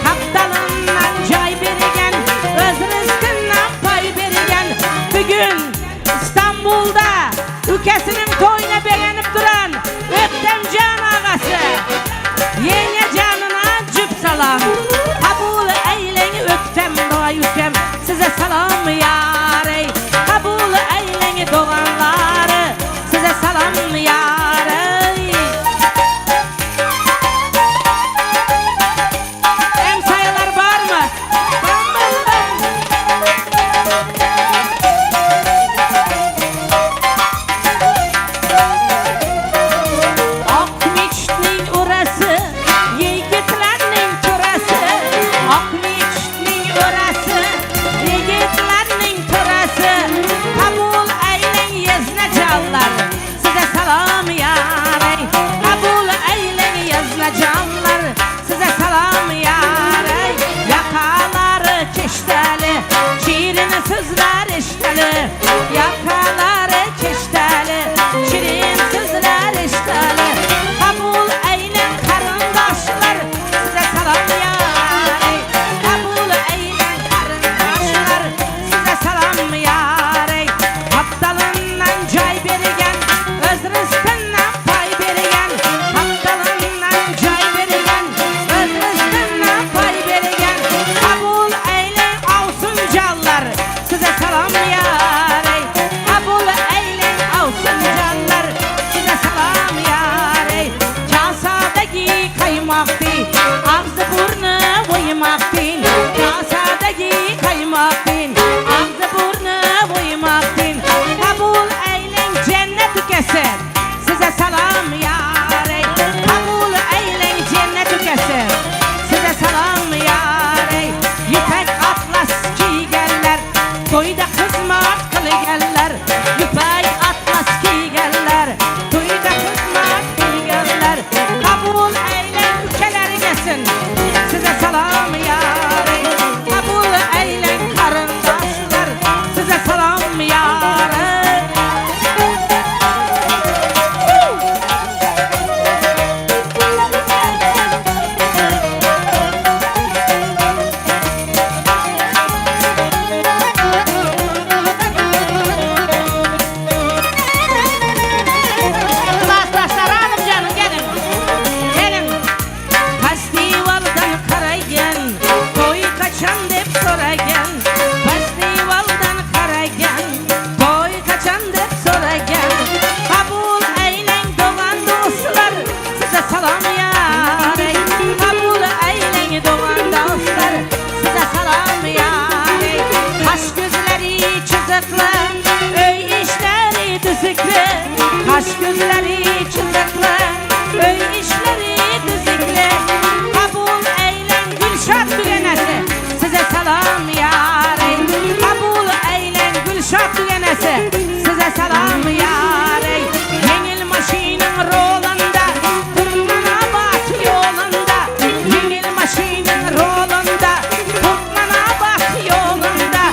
Speaker 15: Kaptalından cay berigen, öz rızkından pay berigen. Bugün İstanbul'da ülkesinin toyuna beğenip duran Öktemcan ağası, yenge canına cüp salam. Kabul eylen Öktem doğa yükem, size salam yarey. Kabul eylen doğanları, size salam yarey. Emsayalar var mı? Bam bam bam. Akmiçnin orası, yigitlerning töresi. Akmiçnin orası, yigitlerning töresi. çıtıklı, öy işleri düzüklü, kaş gözleri çıtıklı, öy işleri düzüklü. Kabul eylen Gülşat düğenesi, size selam yarey. Kabul eylen Gülşat düğenesi, size selam yarey. Yengil maşinin rolunda, Turkmanabat yolunda. Yengil maşinin rolunda, Turkmanabat yolunda.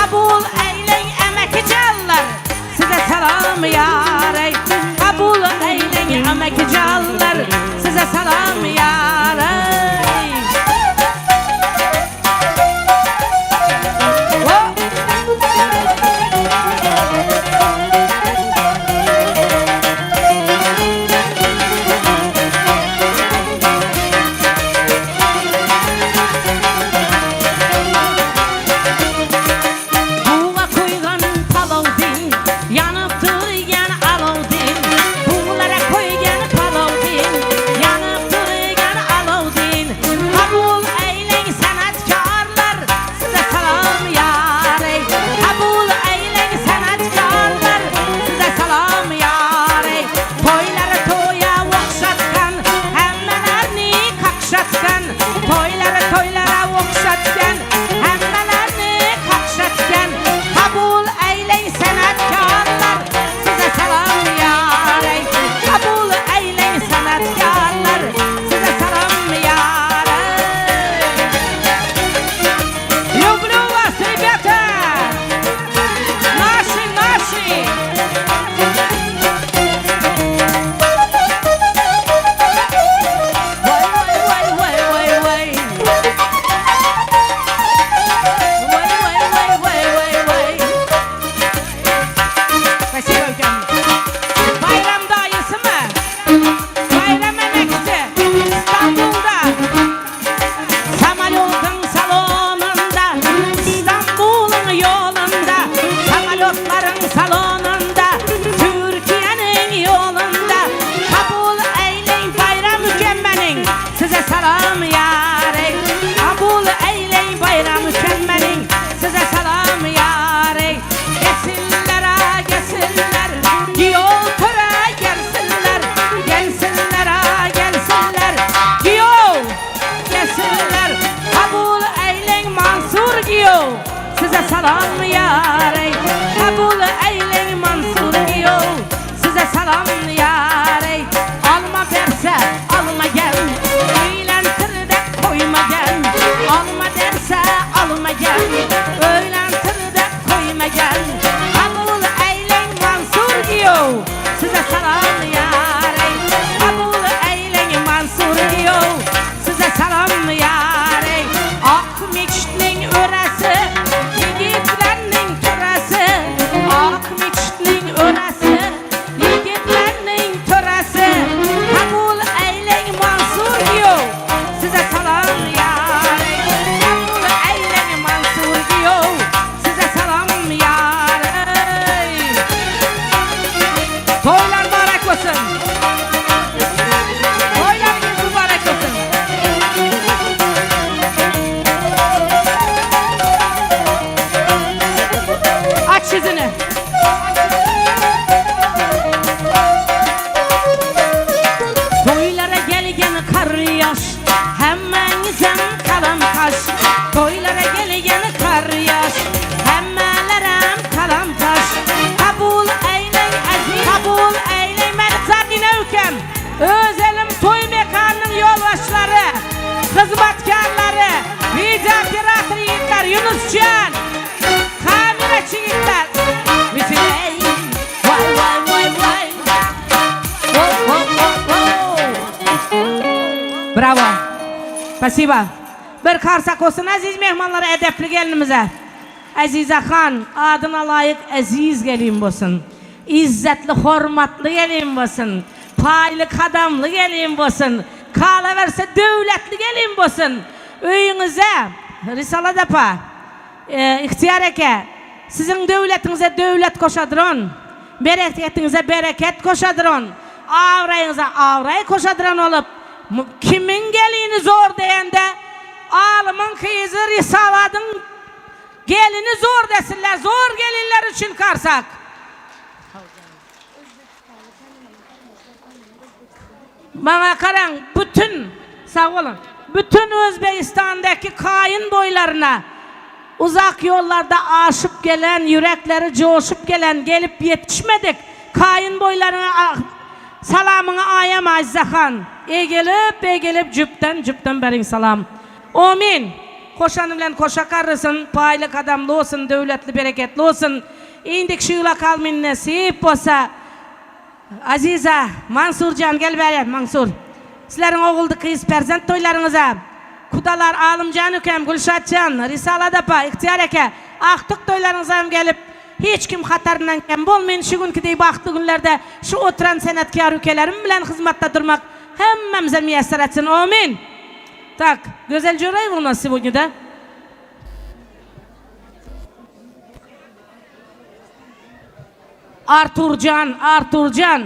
Speaker 15: Kabul eylen emekçiler, size selam yarey. Kabul eylen emekçiler, size selam yarey. Buğa koygan palovdin, yanıp durgan alovdin. Buğlara koygan palovdin, yanıp durgan alovdin. Kabul eylen sanatkarlar, size selam yarey. Kabul eylen sanatkarlar, size selam yarey. Toyları toya okşatkan, hemmelerini kakşatkan. Toylara okşatkan, hemmelerini kakşatkan. Kabul eylen sanatkarlar, size selam yarey. Kabul eylen sanatkarlar, size selam yarey. Люблю вас, ребята! Наши! Спасибо, Ülkem. Bayram dayısı mı? Bayram emekçisi. İstanbul'da. Samolyotun salonunda. İstanbul'un yolunda. Samolyotların salonunda. Türkiye'nin yolunda. Kabul eyleyin bayram mükemmelin, size selam yarey. Kabul eyleyin bayram mükemmelin, size selam yarey. Gelsinler ha gelsinler, yol töre gelsinler. Gelsinler ha gelsinler, yol gelsinler. Kabul eyleyin Mansur Giyo, size selam yarey. Kabul eyleyin Mansur Giyo, size selam yarey. Alma derse alma gel, eğlentir de koyma gel. Alma derse alma gel, eğlentir de koyma gel. Kabul eyleyin Mansur Giyo, size selam yarey. Kabul eyleyin Mansur Giyo, size selam yarey. Ak miçnin öresi, yigitlerinin töresi. Ak miçnin öresi, yigitlerinin töresi. Kabul eyleyin Mansur Giyo, size selam yarey. Kabul eyleyin Mansur Giyo, size selam yarey. Toylar mübarek olsun. Toylarınız mübarek olsun. Aç yüzünü. Toylara gelgen kar yaş, hemmenizem kalan taş. Toylara gelgen kar yaş, hemmelerem kalan taş. Kabul eyleyin aziz, kabul eyleyin Merzadine Ülkem. Özelim toy mekanının yolbaşları, hizmetkarları, video operatör yiğitler, Yunuscan, kameraçı yiğitler. Bütün vay vay vay vay. Bravo. Спасибо. Bir karsak olsun aziz mehmanlara, edepli gelinimize. Azize Xan, adına layık aziz gelin olsun. İzzetli, hormatlı gelin olsun. Paylı, kadamlı gelin olsun. Kala verse devletli gelin olsun. Öyünüze, Risalat apa, ihtiyar eke, sizin devletinize devlet koşadıran, bereketinize bereket koşadıran, avrayınıza avray koşadıran olup, kimin gelini zor deyende, alımın kıyızı Risalat'ın Gelini zor desinler. Zor gelinler için karsak. Bana karan bütün sağ olun. Bütün Özbekistan'daki kayın boylarına uzak yollarda aşıp gelen, yürekleri coşup gelen, gelip yetişmedik. Kayın boylarına salamını ayam Azzahan. Gelip cüpten berin salam. Amin. Koşanı bilen koşa karısın, paylık adamlı olsun, devletli bereketli olsun. İndik şuyla kalmin nasip olsa. Aziza, Mansurcan gel beri Mansur. Sizlerin oğuldu kıyız perzent toylarınıza. Kudalar Alımcan Ükem, Gülşatcan, Risala Dapa, İhtiyar Eke, Aktık toylarınıza gelip hiç kim hatarından kem bolmayın. Şu günkü dey baktı günlerde şu oturan senetkar ülkelerim bilen hizmette durmak hemmemize müyesser etsin. Amin. Так, Güzel Cürayev у нас сегодня, да? Arturcan.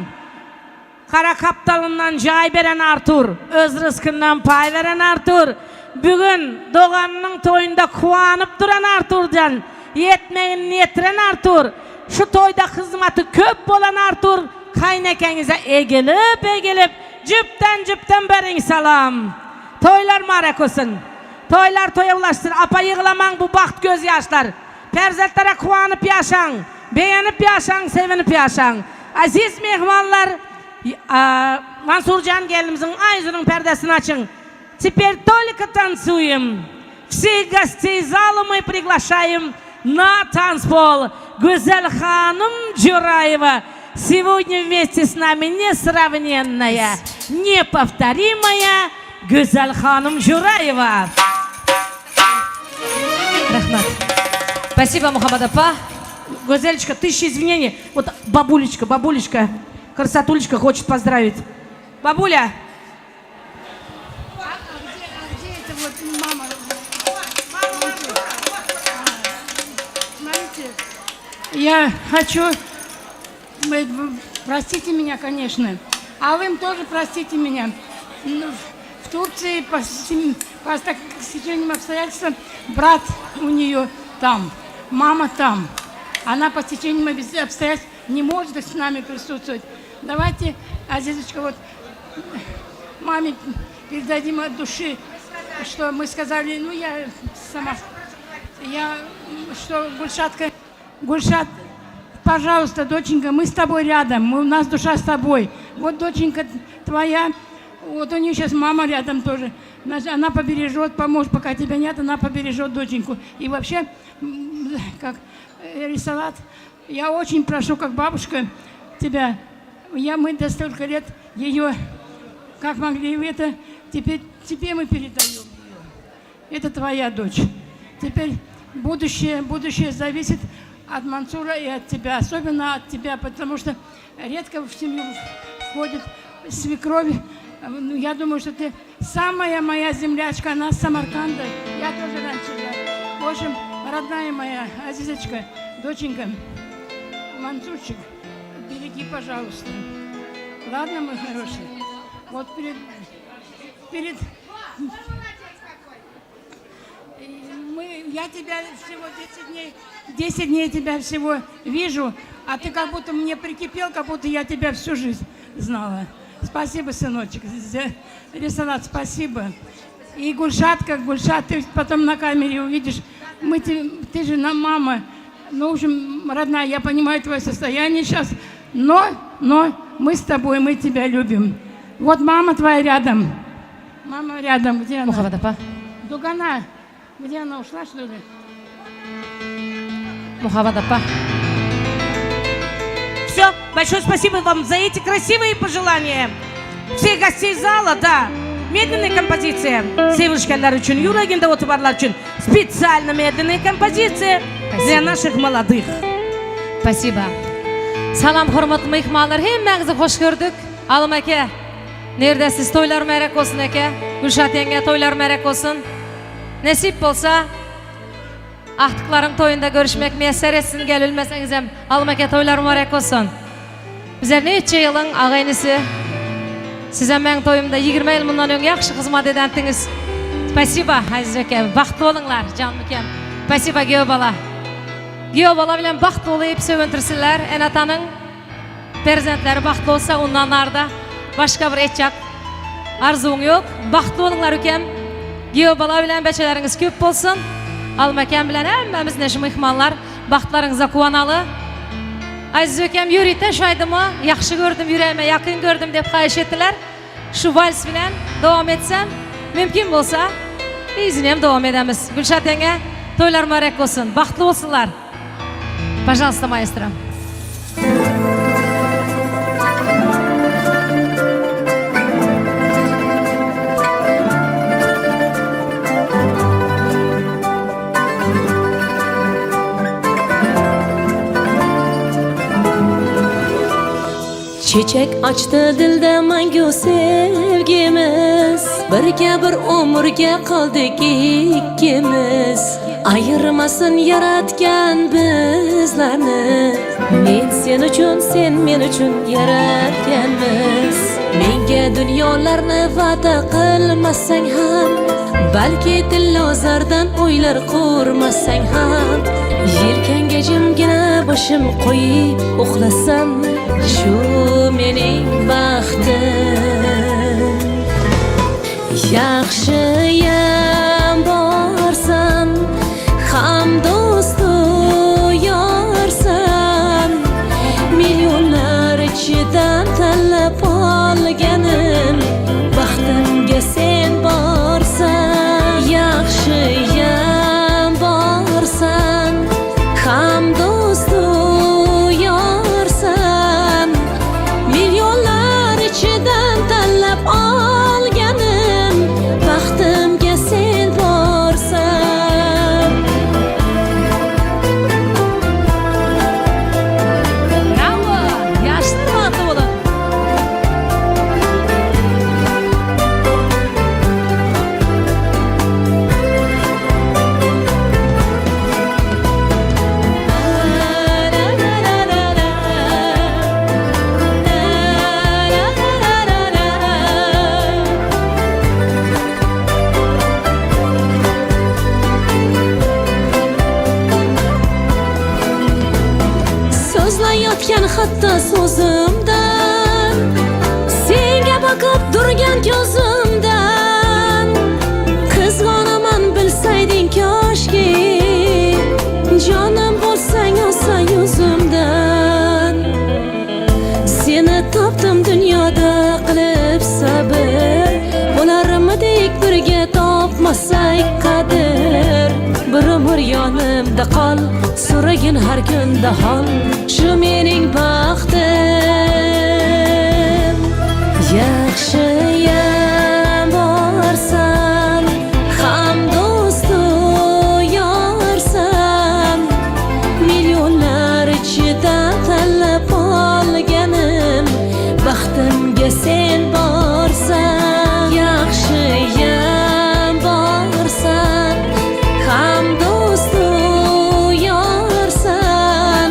Speaker 15: Kara kaptalından cay veren Artur. Öz rızkından pay veren Artur. Bugün doğanının toyunda kuanıp duran Arturcan. Yetmeyin niyetiren Artur. Şu toyda hizmeti köp olan Artur. Kaynekenize egelip cüpten berin salam. Toylar mübarek olsun. Toylar toya ulaşsın. Apa yığılaman bu baht gözyaşlar. Perzentlere kuanıp yaşan. Beğenip yaşan, sevinip yaşan. Aziz mehmanlar, Mansurcan gelinimizin ayzının perdesini açın. Теперь только танцуем. Всех гостей зала мы приглашаем на танцпол. Güzel Hanım Джураева сегодня вместе с нами несравненная, неповторимая Güzel Hanım Джураева.
Speaker 2: Рахмат. Спасибо, Мухаммад Апа.
Speaker 15: Гузельчка, тысяча извинений. Вот бабулечка, красотулечка хочет поздравить. Бабуля.
Speaker 21: Где это вот мама? Смотрите, я хочу, простите меня, конечно, а вы тоже простите меня. В Турции по стечениям обстоятельств брат у нее там, мама там. Она по стечениям обстоятельств не может с нами присутствовать. Давайте, Азизочка, вот маме передадим от души, что мы сказали, ну я сама, что Гульшат, пожалуйста, доченька, мы с тобой рядом, у нас душа с тобой. Вот доченька твоя, вот у нее сейчас мама рядом тоже. Она побережет, поможет, пока тебя нет, она побережет доченьку. И вообще, как Рисалат, я очень прошу, как бабушка, тебя, мы до столько лет ее, как могли это, теперь тебе мы передаем ее. Это твоя дочь. Теперь будущее зависит от Мансура и от тебя, особенно от тебя, потому что редко в семью входит свекровь. Я думаю, что ты самая моя землячка, она с Самарканда. Я тоже раньше была. В общем, родная моя, Азизочка, доченька, Мансурчик, береги, пожалуйста. Ладно, мой хороший? Вот перед... Я тебя всего 10 дней тебя всего вижу, а ты как будто мне прикипел, как будто я тебя всю жизнь знала. Спасибо, сыночек. Рисалат, спасибо. И Гульшат, ты потом на камере увидишь. Ты же нам мама. Ну, в общем, родная, я понимаю твое состояние сейчас. Но мы с тобой, мы тебя любим. Вот мама твоя рядом. Мама рядом. Где она? Дугана. Где она ушла, что ли?
Speaker 2: Мухаммад Апа.
Speaker 15: Все, большое спасибо вам за эти красивые пожелания. Всех гостей зала, да. Медленная композиция. Севушкалар üçün, юрагинде отубарлар üçün. Специально медленная композиция для наших молодых.
Speaker 2: Спасибо. Salam, hurmatly mehmanlar, hemmenizni hoş gördük. Alım aka, neredesiz? Toylar merak olsun aka. Gülşat yenge, toylar merak olsun. Nasip bolsa, ahtıkların toyunda görüşmek müyesser etsin, gelilmeseniz hem Alım aka toylar merak olsun. Bizler neçe yılın ağaynisi, size men toyumda 20 yıl bundan ön yaxşı hizmet edentiniz. Spasiba Aziz aka, baktlı olunlar, canlı kem. Spasiba Giyo bala. Giyo bala bilen baxtlı olayıp söventirsinler. En atanın perzentleri baxtlı olsa ondan arda başka bir etcak arzuğun yok. Baxtlı olunlar ükem. Giyo bala bilen beçeleriniz köp olsun. Almaken bilen hemmemiz neşim ihmallar. Baxtlarınıza kuvanalı. Aziz ökem yürüyte şaydımı. Yaxşı gördüm, yüreğime yakın gördüm deyip kayiş ettiler. Şu vals bilen devam etsem mümkün bolsa izinem devam edemiz. Gülşat yenge toylar mübarek olsun. Baxtlı olsunlar. Пожалуйста, маэстро.
Speaker 1: Çiçek açtı dilde mangu sevgimiz, birga bir umrga qoldik ikkimiz. Ayırmasın yaratgan bizlarni, men sen uchun, sen men uchun yaratganmiz. Menga dunyolarni va'da qilmasang ham, balki dillozardan o'ylar qurmasang ham, yelkanga jimgina boshim qo'yib uxlasam, shu mening baxtim. Yaxshiyam borsan, ham do'stu yorsan, milyonlar ichidan tanlab olganim, baxtimga sen borsan. Yaxshiyam borsan, ham do'stu yorsan, milyonlar ichidan tanlab olganim, baxtimga sen borsan.
Speaker 2: Bravo! Yaşlı batı olun.
Speaker 1: So'zlayotgan hatto so'zimdan, senga boqib turgan ko'zimdan, qizg'onaman bilsayding koshki, jonim bo'lsang olsa yuzimdan. Seni topdim dunyoda qilib sabr, bo'larmidik birga topmasak qadr. Bir umr yonimda qol, so'ragin har kunda hol, shu mening baxtim. Yaxshiyam borsan, ham do'stu yorsan, milyonlar ichidan tanlab olganim, baxtimga sen borsan. Yaxshiyam borsan, ham do'stu yorsan,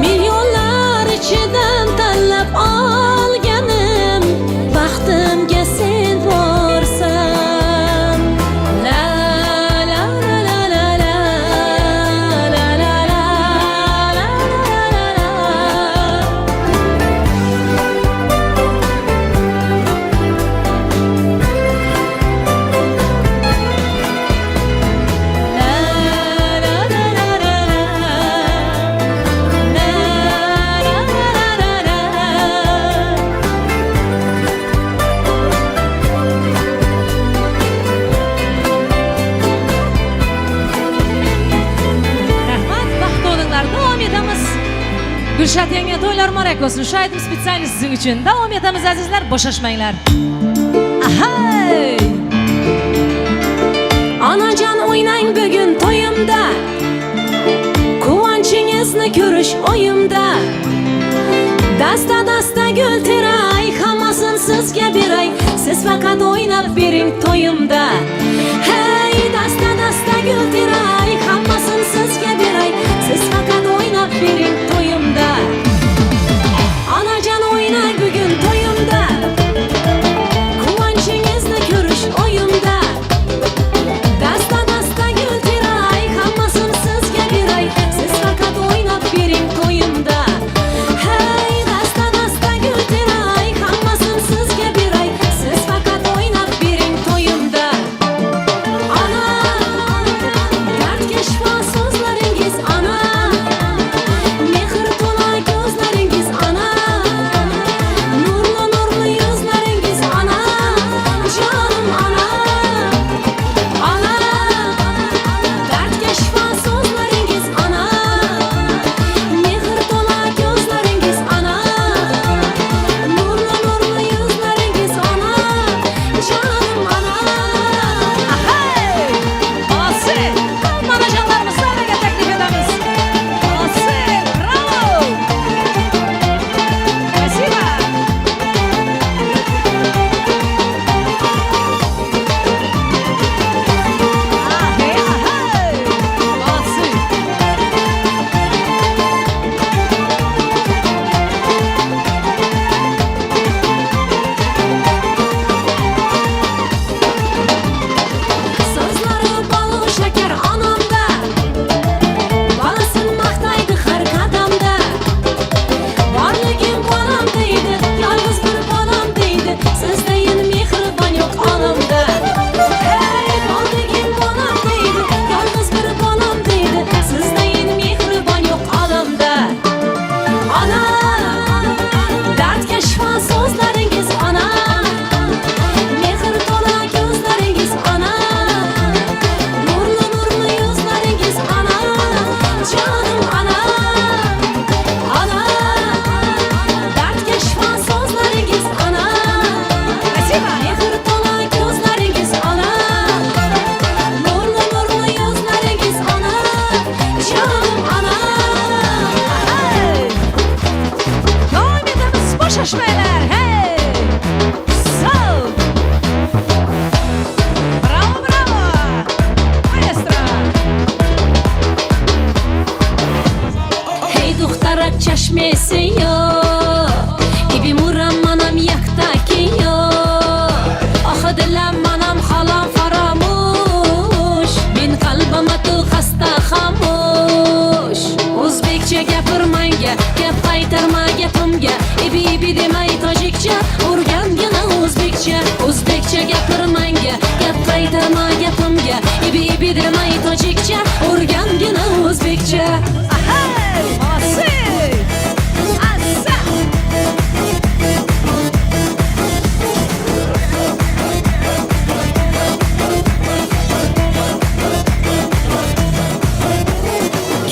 Speaker 1: milyonlar ichidan tanlab olganim, baxtimga sen borsan. La la la la la la la la la la.
Speaker 2: Rahmat, baxtlı olunlar. Devam edemiz. Gülşat yenge toylar mübarek olsun. Şahidim spesialist sizin için. Devam edemiz azizler, boşaşmayınlar. Ahay!
Speaker 1: Anacan oynang bugun to'yimda, quvonchingizni ko'rish o'yimda. Dasta dasta gul teray, hammasini sizga beray, siz faqat o'ynab bering to'yimda. Hey, dasta dasta gul teray, hammasini sizga beray, siz faqat o'ynab bering to'yimda. Anacan oynang bugun to'yimda, quvonchingizni ko'rish o'yimda. Dasta dasta gul teray, hamma çeşmesi yok. İbim uram manam yaktaki yok. Ah dilim manam halam faramuş. Min kalbama tu hasta hamuş. Uzbekçe gapirmanga, gap qaytarma gapimga. İbi demay tojikcha, o'rgangina o'zbekcha. O'zbekcha gapirmanga, gap qaytarma gapimga. İbi demay tojikcha, o'rgangina o'zbekcha.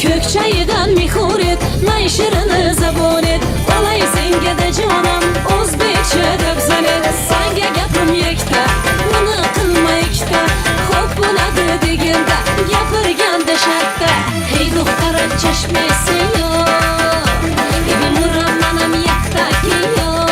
Speaker 1: Kök çayıdan mihur et, nay şirini zabun et. Olay senge de canım, O'zbekcha deb zanet. Sanga gapim yekta, buni qilma ikkita. Xo'p bo'ladi deganda, gapirganda shartta. Hey do'xtir chashmasi yo'q, ibim uram manam yaktaki yo'q.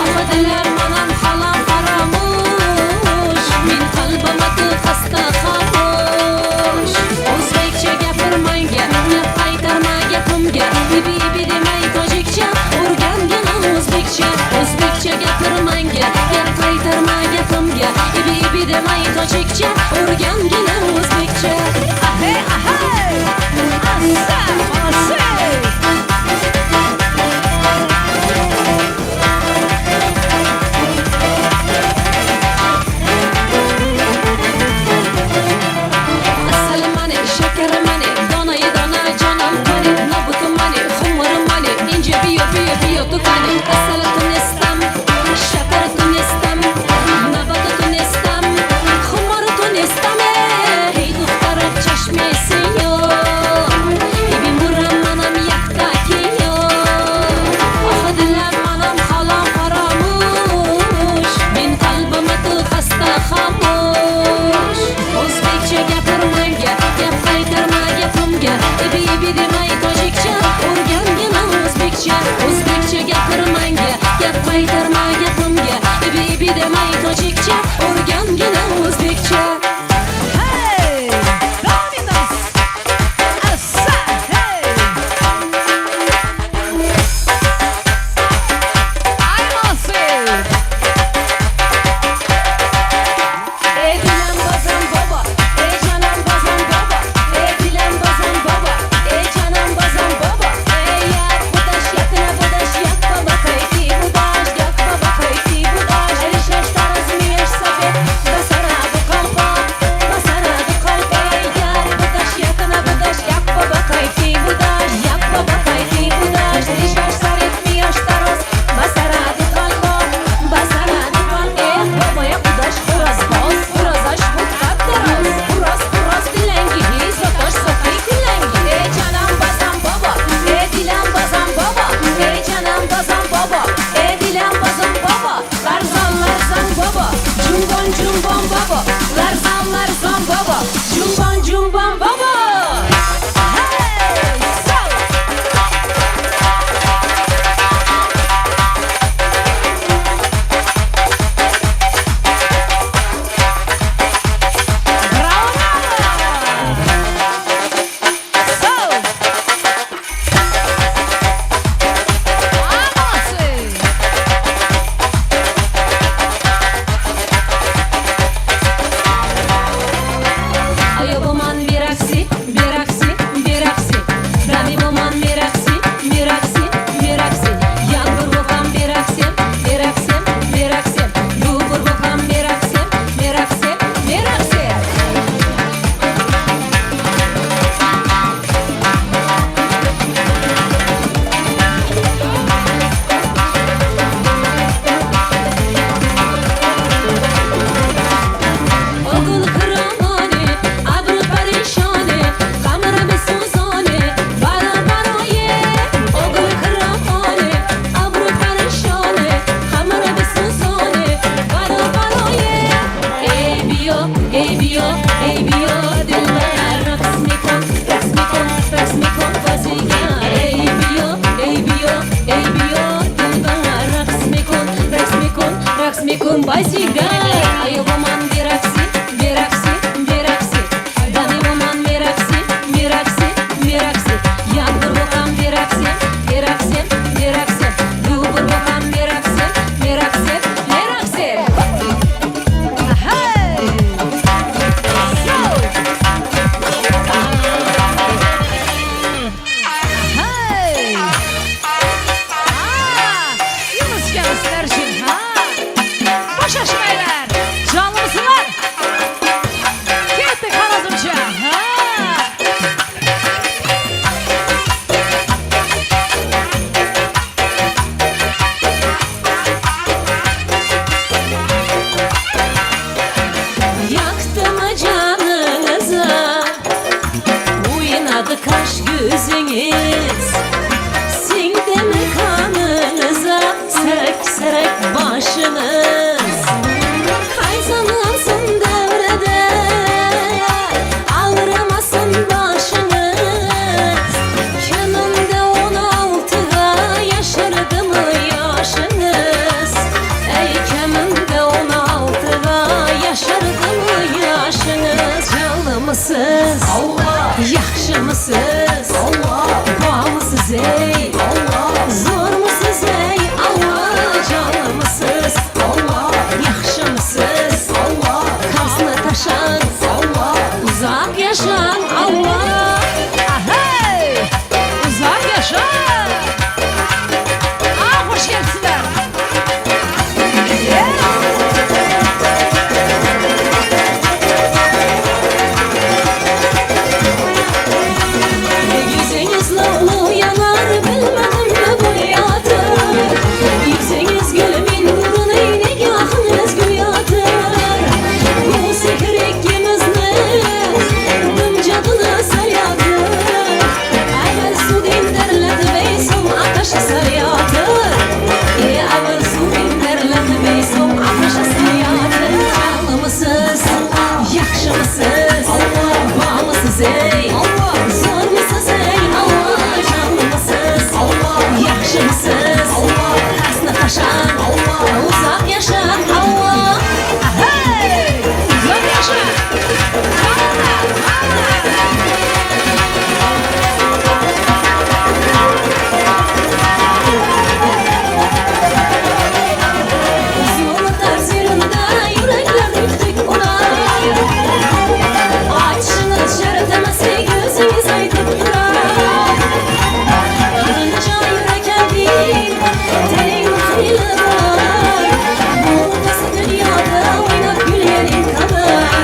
Speaker 1: Ah dilim manam halam faramush. Min qalbima tu hasta xamush. O'zbekcha gapirmanga, gap qaytarma gapimga. İbi demay tojikcha, o'rgangina o'zbekcha. O'zbekcha gapirmanga, gap qaytarma gapimga. İbi demay tojikcha, o'rgangina o'zbekcha. Ahe ahe, assa assa. Asal mani, şeker mani, donayı dona canım mani, nabutum mani, humurum mani, ince biyo tukani. Asal tunistam, şeker tunistam, nabutu tunistam, humuru tunistam. Hey do'xtir chashmasi yo'q, ibim uram manam yaktaki yo'q. Ah dilim manam halam faramush, min qalbima tu hasta xamush. O'zbekcha gapirmanga, gap qaytarma gapimga. İbi demay tojikcha, o'rgangina o'zbekcha. O'zbekcha gapirmanga, oynadı kaş gözünüz. Singdemi kanınıza sekserek başınız. Kayzanlansın devrede, ağrımasın başınız. Yanımda 16'ga yaşardı mı yaşınız? Ey kemimde 16'ga yaşardı mı yaşınız? Canlı mısınız? Yaxşı mısınız? Bağ mısınız ey? Zor musunuz ey? Canlı mısınız? Yaxşı mısınız? Kasını taşan, uzak yaşan Allah. Ahey! Uzak yaşan. Hoş gelsinler. Yüzünüz nurlu yanar, bilmedim mi bu yadır? Yüzünüz gülümün nurunu, nikahınız güyadır. Bu sehrikimizni dımcadını saryadır. Evvel su dinderledi beysom ateşi saryadır. Evvel su dinderledi beysom ateşi saryadır. Canlı mısınız? Yaxşı mısınız? Bağ mısınız ey? Zor musunuz ey? Canlı mısınız? Yaxşı mısınız? Kasını taşan, uzak yaşan Allah. Hey! Uzak yaşan. Uzun tarzında yürekler döktük ular. Açınız şereflemesi gözünüz aydın durar. Kırınca yürek elbim, telin mutlu var. Mutlusu dünyada oynap gülenin kadar.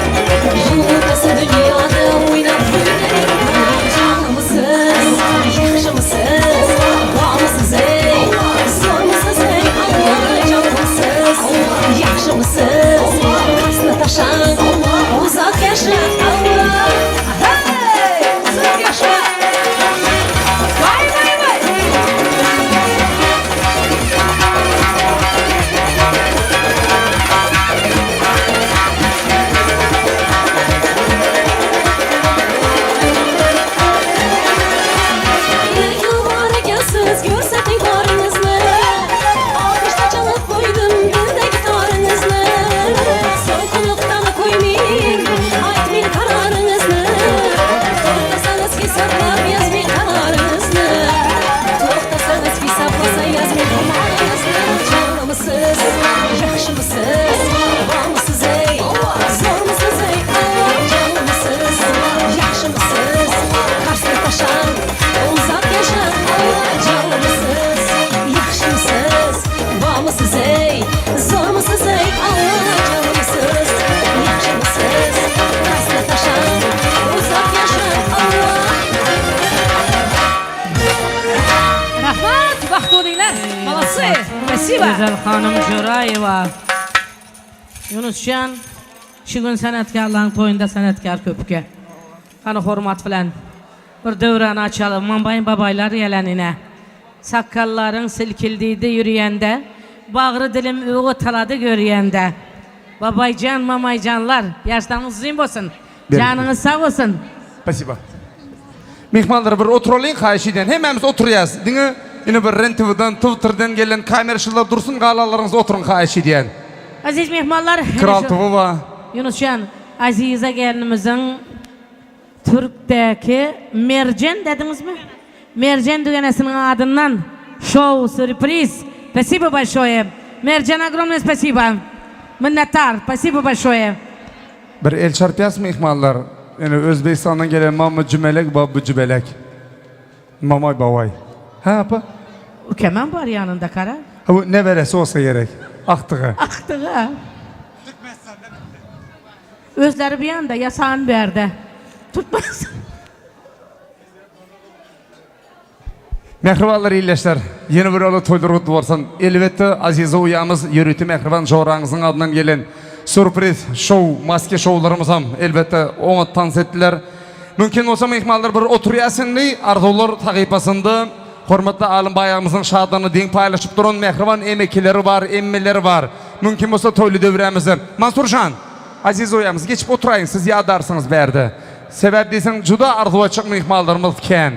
Speaker 1: Mutlusu dünyada oynap gülenin kadar. Canlı mısınız? Yaxşı mısınız? Bağ mısınız ey? Zor musunuz ey? Allah canlı mısınız? Yaxşı mısınız? Kasını taşan, uzak yaşan Allah. Hey! Uzak yaşan. Vay vay vay. Mübarek yazsız görsetin karınızı. Alkışta çalıp koydum gündeki tarınızı. Sokuluktan koymayın, aytmayın kararınızı. Toxtasanız ki saklap yazmayın kararınızı. Toxtasanız ki saklasa yazmayın kararınızı. Canlı mısınız? Yaxşı mısınız? Bağ mısınız ey? Zor musunuz ey? Canlı mısınız? Yaxşı mısınız? Karsını taşan, uzak yaşan canlı mısınız? Yaxşı mısınız? Bağ mısınız ey? Zor musunuz ey? Canlı mısınız? Yaxşı mısınız? Karsını taşan, uzak yaşan Allah.
Speaker 2: Rahmat, vaxt oldinglar. Молодцы. Спасибо.
Speaker 15: Güzel hanım Jurayeva. Yunuscan, şu gün sanatkarların toyunda sanatkar köpke. Hani hormat bilen bir dövreni açalım. Mambayın babaylar yelenine. Sakkalların silkildiydi yürüyende. Bağrı dilim uğu taladı görüyende. Babaycan, mamaycanlar, yaşlarınız uzun olsun. Canınız sağ olsun.
Speaker 11: Спасибо. Mehmanlar bir oturalım kayışıdan. Hemimiz oturuyaz. Dini yine bir REN-TV'den, Twitter'dan gelen kameraşılar dursun, qalalarınız oturun kayışıdan.
Speaker 15: Aziz mehmanlar,
Speaker 11: Kral TV var.
Speaker 15: Yunuscan, Azize gelinimizin Türk'teki Mercan dediniz mi? Mercan düğenesinin adından show sürpriz. Спасибо большое. Mercan, огромное спасибо. Minnettar. Спасибо большое.
Speaker 11: Bir el çarpıyas mehmanlar. Yani Özbekistan'dan gelen Mamı Cümelek, Babı Cübelek. Mamay Bavay. Ha apa?
Speaker 15: Keman var yanında kara.
Speaker 11: Ha bu ne veresi olsa gerek. Aktığı.
Speaker 15: Aktığı. Özleri bir yanda, yasağın bir yerde. Tutmaz.
Speaker 11: Mehribanlar iyileşler. Yeni bir ola toydurgut varsan. Elbette Azize uyamız yürütü mehriban şoğrağınızın adından gelen sürpriz show, maske şovlarımız ham elbette ona tans ettiler. Mümkin olsa mehmanlar bir oturuyasınlı arzular taqipasında hormatly alim bayağımızın şadını den paylaşıp duran mehriban emekileri var, emmeleri var. Mümkin olsa toylu dövremizin. Mansurjan, aziz oyamız geçip oturayın, siz yadarsınız berdi. Sebep desen juda arzu açık mehmanlarımız ken.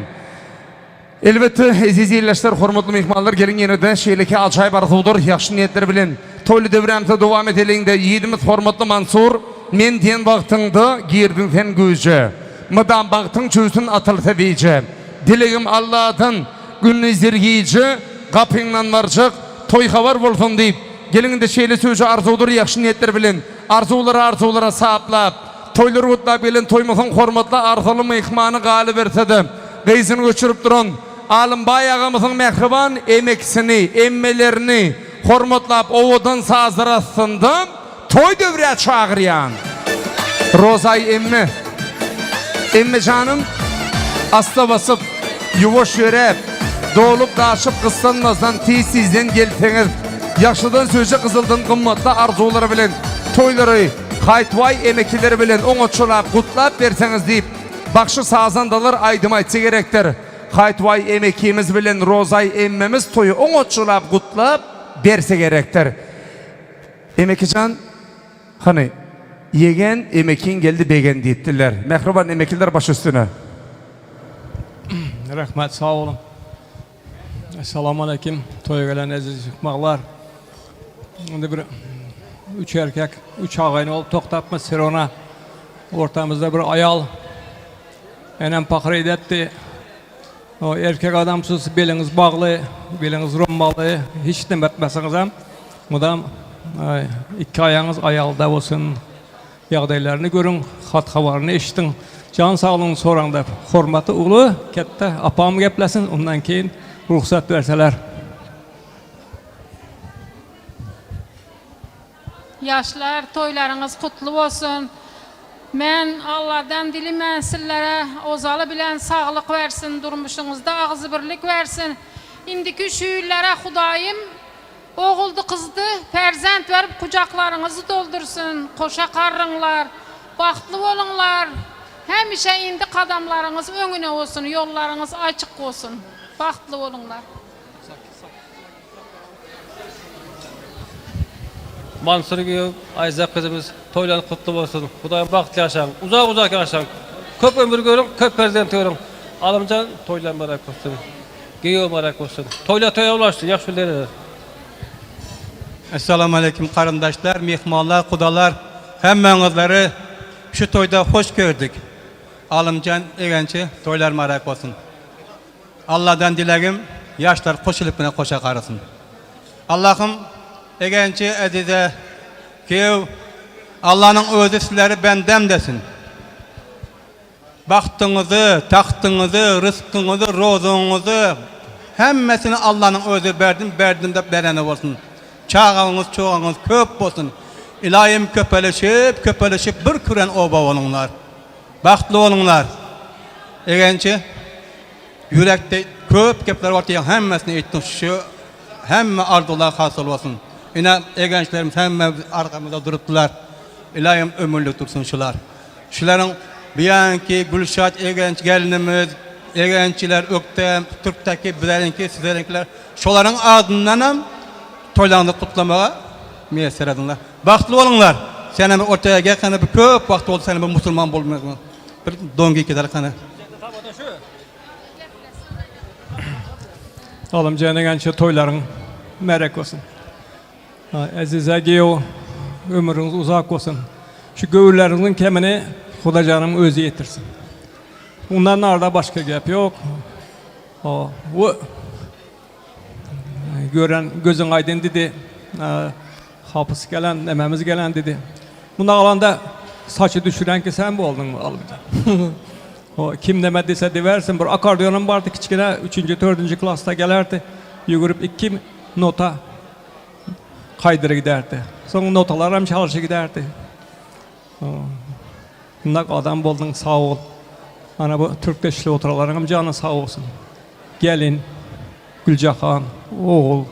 Speaker 11: Elbette aziz yerleşler, hormatly mehmanlar gelin yeniden şeyleki acayip arzudur, yaxşı niyetler bilen. Toylu dövremizde devam edelim de yiğidimiz hormatly Mansur, men den vaqtında girdin sen gözü. Mıdan baktın çözün atılsa beyce. Dilegim Allah'tan gününü zirgiyici, kapından varacak, toy havar bolsun deyip. Gelin de şeyle sözü arzudur, yaxşı niyetler bilin. Arzulara sahaplap, toyları kutlap bilin, toymasın hormatlı arzulı mehmanı gali versedim. Geyzini göçürüp durun. Alim bayağımızın mehriban emeksini, emmelerini hormatlap ovadan sazırasında toy dövreye çağıryan. Rozay emmi. Emmi canım asla basıp yuvaş yörep doğulup daşıp kıssanmazdan tesizden gelseniz yaşlıdan sözü kızıldın kımmatla arzuları bilen toyları kaytvay emekileri bilen onu çolap kutlap verseniz deyip bakşı sazandalar aydım aytsa gerektir. Kaytvay emekimiz bilen Rozay emmemiz toyu onu çolap kutlap verse gerektir. Emekican hani yegen emekin geldi begen deyittiler. Mehriban emekiler baş üstüne.
Speaker 4: Rahmet sağ olun. Esselamu aleyküm. Toya gelen aziz mağlar. Şimdi bir üç erkek, üç ağayın olup toktapmış Sirona. Ortamızda bir ayal. Enem pakret etti. O erkek adamsız beliniz bağlı, beliniz rombalı. Hiç demetmesiniz hem. Mudam iki ayağınız ayalda olsun. Yağdaylarını görün, hat havarını eşitin. Can sağlığını soranda hormatı ulu, kette apam geplesin, ondan keyin ruhsat verseler.
Speaker 6: Yaşlar, toylarınız kutlu olsun. Men Allah'dan dilimən sizlere ozalı bilen sağlık versin, durmuşunuzda ağzı birlik versin. İndiki şüyüllere Hudayım oğuldu kızdı, perzent verip kucaklarınızı doldursun. Koşa karrınlar, baktlı olunlar. Hemişe indi kadamlarınız önüne olsun, yollarınız açık olsun. Baktlı olunlar.
Speaker 7: Mansur gibi Ayza kızımız toylan kutlu olsun. Hudayım baktlı yaşayın, uzak yaşayın. Köp ömür görün, köp perzent görün. Alımcan toylan merak olsun. Giyiyor merak olsun. Toya ulaştı, yaxşı derler.
Speaker 25: Esselamu aleyküm karındaşlar, mihmanlar, kudalar, hemmenizleri şu toyda hoş gördük. Alımcan egençi toylar merak olsun. Allah'tan dileğim yaşlar koşulup bine koşa karısın. Allah'ım egençi edize ki Allah'ın özü sizleri bendem desin. Baktığınızı, taktığınızı, rızkınızı, rozunuzu hemmesini Allah'ın özü verdim de berene olsun. Çağınız, çoğunuz köp olsun. İlahim köpeleşip bir küren oba olunlar. Baktlı olunlar. Egençi yürekte köp kepler ortaya hemmesini ettin şu hemme arzular hasıl olsun. Yine egençlerimiz hemme arkamızda duruptular. İlahim ömürlük dursun şular. Şuların biyanki Gülşat egenç gelinimiz, egençiler öktem, Türk'teki bilerinki, sizlerinkiler şuların adından toylarını kutlamaya müyesser edinler. Baktlı olunlar. Senin ortaya gelkene bir köp vakti oldu senin bir Müslüman bulmayın. Bir dongi gider kanı.
Speaker 4: Alım cennegençe toyların merek olsun. Azize giyo ömrünüz uzak olsun. Şu göğüllerinizin kemini Huda canım özü yetirsin. Ondan arada başka gap yok. O gören gözün aydın dedi. Hapis gelen, ememiz gelen dedi. Bunda alanda saçı düşüren ki sen bu oldun mu alımca? O kim demediyse diversin. Bir akordiyonum vardı küçükine 3. 4. klasta gelerdi. Yugurup 2 nota kaydırı giderdi. Sonra notalar hem çalışı giderdi. Bundak adam buldun sağ ol. Ana bu Türkleşli oturalarım canı sağ olsun. Gelin, Gülcahan, oğul,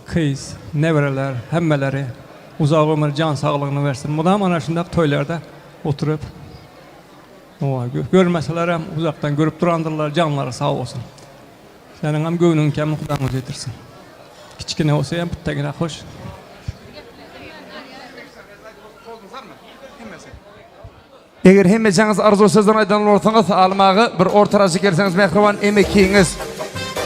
Speaker 4: kız, nevreler, hemmeleri uzak ömür can sağlığını versin. Bu da ana şundak toylarda oturup Görmeseler hem uzaktan görüp durandırlar, canları sağ olsun. Senin hem göğünün kemini Kudanız yetirsin. Kiçkine olsa hem püttegine hoş.
Speaker 11: Eger hemmeçäňiz arzu sözden aydan olsaňyz, almagy bir ortaraşy kerseniz mehriban emekiňiz.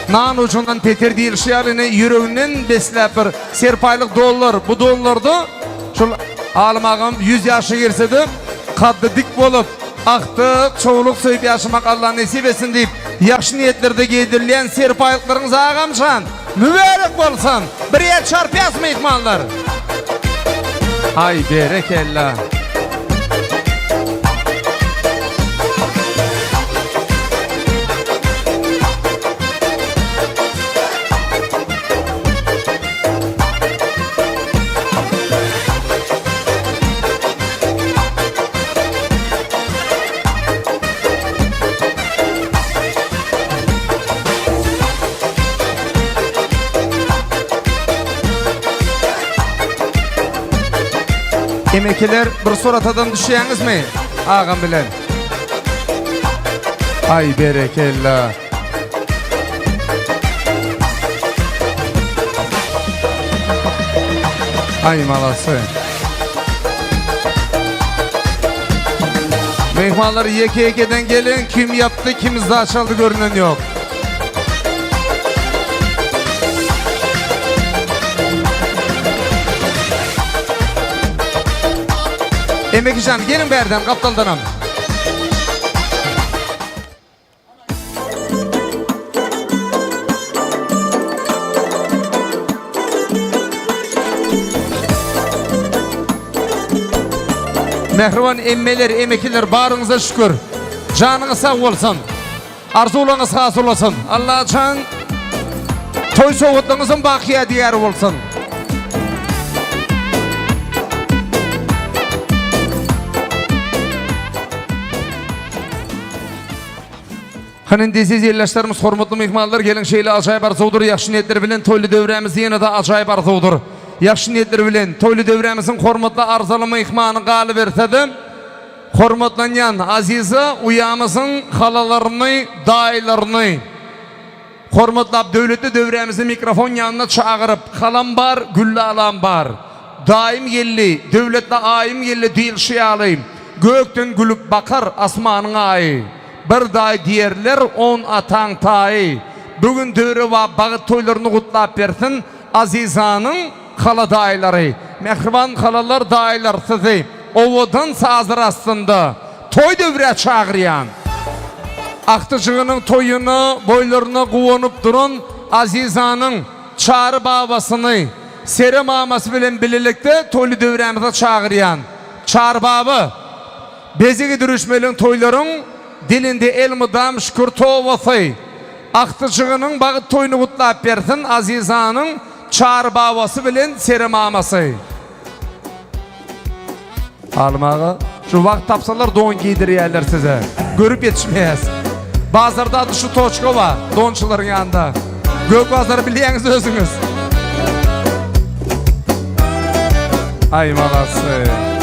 Speaker 11: Nan ucundan peter diýilýärine ýüreginden besläp bir serpaýlyk dollar, bu dollardy şol almagym 100 ýaşy girsedi, kaddy dik bolup, aktyk, çoğuluk söýüp ýaşamak Allah nesip etsin diýip, ýaxşy niýetlerde gedirilýän serpaýlyklaryňyz agamşan, mübarek bolsun. Bir ýer çarpýas mehmanlar. Ay berekella. Emekiler bir soratadan düşýäňiz mi? Agam bilen. Ay berekella. Ay malasy. Mehmanlar yeke-yekeden gelin, kim yaptı, kim izah çaldı görünen yok. Emekcan gelin berden kaptaldanam. Mehriban emmeler, emekiler barınıza şükür. Canınız sağ olsun. Arzularınız hasıl olsun. Allah can toy soğutlarınızın bakiye diğer olsun. Hanin desiz yerleşlerimiz, hormatly mehmanlar, gelin şeýle ajaýyp arzuwdur. Ýaxşy niýetler bilen toýly döwremiz ýene da ajaýyp arzuwdur. Ýaxşy niýetler bilen toýly döwremizin hormatly arzaly mehmany galy bersedi. Hormatlanýan azizi uyamyzyň halalaryny, daýlaryny, hormatly döwletli döwremizi mikrofon ýanyna çagyryp, halam bar, gülle alam bar. Daim gelli, döwletli aýym gelli diýilşýaly. Gökden gülüp bakar asmanyň aýy. Bir daý diýerler 10 ataň taý. Bugün döwre we bagyt toýlaryny gutlap bersin azizanyň hala daýlary. Mehriban halalar daýlar sizi owadan sazır astynda toy döwre çagyrýan. Aktyjygynyň toýuny boýlaryna gowanyp duran azizanyň çary babasyny sere mamasy bilen bilelikde toýly döwremize çagyrýan. Çary baba bezigi dürüşmeliň toýlaryň dilinde elmidam şükür tovasy. Aktyjygynyň bagyt toýuny gutlap bersin azizanyň çary babasy bilen sere mamasy. Almagy şu wagt tapsalar don giydirýärler size. Görüp yetişmeýäs. Bazarda şu toçka var donçylaryň ýanynda. Gök bazar bilýäňiz özüňiz. Ay malasy.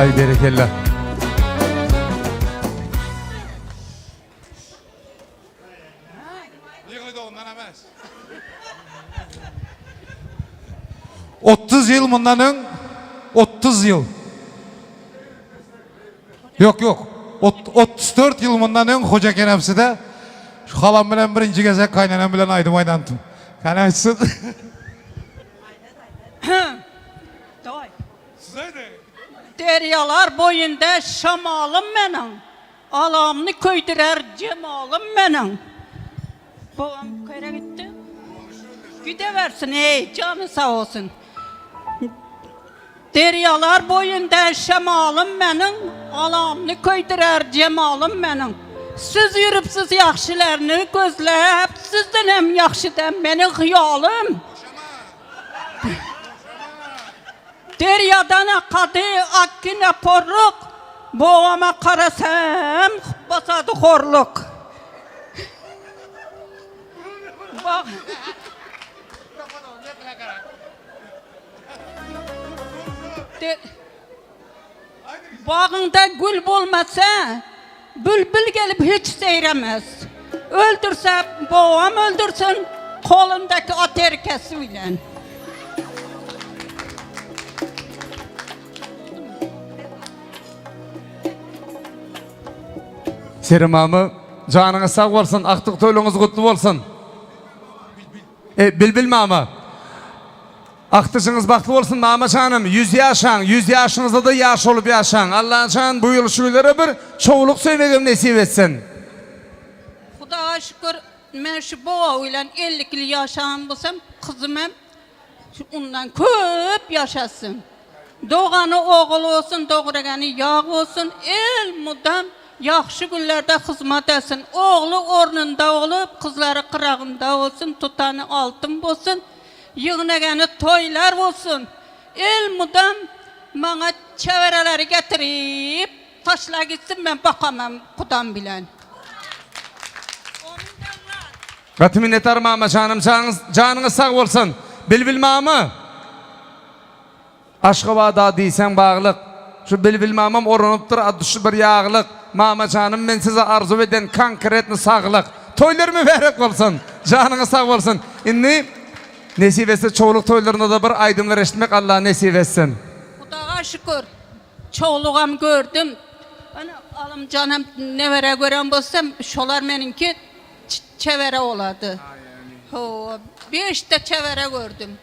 Speaker 11: Ay berekella.
Speaker 16: ...30 yıl bundan 30 yıl. Yok. 34 yıl bundan hoca kenemsi de... ...şu halam bilen birinci gezek kaynanam bilen aydım aydandım. Kana açsın.
Speaker 5: Deryalar boyunda şamalım menin. Alamını köydürer cemalım menin. Babam köye gitti. Gideversin ey canı sağ olsun. Deryalar boyunda şamalım menin. Alamını köydürer cemalım menin. Siz yürüpsiz yaxşilerini gözlep, sizden hem yaxşıdan meni hıyalım. Deryadan akadı akkine porluk, boğama karasam basadı horluk. Bak. Bağında gül olmasa, bülbül gelip hiç seyremez. Öldürse boğam öldürsün, kolundaki ater kesiyle.
Speaker 11: Serimamı canınız sağ olsun, aktık toylunuz kutlu olsun. Bilbil mama. Aktıcınız baklı olsun mama canım. 100 yaşan, 100 yaşınızda da yaş olup yaşan. Allah'ın can bu yıl şuylere bir çoğuluk söylemem nesip etsin.
Speaker 5: Xudağa şükür, ben şu boğa ile 50'li yaşan bulsam, kızım hem ondan köp yaşasın. Doğanı oğul olsun, doğraganı yağ olsun, el mudam yaxşı günlerde hizmet etsin. Oğlu ornunda olup, kızları kırağında olsun, tutanı altın olsun, yığınaganı toylar olsun. El mudam bana çevereleri getirip, taşla gitsin ben bakamam kudam bilen.
Speaker 11: Katı minnetar mama canım, canınız sağ olsun. Bilbil mama. Aşkabada deysen bağlık. Şu bilbil mamam oranıptır adışı bir yağlık. Mama canım ben size arzu eden konkretni sağlık. Toylar mübarek olsun. Canınız sağ olsun. İnni nesip etsin çoğuluk toylarında da bir aydınlar eşitmek Allah nesip etsin.
Speaker 5: Xudağa şükür. Çoğuluğam gördüm. Ana alım canım ne vere gören bolsam şolar meninki çevere oladı. Ho, 5 de çevere gördüm.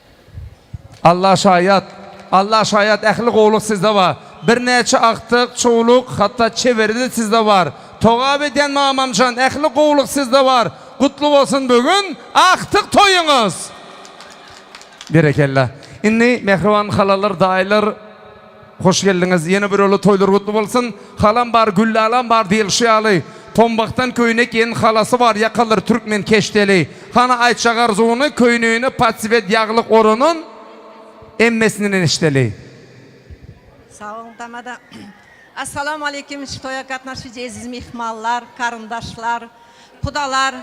Speaker 11: Allah şayet. Allah şayet ehli qoğluq sizde var. Bir neçe aktık, çoğuluk, hatta çeviridi sizde var. Toğab eden mamamcan, ehli qoğluq sizde var. Kutlu olsun bugün, aktık toyunuz. Berekellah. İnni mehriban halalar, dayılar, hoş geldiniz. Yeni bir öyle toylar kutlu olsun. Halam var, güllalam var, dilşiyalı. Tombaktan köyüne keyin halası var, yakalır Türkmen keşteli. Hana Ayçak Arzuğunu, köyünüğünü, patsivet yağlık orunun, emmesinin enişteli.
Speaker 8: Sağ olun tamada. Assalamu aleyküm şitoya katnaşıcı aziz mihmallar, karındaşlar, kudalar.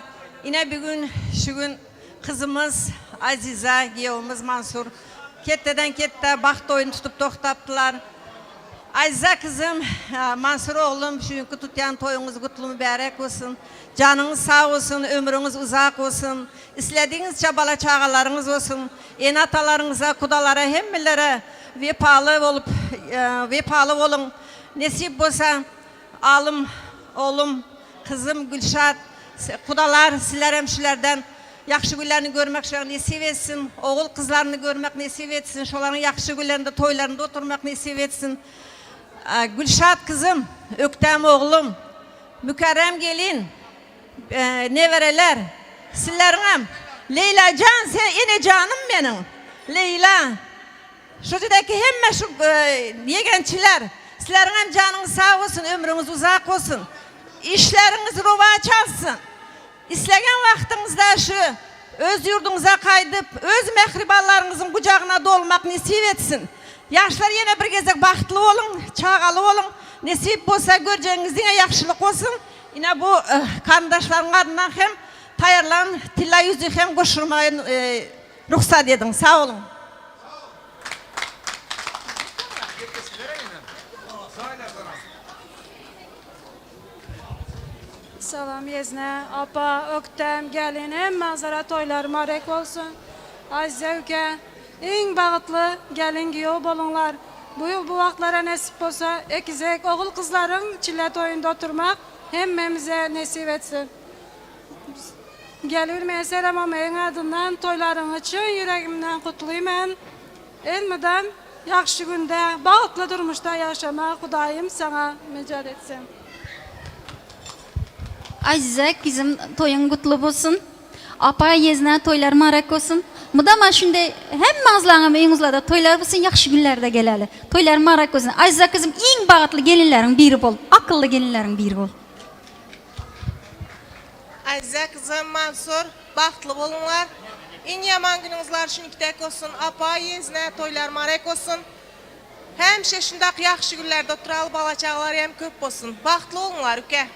Speaker 8: Yine bugün şu gün kızımız Azize, giyovumuz Mansur ketteden kette baxt oyun tutup toxtaptılar. Azize kızım, Mansur oğlum şu günkü tutyan toyunuz kutlu mübarek olsun. Canınız sağ olsun, ömrünüz uzak olsun. İstediğiniz çabala çağalarınız olsun. En atalarınıza, kudalara, hemmilere vepalı olun. Nesip olsa alım, oğlum, kızım Gülşat, kudalar, sizler hemşilerden yaxşı günlerini görmek nesip etsin. Oğul kızlarını görmek nesip etsin. Şoların yaxşı günlerinde, toylarında oturmak nesip etsin. Gülşat kızım, Öktem oğlum, mükerrem gelin, ne vereler, sizlerim, Leyla can, sen yine canım benim, Leyla, şuradaki hem meşhur yegençiler, sizlerim canınız sağ olsun, ömrünüz uzak olsun, işleriniz rova çalsın, İstegen vaktinizde şu, öz yurdunuza kaydıp, öz mehriballarınızın kucağına dolmak nesip etsin. Yaşlar yine bir gezek bahtlı olun, çağalı olun. Nesip olsa göreceğiniz yine yaxşılık olsun. Yine bu kardeşlerin adından hem tayarlan, tilla yüzü hem koşurmaya ruhsat edin. Sağ olun.
Speaker 9: Salam Yezne, apa, Öktem, gelinim, manzara toylar marek olsun. Azize Üke, en bağıtlı gelin giyo bolunlar. Bu yıl bu vaxtlara nasip olsa, ekizek oğul kızların çillet oyunda oturmak hemmemize nasip etsin. Gelirmeye selam amayın adından toyların için yüreğimden kutluyum. Elmeden yakşı günde, bağıtlı durmuşta yaşama Kudayım sana mücadele etsin.
Speaker 10: Azize kızım toyun kutlu olsun. Apa yezne toylar marak olsun. Mudama şimdi hem mazlanım eğinizlerde toylar olsun, yakşı günlerde geleli. Toylar marak olsun. Azize kızım en bağıtlı gelinlerin biri bol. Akıllı gelinlerin biri bol.
Speaker 8: Azize kızım Mansur, baxtlı bolunlar. En yaman gününüzler şüniktek olsun. Apa yezne toylar marak olsun. Hem şundaq yaxşı günlerde oturalı balacaqlar hem köp olsun. Baxtlı olunlar üke.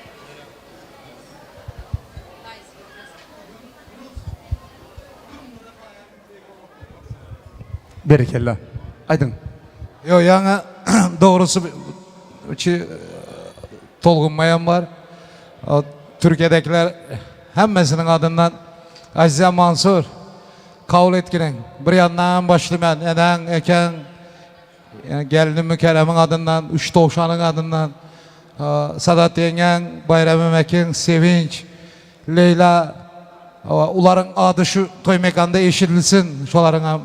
Speaker 11: Berekella. Aydın.
Speaker 16: Yo yani doğrusu tolgunmayan var. O, Türkiye'dekiler hemmesinin adından Azize Mansur kabul etkiren. Bir yandan başlayman, enen, eken, yani gelinin mükerremin adından, Üç Doğuşan'ın adından, Sadat Yengen, Bayram Emekin, Sevinç, Leyla, uların adı şu toy mekanda eşidilsin, şoların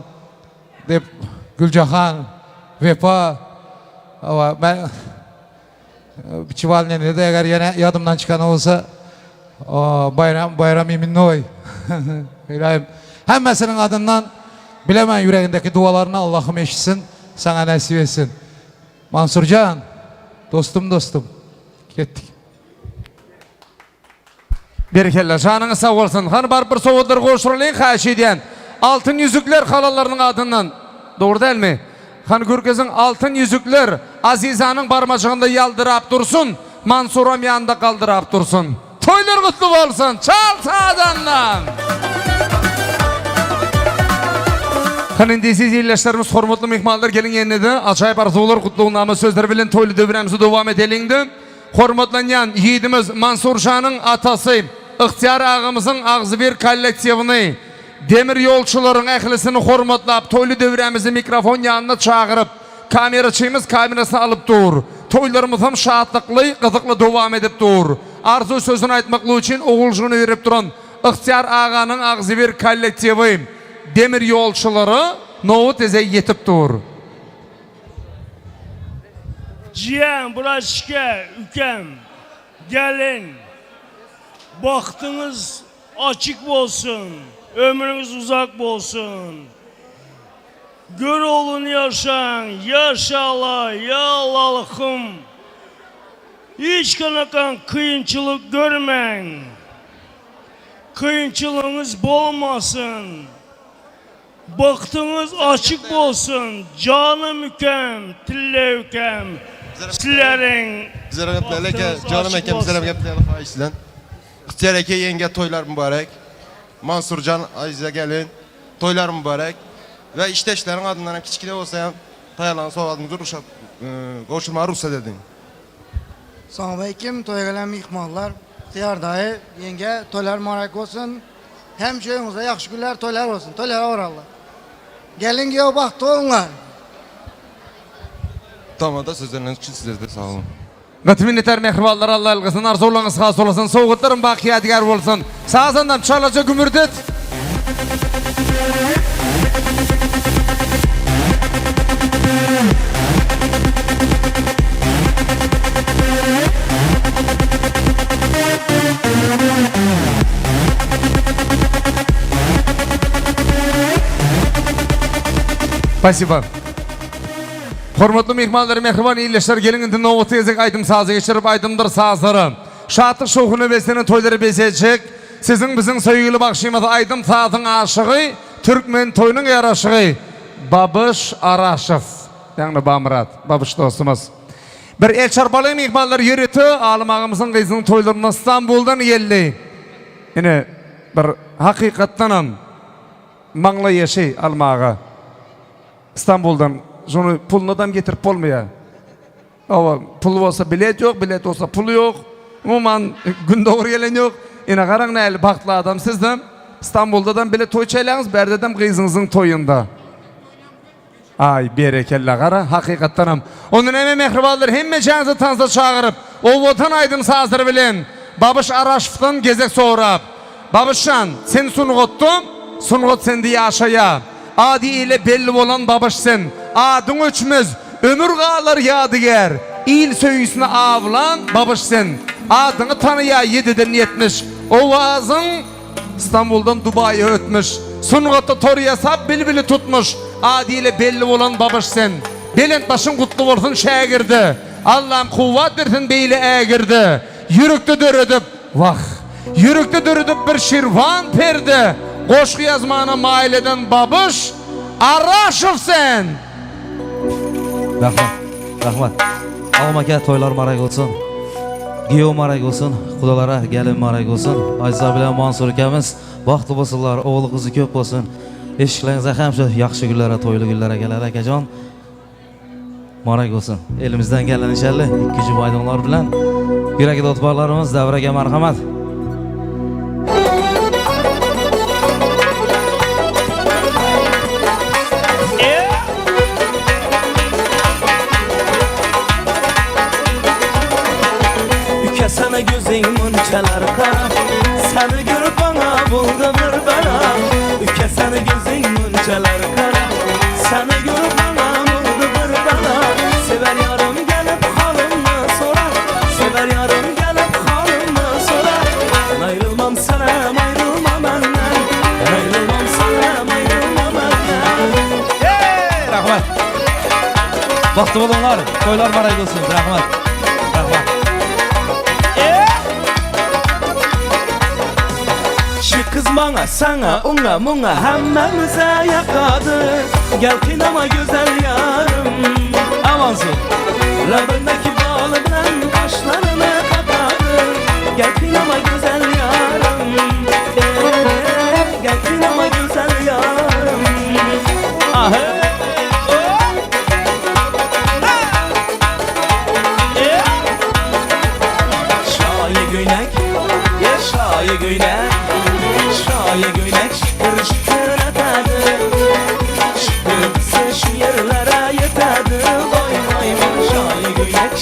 Speaker 16: dep Gülcahan, Vefa, ben Çival nene de eğer yine yadımdan çıkan olsa Bayram Eminnoy, hemmesinin adından bilemem yüreğindeki dualarını Allah'ım eşitsin, sana nasip etsin. Mansurcan, dostum, gittik.
Speaker 11: Berekella, canınız sağ olsun. Hani bar bir soğudur koşurlayın xahiş ediyen. Altın yüzükler halalarının adından. Doğru değil mi? Hani Gürkez'in altın yüzükler Aziza'nın barmacığında yaldırap dursun. Mansuram yanında kaldırap dursun. Toylar kutlu olsun. Çal sağdandan. Hani siz iyileşlerimiz, hormatlı mihmanlar gelin yenide. Acayip arzular kutluğunamı sözler bilen toylu dövremizi devam edelim. Hormatlanan yiğidimiz Mansur Şah'ın atası, İhtiyar ağamızın ağzı bir kollektivini, demir yolçuların ehlisini hormatlap, toylu dövremizi mikrofon yanına çağırıp, kameraçımız kamerasını alıp dur. Toylarımızın şahatlıklı, kızıklı devam edip dur. Arzu sözünü aytmaklı için oğulcuğunu verip durun. İhtiyar ağanın ağzı bir kollektivi, demir yolçuları nohut eze yetip dur.
Speaker 13: Cihan, Buraşke, Ükem, gelin. Baktınız açık olsun, ömrünüz uzak olsun. Gör olun yaşan, yaşala, ya Allah'ım. Hiç kanakan kıyınçılık görmen. Kıyınçılığınız bolmasın. Baktınız açık olsun, canım ükem, tille ükem. Sizlerin
Speaker 14: canım ekem, sizlerim geplerini fahişlen. İhtiyar eke yenge toylar mübarek. Mansurcan, Azize gelin, toylar mübarek. Ve işteşlerin adından kiçikine olsa tayalan soğadımızı koşulmaya ruhsat edin.
Speaker 17: Selamun aleyküm, toya gelen mihmanlar. İhtiyar dayı, yenge toylar mübarek olsun. Hem köyümüzde yakşı günler toylar olsun, toylar orallah. Gelin ki o baktı onlar.
Speaker 14: Tamam da sözleriniz için sizlere de sağ olun.
Speaker 11: Gıtmin yeter mehriballar Allah elgısın, arzularınız xas olasın, soğukutların bakiyadigar olsun. Sağızından çalaca gümürdet. Спасибо. Hormatlı mehmanlar, mehriban iyileşler gelin novutu ezek aydım sazı geçirip aydımdır sazları. Şatı şoğunu beslenin toyları bezecek. Sizin bizim sevgili bakşımız aydım sazın aşığı, Türkmen toyunun yaraşığı. Babış Araşov. Yani Bamrat, Babış dostumuz. Bir el çarpalı mehmanlar yürütü, alımağımızın kızının toylarını İstanbul'dan geldi. Yine bir hakikattanım. Mangla yeşi almağı. İstanbul'dan. Şunu pulunu adam getirip olmuyor. Ama pulu olsa bilet yok, bilet olsa pulu yok. Umuman gün doğru gelen yok. Yine karan neyli baktlı adam sizden. İstanbul'dan bile toy çaylanız, berdeden kızınızın toyunda. Ay berekella kara, hakikattanım. Onun hemen mehribaldır, hem mecanızı tanıza çağırıp, o vatan aydım sazdır bilen, Babış Araşov'tan gezek soğurap, Babışan, sen sunugottun, sunugot sendi yaşaya. Adi ile belli olan babışsın. Adın öçmüz, ömür qalır yadıger. İl söyüsüne avlan babışsın. Adını tanıya 7'den 70. Ovazın İstanbul'dan Dubai'ye ötmüş. Sunugotta toruya sap bilbili tutmuş. Adi ile belli olan babışsın. Belent başın kutlu olsun şagirdi. Allah'ım kuvvet versin beyle ägirdi. Yürükte dörüdüp, vah, yürükte dörüdüp bir şirvan perdi. Qoşqu yazmana maileden babış, Araşov sen.
Speaker 3: Rahmat. Ağam aka toylar marak olsun. Giyo marak olsun. Kudalara gelin marak olsun. Aziza bilen Mansur ikamiz baxtlı bolsunlar, oğlu kızı köp olsun. Eşiklerinize hem şu yaxşı günlere, toylu günlere geler akajon. Marak olsun. Elimizden gelen inşallah ikinci baydonlar bilen yürek dostlarımız davrage marhamat.
Speaker 12: Sana gözün munçalar kara, seni görüp bana buldu bir bana. Üke sana gözün munçalar kara, seni görüp bana buldu bir bana. Sever yarım gelip halımı sorar, sever yarım gelip halımı sorar. Ayrılmam sana, ayrılmam benden, ayrılmam sana, ayrılmam benden.
Speaker 3: Rahmat. Vakti bulunlar, toylar maray olsun. Rahmat. Rahmat.
Speaker 12: Kız bana, sana, ona, muna hemmemize yakadı. Gel kinama güzel yarım.
Speaker 3: Amansın.
Speaker 12: Rabındaki bağlı bilen kaşlarını kapadı. Gel kinama güzel yarım. Gel kinama güzel yarım. Ahı. Şahi göynek, ya şahi göynek. Şahi göynek şıkır şıkır atadı. Şıkır kısa şu yerlere yetadı. Vay vay vay şahi göynek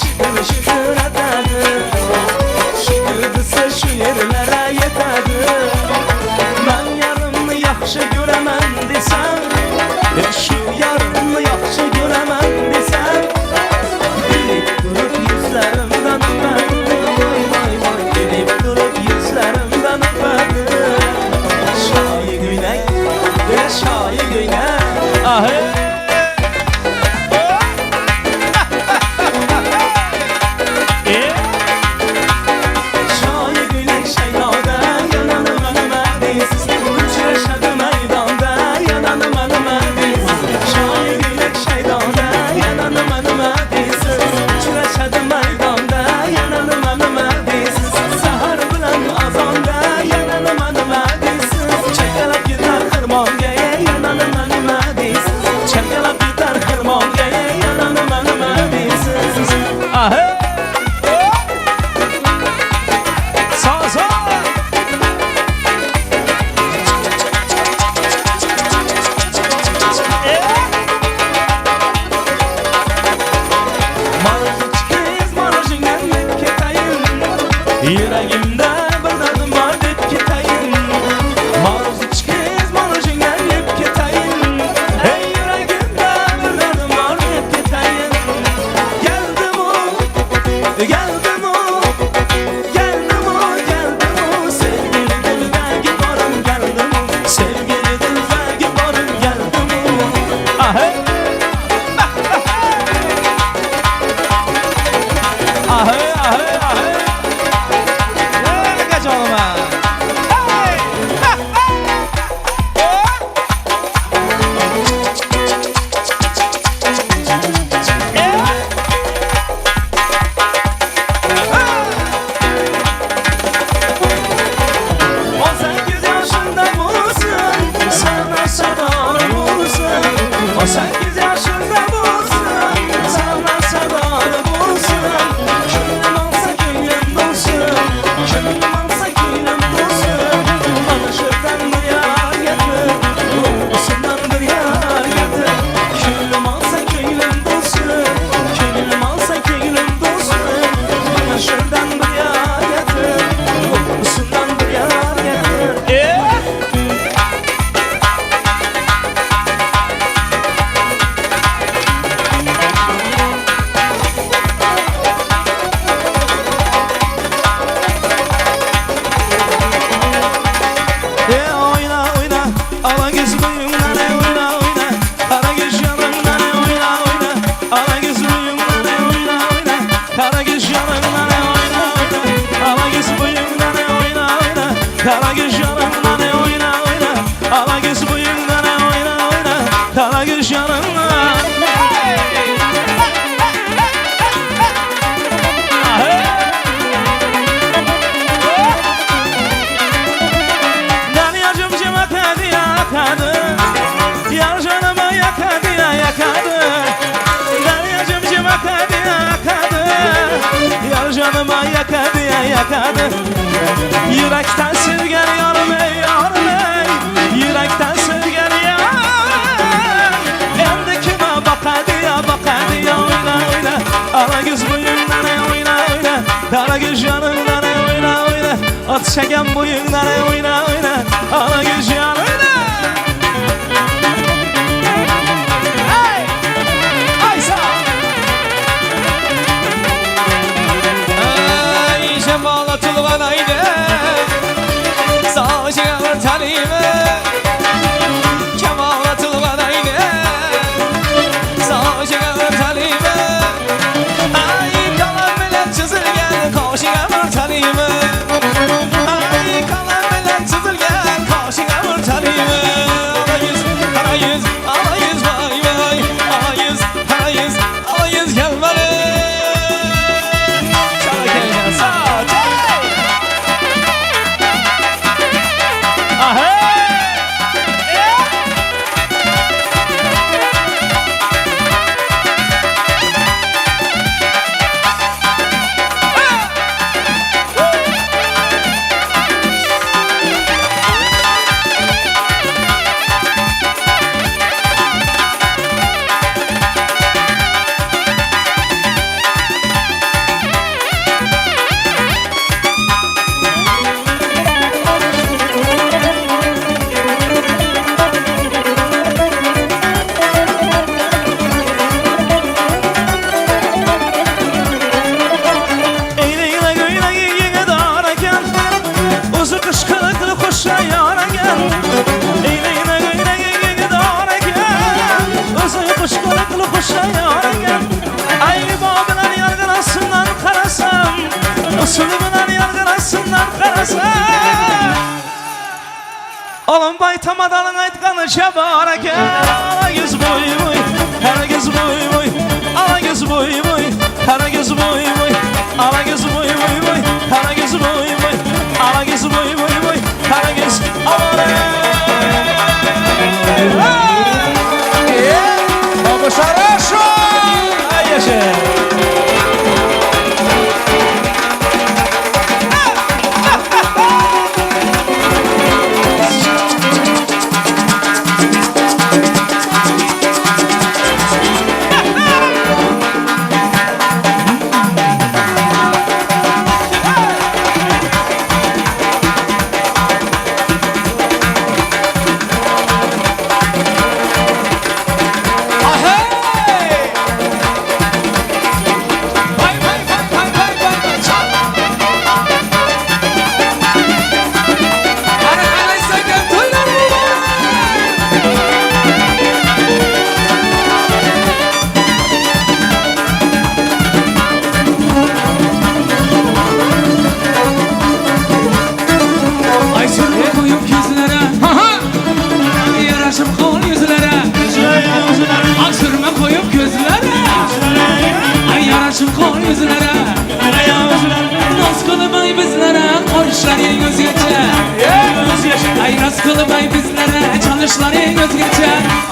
Speaker 12: Ala göz boyundan oyna oyna Kara göz yanına Deryacım cemakadı yakadı Yar canıma yakadı yakadı Deryacım cemakadı yakadı Yar canıma yakadı yakadı Yürekten sevgen yarım ey yarım ey Yürekten sevgen yarım Endi kime bakadı ya oyna oyna Ala göz boyundan oyna oyna Kara göz yanından oyna oyna At çeken boyundan oyna oyna Ala göz yanından Hey! Ay sağ
Speaker 18: Ay cemalatül vanaydı Sağ çıkar talime Kemalatül vanaydı Sağ çıkar talime Ay kalan bilen çizilgen Koşuğa talime Ay kalan bilen çizilgen Koşuğa talime Ala yüz vay vay Ala yüz gelmeli
Speaker 12: Oğlum baytamadan aytkanı şabara gel Ala göz boy boy Kara göz boy boy Ala göz boy boy Kara göz boy boy Ala göz boy boy boy Kara göz boy boy Ala göz boy boy boy Kara göz Ala
Speaker 11: Vamos хорошо!
Speaker 12: Ay yaşa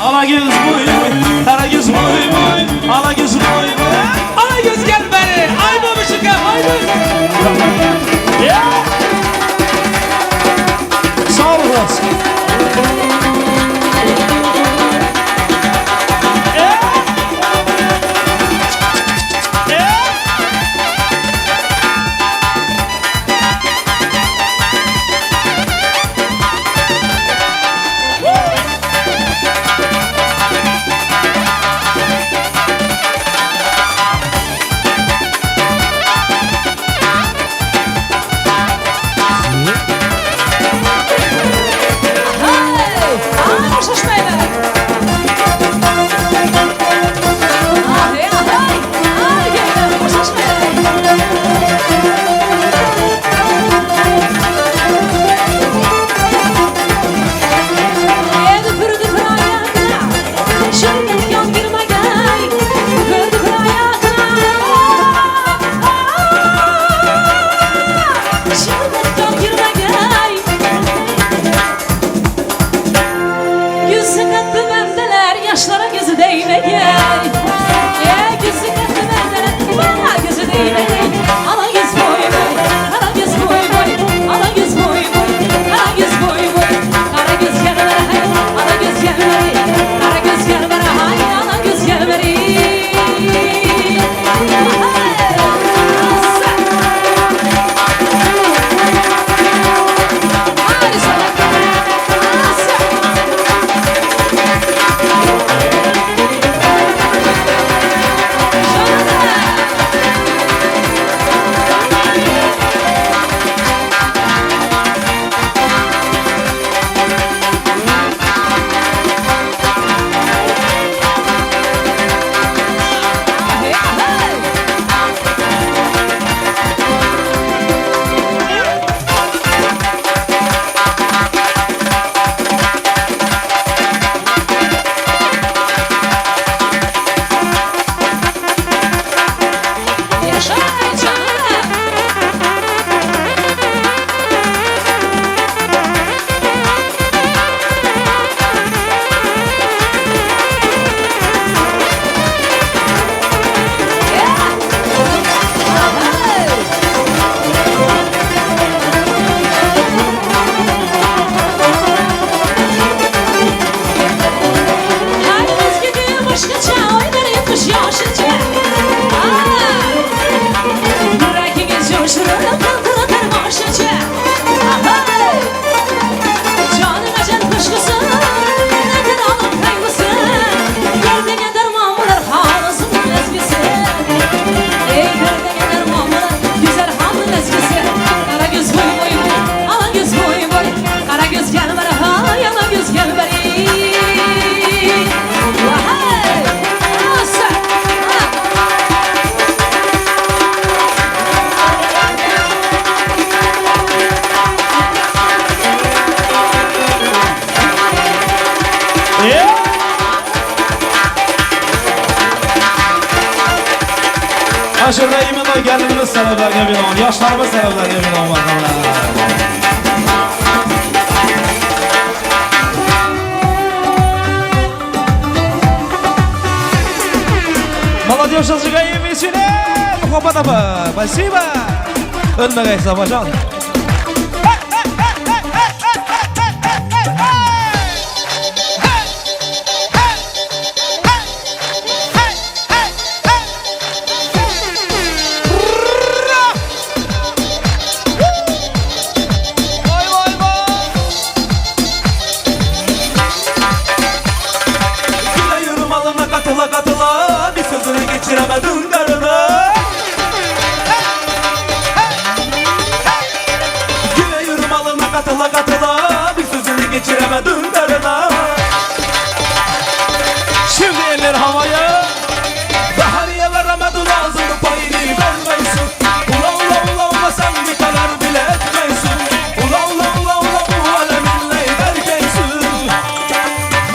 Speaker 12: Ala göz boy boy, kara göz boy boy, ala göz boy boy.
Speaker 18: Ala göz gel beni Ay babuşuk ay
Speaker 12: Sağ olasın.
Speaker 18: Mana şu rayımında geldiğiniz sebeplerine binaen, yaşlarımız sebeplerine binaen bakalım. Молодежь зажигаем веселее! Хопа-топа! Спасибо! Ölme Сабаджан! Katıla bir sözünü geçiremedim darına. Güle yürüm alına katıla bir sözünü geçiremedim darına. Şimdi eller havaya, daha niye veremedin ağzını payını vermeysin. Ula ula ula ula sen bir karar bile etmeysin. Ula ula ula ula bu aleminle derkensin.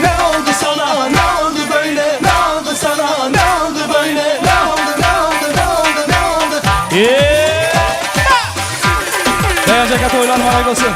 Speaker 18: Ne oldu sana, ne oldu böyle, ne oldu sana, ne oldu böyle, ne oldu, ne oldu, ne oldu, ne oldu? Beyaz yaka oylar var olsun.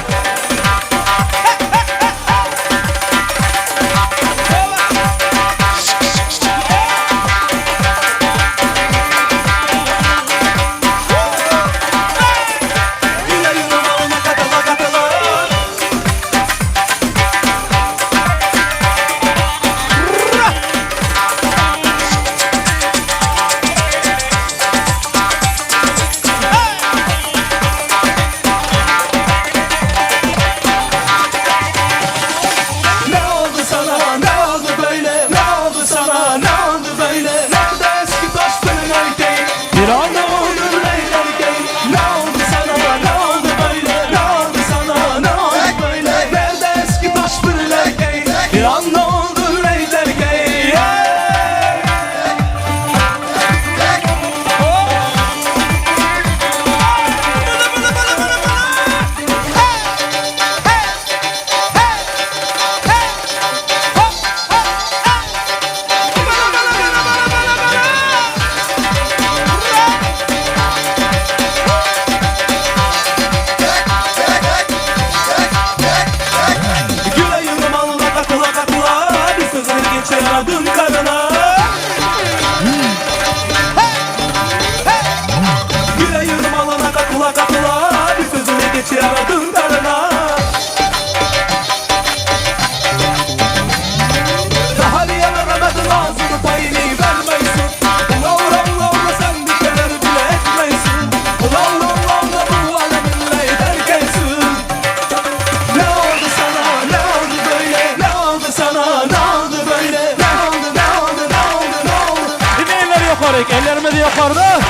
Speaker 18: Ellerimi de yukarıda.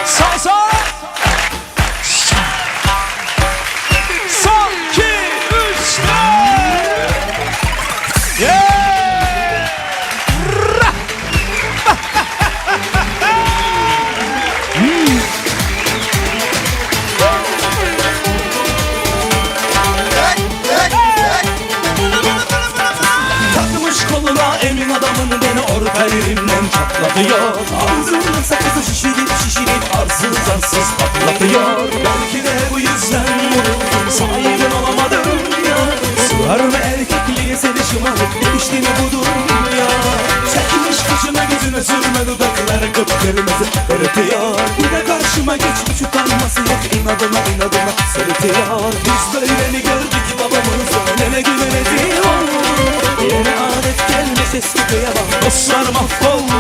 Speaker 18: Sağ sağ. Son 2 3 4. Yeah. Takmış koluna emin adamın beni orta yerimden çatlatıyor. Ağzımın sakızı şişirip arsız arsız patlatıyor. Belki de bu yüzden vuruldum, sahibin olamadım ya. Sığar mı erkekliğe seni şımarık, değişti mi bu durum ya? Çekmiş kaşına gözüne sürme, dudakları kıpkırmızı kırıtıyor. Bir de karşıma geçmiş utanması yok, inadına sırıtıyor. Biz böyle mi gördük babamızı, nene güvenedi oldu. Yeni adet gelmiş eski kıyamam, dostlar mahvoldu.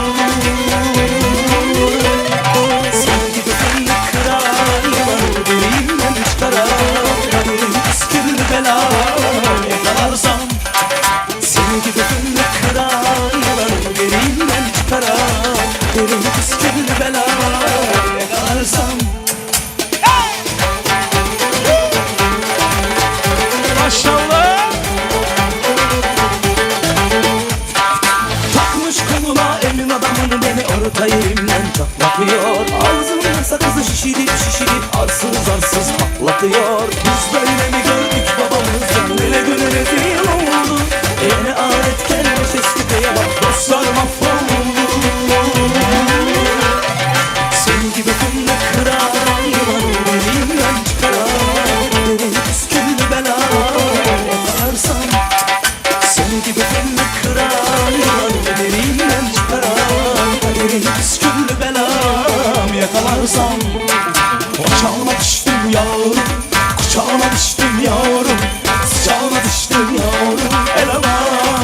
Speaker 18: Sen gibi fındık kırar, yalan dilimden çıkarar. Kaderim püskürlü bela yakalarsam. Sen gibi fındık kırar, yalan dilimden çıkarar. Kaderim püskürlü bela yakalarsam. Maşallah. Takmış koluna emin adamın beni orta yerimden çatlatıyor. Ağzımın sakızı şişirip arsız arsız patlatıyor. Biz böyle mi gördük babamızdan, nene güne rezil oldu. Yeni alet gelmiş eski kıyamam, dostlar mahvoldu. varsan. Kucağına düştüm yavrum, kucağına düştüm yavrum, sıcağına düştüm yavrum, ele var.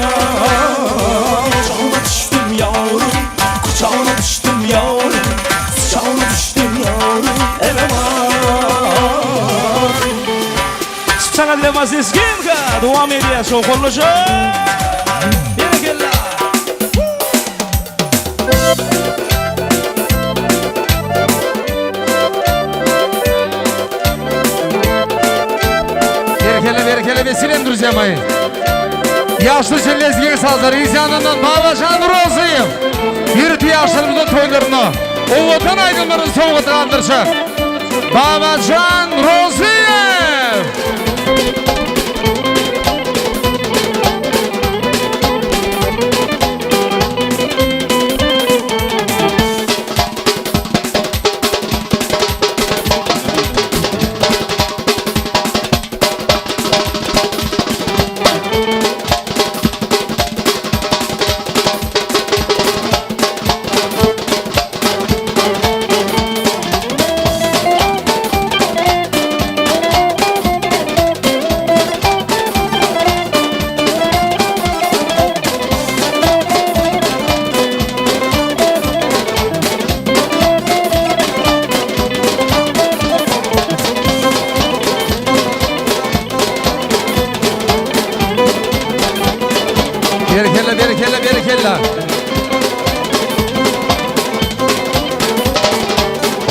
Speaker 18: Kucağına düştüm yavrum, kucağına düştüm yavrum, sıcağına düştüm yavrum, ele var.
Speaker 13: Sana dilemez eskinka, devam ediyor şu kuruluşu.
Speaker 11: Berekele vesilen друзья мои. Yaşlı Çellezgi'nin sazları izyanından Babacan Rozuyum. Yürütü yaşlarımızın toylarını o vatan aydınların soğuğu kaldıracak. Babacan Rozuyum. Berekella.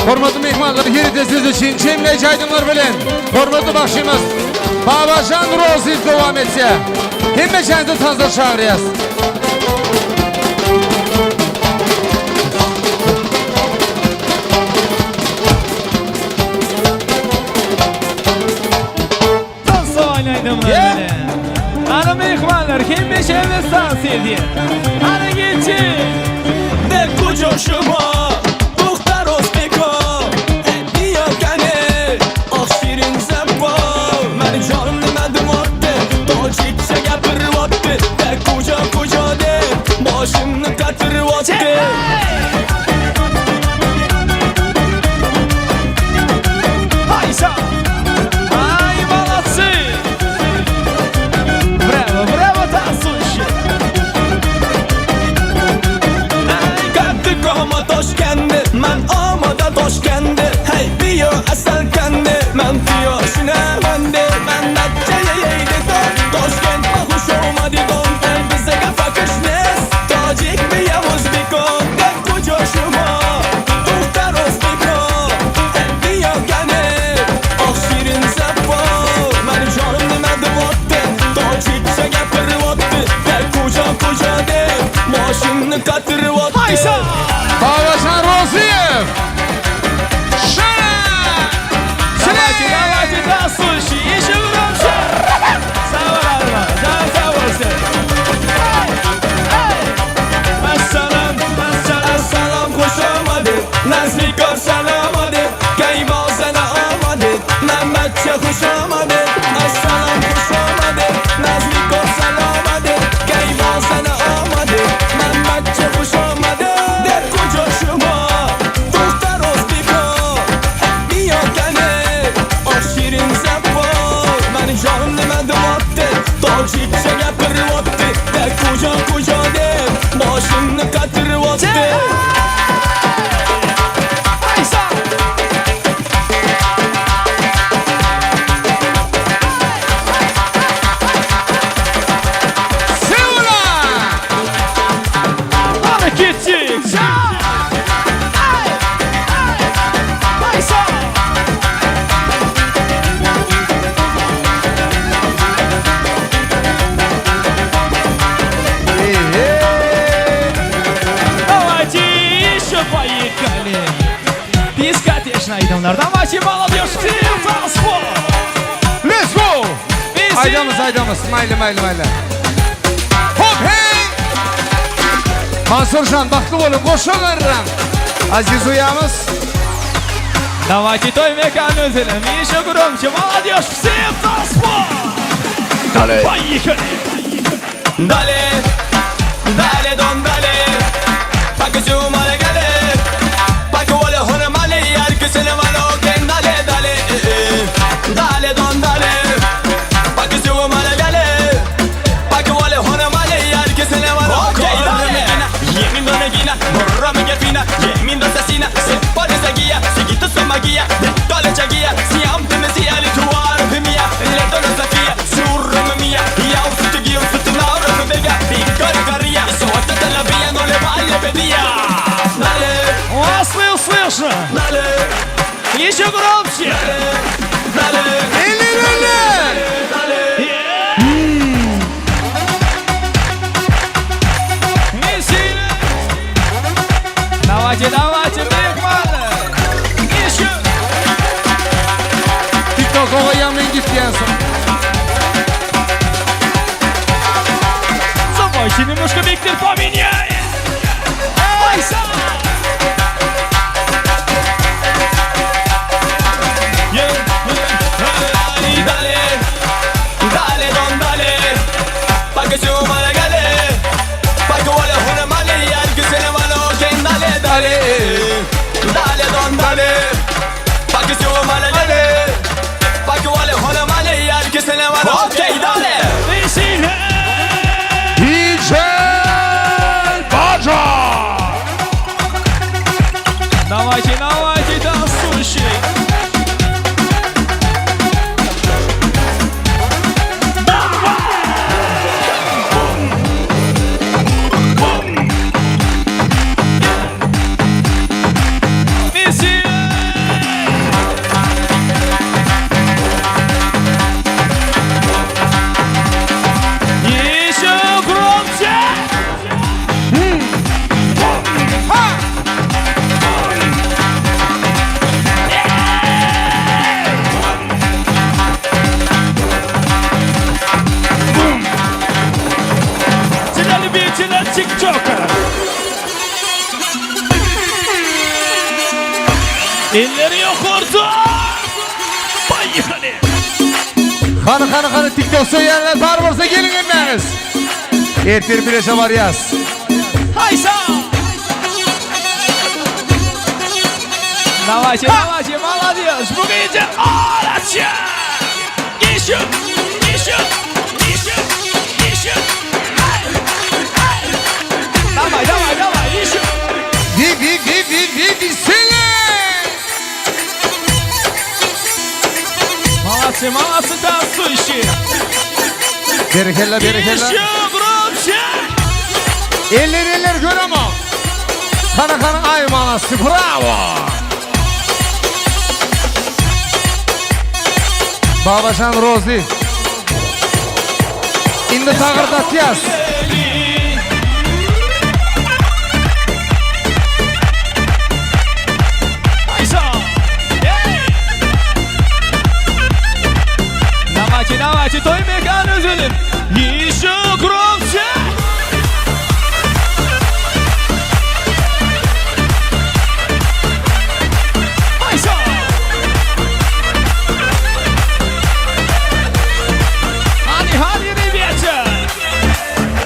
Speaker 11: Hormatlı mehmanlar, yerinde siz için cemleyici aydınlar bilen hormatlı başımız Babacan Rozuyum devam etse. Hem meşenizi tanızda çağırıyız.
Speaker 12: Tansı oynaydım böyle. Ana mehmanlar kim meşenizi tansı ediyor? Hadi geçin. De kucoşuma Muhtar Osbeko Diyor gene Ah şirin zempa Ben canım demedim attı Dolcikçe gapır vattı De kuca de Başımını katır vattı Haysa Ay молодцы Bravo Tansuş Ama Toşkendi, men amada Toşkendi Hey diyor asal kendi, men diyor şine bendi Men datçeye yeydi don, Toşkent hoş olmadı don El bize kafa kışnes, Tacik mi Yavuz Biko De kucoşuma, Muhtar Osbiko Hey diyor gene, ah şirin zepo Men canım demedim vattı, Tacikçe gapır vattı De kuca de, başımını katır vattı Haysa!
Speaker 11: Babacan Rozuyum.
Speaker 12: Давайте танцующие, еще громче! Саварма, за волосы! Assalam, assalam hoşamadı Nazlikor salamadı Kaybol sana olmadı Mehmetçe hoşamadı Assalam hoşamadı Nazlikor salamadı Kaybol sana olmadı Mehmetçe hoşamadı De kucoşuma Muhtar Osbiko Diyor gene O şirin zepo Ben canım demedim attı Dolcikçe gapır vattı De kuca de Başını katır vattı Haysa
Speaker 11: Sevula.
Speaker 12: Hareketçik Haysa Давайте еще поехали. Дискотечная идемler. Давайте, молодежь, всем танцпол.
Speaker 11: Let's go. Aydamız. Maylı. Hop hey. Mansurcan, baklı olun, koşun veririm. Aziz uyamız.
Speaker 12: Давайте той механизм. Еще громче, молодежь, всем танцпол.
Speaker 11: Далее.
Speaker 12: Поехали. Далее, дон, далее. Покажу, малый, далее. Покажу, малый,
Speaker 18: guina, morra mi fina, yemin asesina, se parece guía, seguito su magia, dale chaguía, siempre me sia li tuar mia, le dono safia, surra mia, ya ustu guía, ustu naura me vega, picaricaria, so hasta la vía no le vale pedía. Dale,
Speaker 13: Слышно!
Speaker 18: dale,
Speaker 13: Еще громче!
Speaker 18: dale, dale.
Speaker 13: Давайте, давайте, мехманы! Еще!
Speaker 11: TikTok'a yanına gittiyensin.
Speaker 13: Давайте немножко Виктор поменяет! Ай, сам!
Speaker 18: Dale, dale, don dale, pa' que suma la gale, pa' que vale una male y al que se le va lo que dale, dale, dale, don dale, pa' que suma la gale, pa' que vale una male y al que se le va lo que dale.
Speaker 11: DJ Baja!
Speaker 13: Давайте, давайте, танцующие! TikToker. Elleri yok orta. Поехали.
Speaker 11: Hanı TikTok söyleyenler var varsa gelin emmeğiniz. Ertir bileşe var yaz.
Speaker 13: Haysa. Давайте, давайте, молодец. Bu gece ağlatça. Еще, еще, еще, еще. Давай, давай, давай, еще. Молодцы, молодцы, танцующие.
Speaker 11: Berekella.
Speaker 13: Еще громче.
Speaker 11: Eller göremem. Kana ay manası, bravo. Babaşan Rozi. İndi tağırdat yaz.
Speaker 13: Давайте, той меган üzülüm. Еще громче. Haysa. Hadi ребята.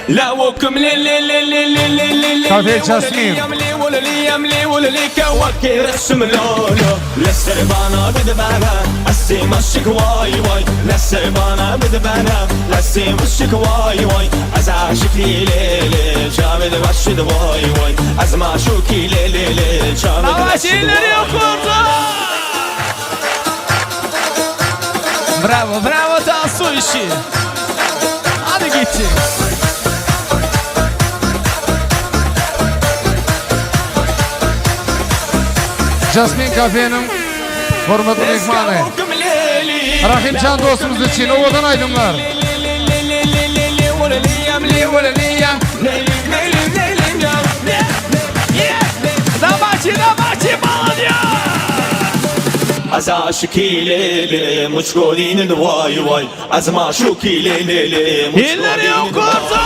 Speaker 18: لوكم لي
Speaker 11: Kafe Jasmine.
Speaker 18: كواكي رسم لولو للسربانة بدبانا السيم الشكواي واي للسربانة بدبانا للسيم الشكواي واي أزعشك ليلي جامد بشد واي واي أزمعشوك ليلي جامد بشد واي
Speaker 13: Браво, браво, танцующие. Hadi gitti.
Speaker 11: Jasmine Kafe'nin hürmetli mehmanı. Rahimcan dostumuz için ovadan aydınlar.
Speaker 13: Давайте, молодец.
Speaker 18: أزعشك ليلي مشغولين واي واي أزمعشوك ليلي
Speaker 13: Elleri yok orta.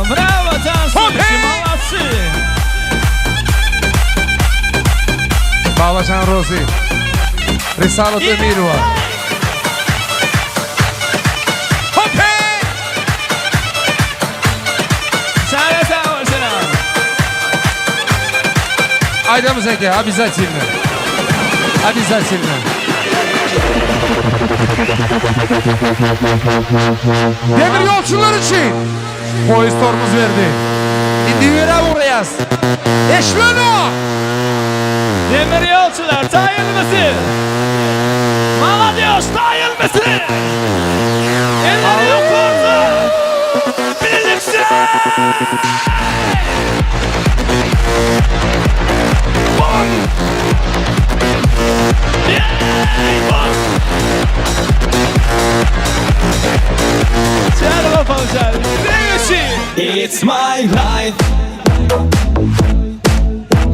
Speaker 13: Bravo, tansuющие, молодцы.
Speaker 11: Babaşan Rozi. Risalet Emirova.
Speaker 3: Айдамыз әке, обязательно. Обязательно.
Speaker 11: Demir yolcular için polis tormuz verdi. İndi yere uğrayaz. Eşlönü.
Speaker 13: Demir yolcular tayıl mısın? Maladyoş tayıl mısın? Elleri yukarıda. Birlikte. Bom. Yay, bom. Çağır bakalım çağır. It's my life.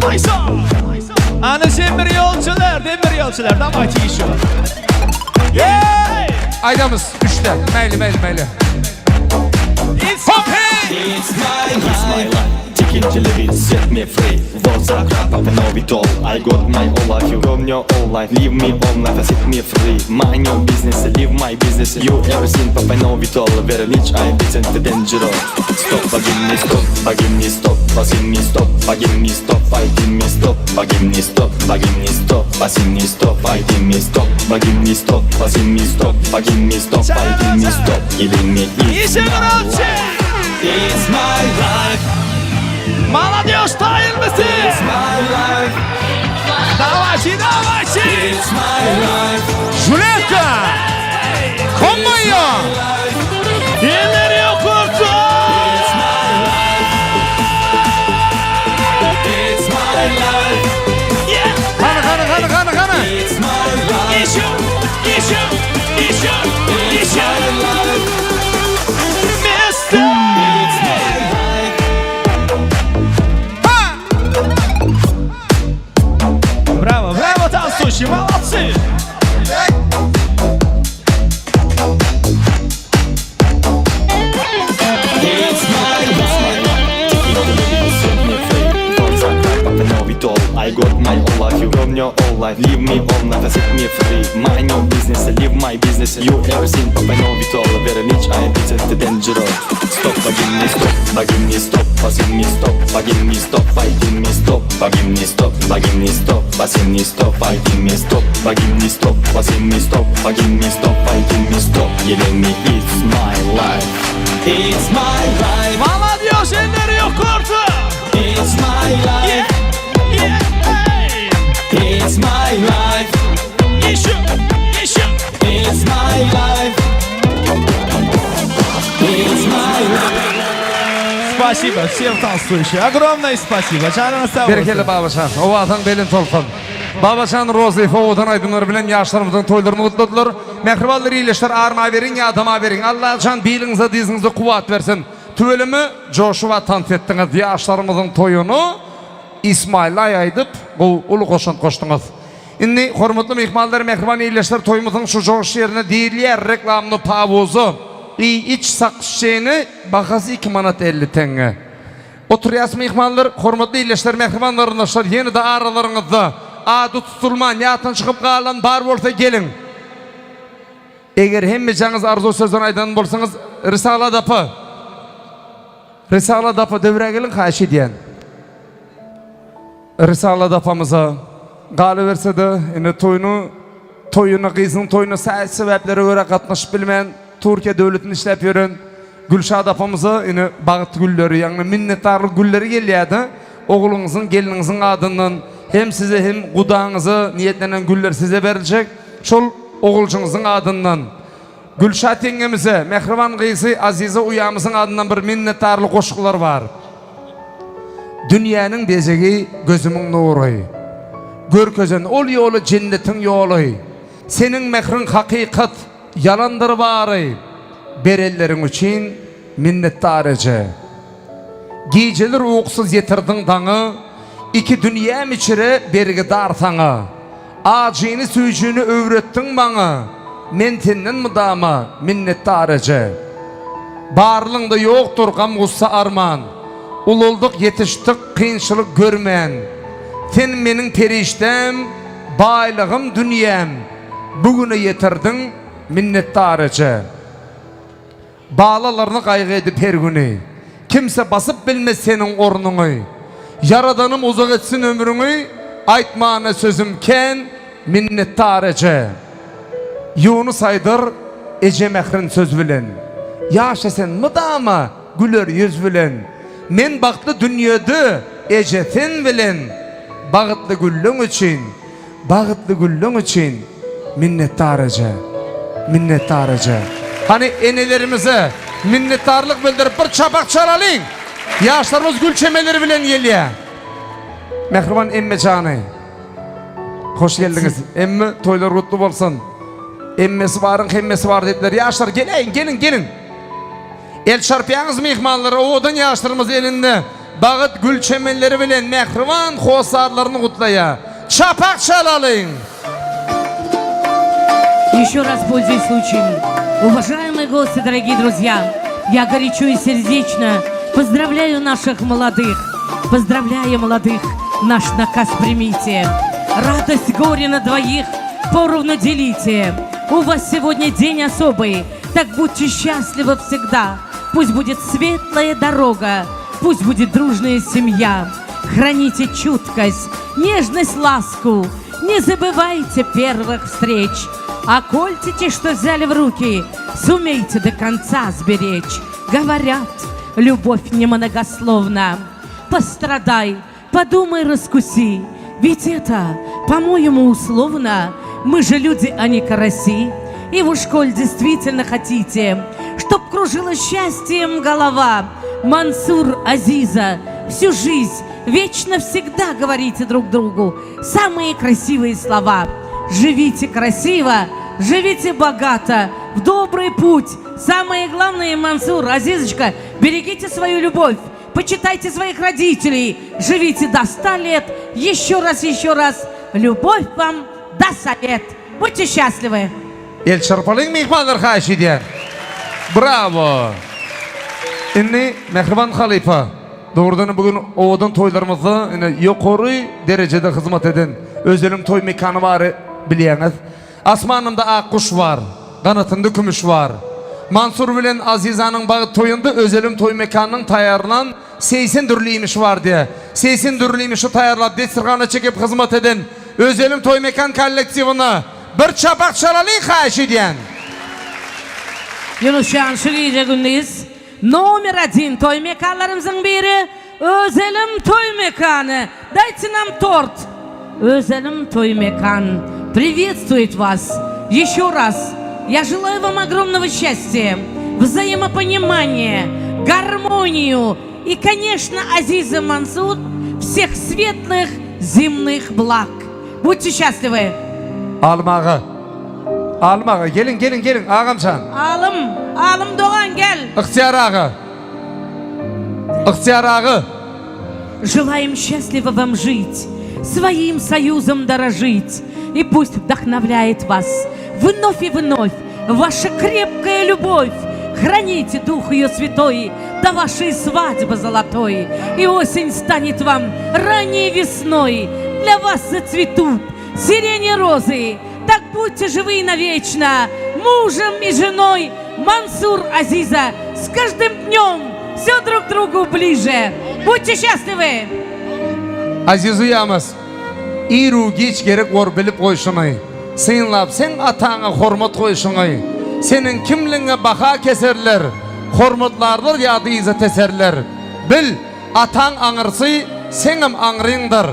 Speaker 13: My song. Ana demir yolcular, davay tişo. Yeah!
Speaker 11: Aydamız üçte, meyli.
Speaker 13: It's my life. Taking to live it, set me free. Words are crap, I know it all. I got my all life, you got your all life. Leave me all life and set me free. Mind your business, live my business. You ever seen, Papa, know it all. Very rich, I listen to dangerous. Stop, bugging me, stop, bugging me, stop, bugging me, stop, bugging me, stop, fighting me, stop, bugging me, stop, bugging me, stop, bugging me, stop, fighting me, stop, bugging me, stop, bugging me, stop, bugging me, stop, fighting me, stop, killing me. It's my life. It's my life. Maladyoş tayıl mısın? It's my life. Davacı. It's my life.
Speaker 11: Juleka. Konmayı.
Speaker 13: Elleri yok orta. It's my life. It's my life. Yeah.
Speaker 11: Kanı.
Speaker 13: It's my life. İşim. It's my life. Mister. Brawo, tansushi, молодцы! I got my own life, you got your own life. Leave me all night, set me free. Mind your business, live my business. You ever seen, Papa, know it all. Very rich, I listen to dangerous. Stop, bugging me, stop, bugging me, stop, bugging me, stop, bugging me, stop, fighting me, stop, bugging me, stop, bugging me, stop, bugging me, stop, fighting me, stop, bugging me, stop, bugging me, stop, bugging me, stop, fighting me, stop. Killing me, it's my life. It's my life. Mama diyor, elleri yok orta. It's my life. It's my life. Issue. It's my life. It's my life. Спасибо всем танцующим. Огромное спасибо. Canına sağ olsun.
Speaker 11: Berkeli Babacan. O atan belin tolkun. Babacan Rozif oğudan aydınları bilen yaşlarımızın toylarını kutladılar. Mehribalları iyileşler ağırma verin ya adama verin. Allah can bilinize dizinize kuvat versin. Tüvelimi coşuva tant ettiniz yaşlarımızın toyunu. İsmail'e ayaydıp bu ulu koşun koştunuz. Şimdi hormatlı mihmallar mehriban iyileşler toyumuzun şu coş yerine değiller reklamlı pavuzu. İç sakşeni bakası 2 manat 50 tenge. Oturuyas mihmallar hormatlı iyileşler mehribanlarındaşlar yeni de aralarınızda adı tutulman yatın çıkıp kalan bar olsa gelin. Eğer hemmeceniz arzu sözden aydan bolsanız Risala dapı devre gelin kaşı diyen. Risala dapamıza galı verse de yine toyunu kızın toyunu sebeplere göre katmış bilmeyen Türkiye devletini işlep yürün. Gülşah dapamıza yine bağıt gülleri yani minnettarlık gülleri geliyordu. Oğlunuzun gelininizin adından hem size hem kudağınızı niyetlenen güller size verilecek. Şol oğulcunuzun adından Gülşah tengemize, mehriban kıyısı Azize uyamızın adından bir minnettarlık koşkular var. Dünyanın dezegi gözümün nuru. Gör közen ol yolu cennetin yolu. Senin mehrin hakikat yalandır bari. Berellerin için minnettarıcı. Geceler uğuksuz yetirdin dağı. İki dünya içire bergi dartanı. Acını suyucunu öğrettin bana. Mentenden mıdama minnettarıcı. Barlığında yoktur gamgussa arman. Ululduk yetiştik kıyınçılık görmeyen. Sen menin periştem, baylığım dünyam. Bugüne yetirdin minnettarıcı. Bağlalarını kaygı edip her günü. Kimse basıp bilmez senin ornunu. Yaradanım uzak etsin ömrünü. Aytmağına sözümken minnettarıcı. Yunus Aydar Ece Mehrin söz bilen. Yaşasın mıdama güler yüz bilen. Men baktlı dünyada Ecetin bilen. Bağıtlı güllün için minnettarıca. Hani enelerimize minnettarlık bildirip bir çapak çalalım. Yaşlarımız gül çemeleri bilen geliyor. Mehriban emme canı. Hoş geldiniz. Emme toylar kutlu olsun. Emmesi varın, hemmesi var dediler. Yaşlar gelin. El çarpıyağınız mihmanları oğudun yaşlarımız elinde. Bağıt gül çemenleri bilen mehriban hosarlarını kutlaya. Çapak çalalım.
Speaker 15: Еще раз пользуясь случаем, уважаемые гости, дорогие друзья, я горячо и сердечно поздравляю наших молодых. Поздравляю молодых, наш наказ примите. Радость горе на двоих поровну делите. У вас сегодня день особый, так будьте счастливы всегда. Пусть будет светлая дорога, пусть будет дружная семья. Храните чуткость, нежность, ласку, не забывайте первых встреч. А кольците, что взяли в руки, сумейте до конца сберечь. Говорят, любовь немногословна. Пострадай, подумай, раскуси. Ведь это, по-моему, условно. Мы же люди, а не караси. И вы, школь, действительно хотите, чтоб кружила счастьем голова. Мансур, Азиза, всю жизнь, вечно всегда говорите друг другу самые красивые слова. Живите красиво, живите богато, в добрый путь. Самое главное, Мансур, Азизочка, берегите свою любовь, почитайте своих родителей, живите до 100 лет. Еще раз, любовь вам да совет. Будьте счастливы.
Speaker 11: El çarpalın mihmanlar xahiş ediyor. Bravo. Inni Mehriban Halifa. Doğrudan bugün oğudun toylarımızda yukarı derecede hizmet eden özelim toy mekanı var biliyeniz. Asmanında ak kuş var, kanatında kümüş var. Mansur bilen Aziza'nın bağı toyunda özelim toy mekanının tayarlanan 80 dürlüymüş var diye. 80 dürlüymüşü tayarlap destirgana çekip hizmet eden özelim toy mekan kollektivini bir çapak çalalım xahiş ediyen.
Speaker 15: Yunuscan şu gece gündeyiz. Номер 1 toy mekanlarımızın biri Özelim Toy Mekanı. Дайте нам торт. Özelim Toy Мекан приветствует вас. Еще раз. Я желаю вам огромного счастья, взаимопонимания, гармонию и, конечно, Азиза Мансур, всех светлых земных благ. Будьте счастливы.
Speaker 11: Almağı, gelin ağamcan.
Speaker 15: Alım Doğan gel.
Speaker 11: İhtiyar ağı.
Speaker 15: Желаем счастливо вам жить, своим союзом дорожить. И пусть вдохновляет вас вновь и вновь ваша крепкая любовь. Храните дух ее святой до вашей свадьбы золотой. И осень станет вам ранней весной. Для вас зацветут сирени розы. Так будьте живы навечно, мужем и женой. Мансур, Азиза, с каждым днем все друг другу ближе. Будьте счастливы.
Speaker 11: Aziz'i yamaz. İru geç gerek var bilip koyşunay. Sen atağına hormat koyşunay. Senin kimliğine baka keserler. Hormatlarlar yadı izet eserler. Bil, atağın anırsı senim anrındır.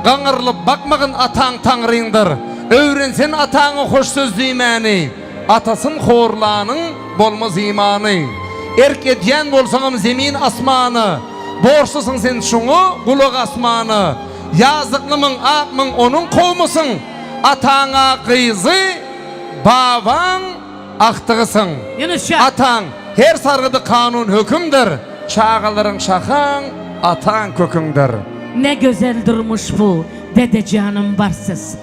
Speaker 11: Qanırlıp bakmağın atağın tanrındır. Öğrensen atağını hoş söz deyməni. Atasın horlanın bolmaz imanı. Erk ediyen bolsanım zemin asmanı. Borçlusun sen şunu kulak asmanı. Yazıklımın akmın onun kovmusun. Atağına kıyızı baban aktığısın. Atan her sargıdı kanun hükümdür. Çağaların şahan atan kökündür.
Speaker 15: Ne güzel durmuş bu dede canım varsız.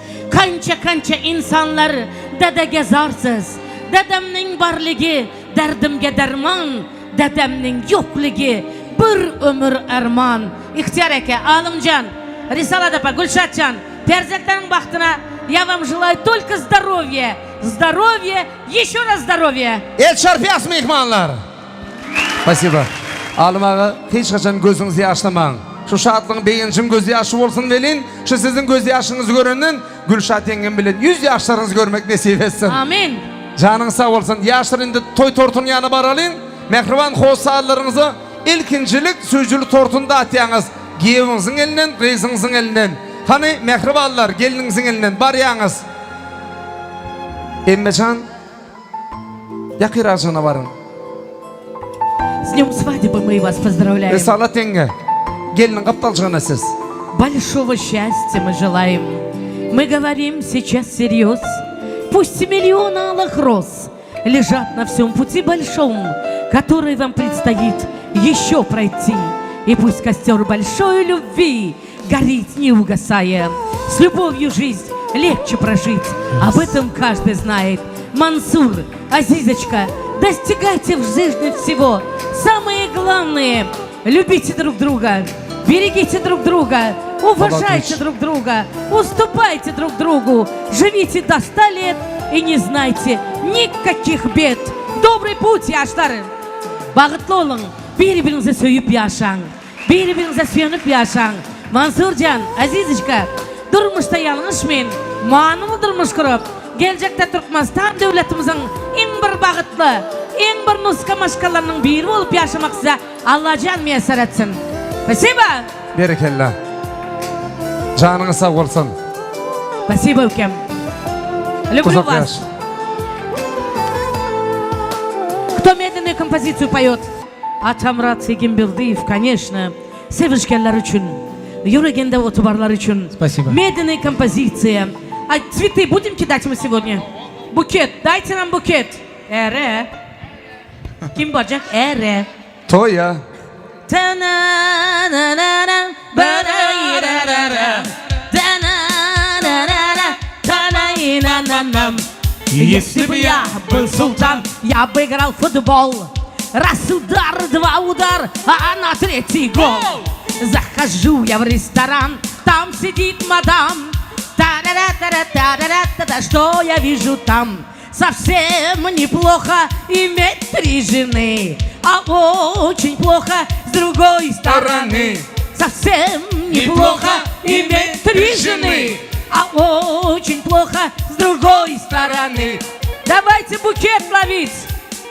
Speaker 15: Kança insanlar dede gezarsız. Dedemnin barlığı derdimge derman. Dedemnin yokluğu bir ömür erman. İhtiyar eke, Alımcan, Risala Dapa, Gülşatcan, Perzeklerin baktına я вам желаю только здоровья. Здоровья, еще раз здоровья.
Speaker 11: El çarpıyas mihmanlar. Спасибо. Alım ağa, hiç kaçan gözünüzü yaşlamayın. Şu şahatlığın beyincim gözü yaşı olsun velin. Şu sizin gözü yaşınızı görünün. Gülşat yengem bilen 100 yaşlarınızı görmek nasip etsin.
Speaker 15: Amin.
Speaker 11: Canın sağ olsun. Yaşlarında toy tortun yanı baralıyın. Mehriban hoşsağlarınızı ilkincilik sözcülü tortunda atyanız. Giyevinizin elinden, reisinizin elinden. Hani mehribanlar gelininizin elinden bar yanız. Emmecan, yakir ağacına varın.
Speaker 15: С днем свадьбы мы вас поздравляем.
Speaker 11: Risalat yenge, gelinin kaptalcığına siz.
Speaker 15: Большого счастья мы желаем. Мы говорим сейчас всерьез. Пусть миллионы алых роз лежат на всем пути большом, который вам предстоит еще пройти. И пусть костер большой любви горит, не угасая. С любовью жизнь легче прожить, об этом каждый знает. Мансур, Азизочка, достигайте в жизни всего. Самое главное, любите друг друга, берегите друг друга, уважайте друг друга, уступайте друг другу, живите до 100 лет и не знайте никаких бед. Добрый путь, яштары! Бағытлы олың, bir-birinize söyüp yaşan, bir-birinize sönüp yaşan. Mansurcan, Azizочка, durmuşta yalnız men, manımı durmuş kurup, gelecekte Türkmenistan devletimizin en bir bağıtlı, en bir nuska maşkalarının biri olup yaşamak size Allah can müyesser etsin. Спасибо!
Speaker 11: Berekellah. Canınız sağ olsun.
Speaker 15: Спасибо, укем. Люблю вас. Кто медленную композицию поет? Атамрат Егембердиев, конечно. Sevişkenler için, yüreğinde otubarlar için.
Speaker 19: Спасибо.
Speaker 15: Медленная композиция. А цветы будем кидать мы сегодня? Букет, дайте нам букет. Эре. Kim bacak? Эре.
Speaker 11: Toy ya.
Speaker 15: Ta-na-na-na-na, ba-da-yi-da-da-da. Ta-na-na-na-na, ta-na-yi-na-на-нам. Если бы я был султан, я бы играл в футбол. Раз удар, два удар, а на третий гол. Захожу я в ресторан, там сидит мадам. Та-да-да-да-да-да-да-да, что я вижу там? Совсем неплохо иметь 3 жены, а очень плохо с другой стороны. Совсем неплохо иметь 3 жены, а очень плохо с другой стороны. Давайте букет ловить.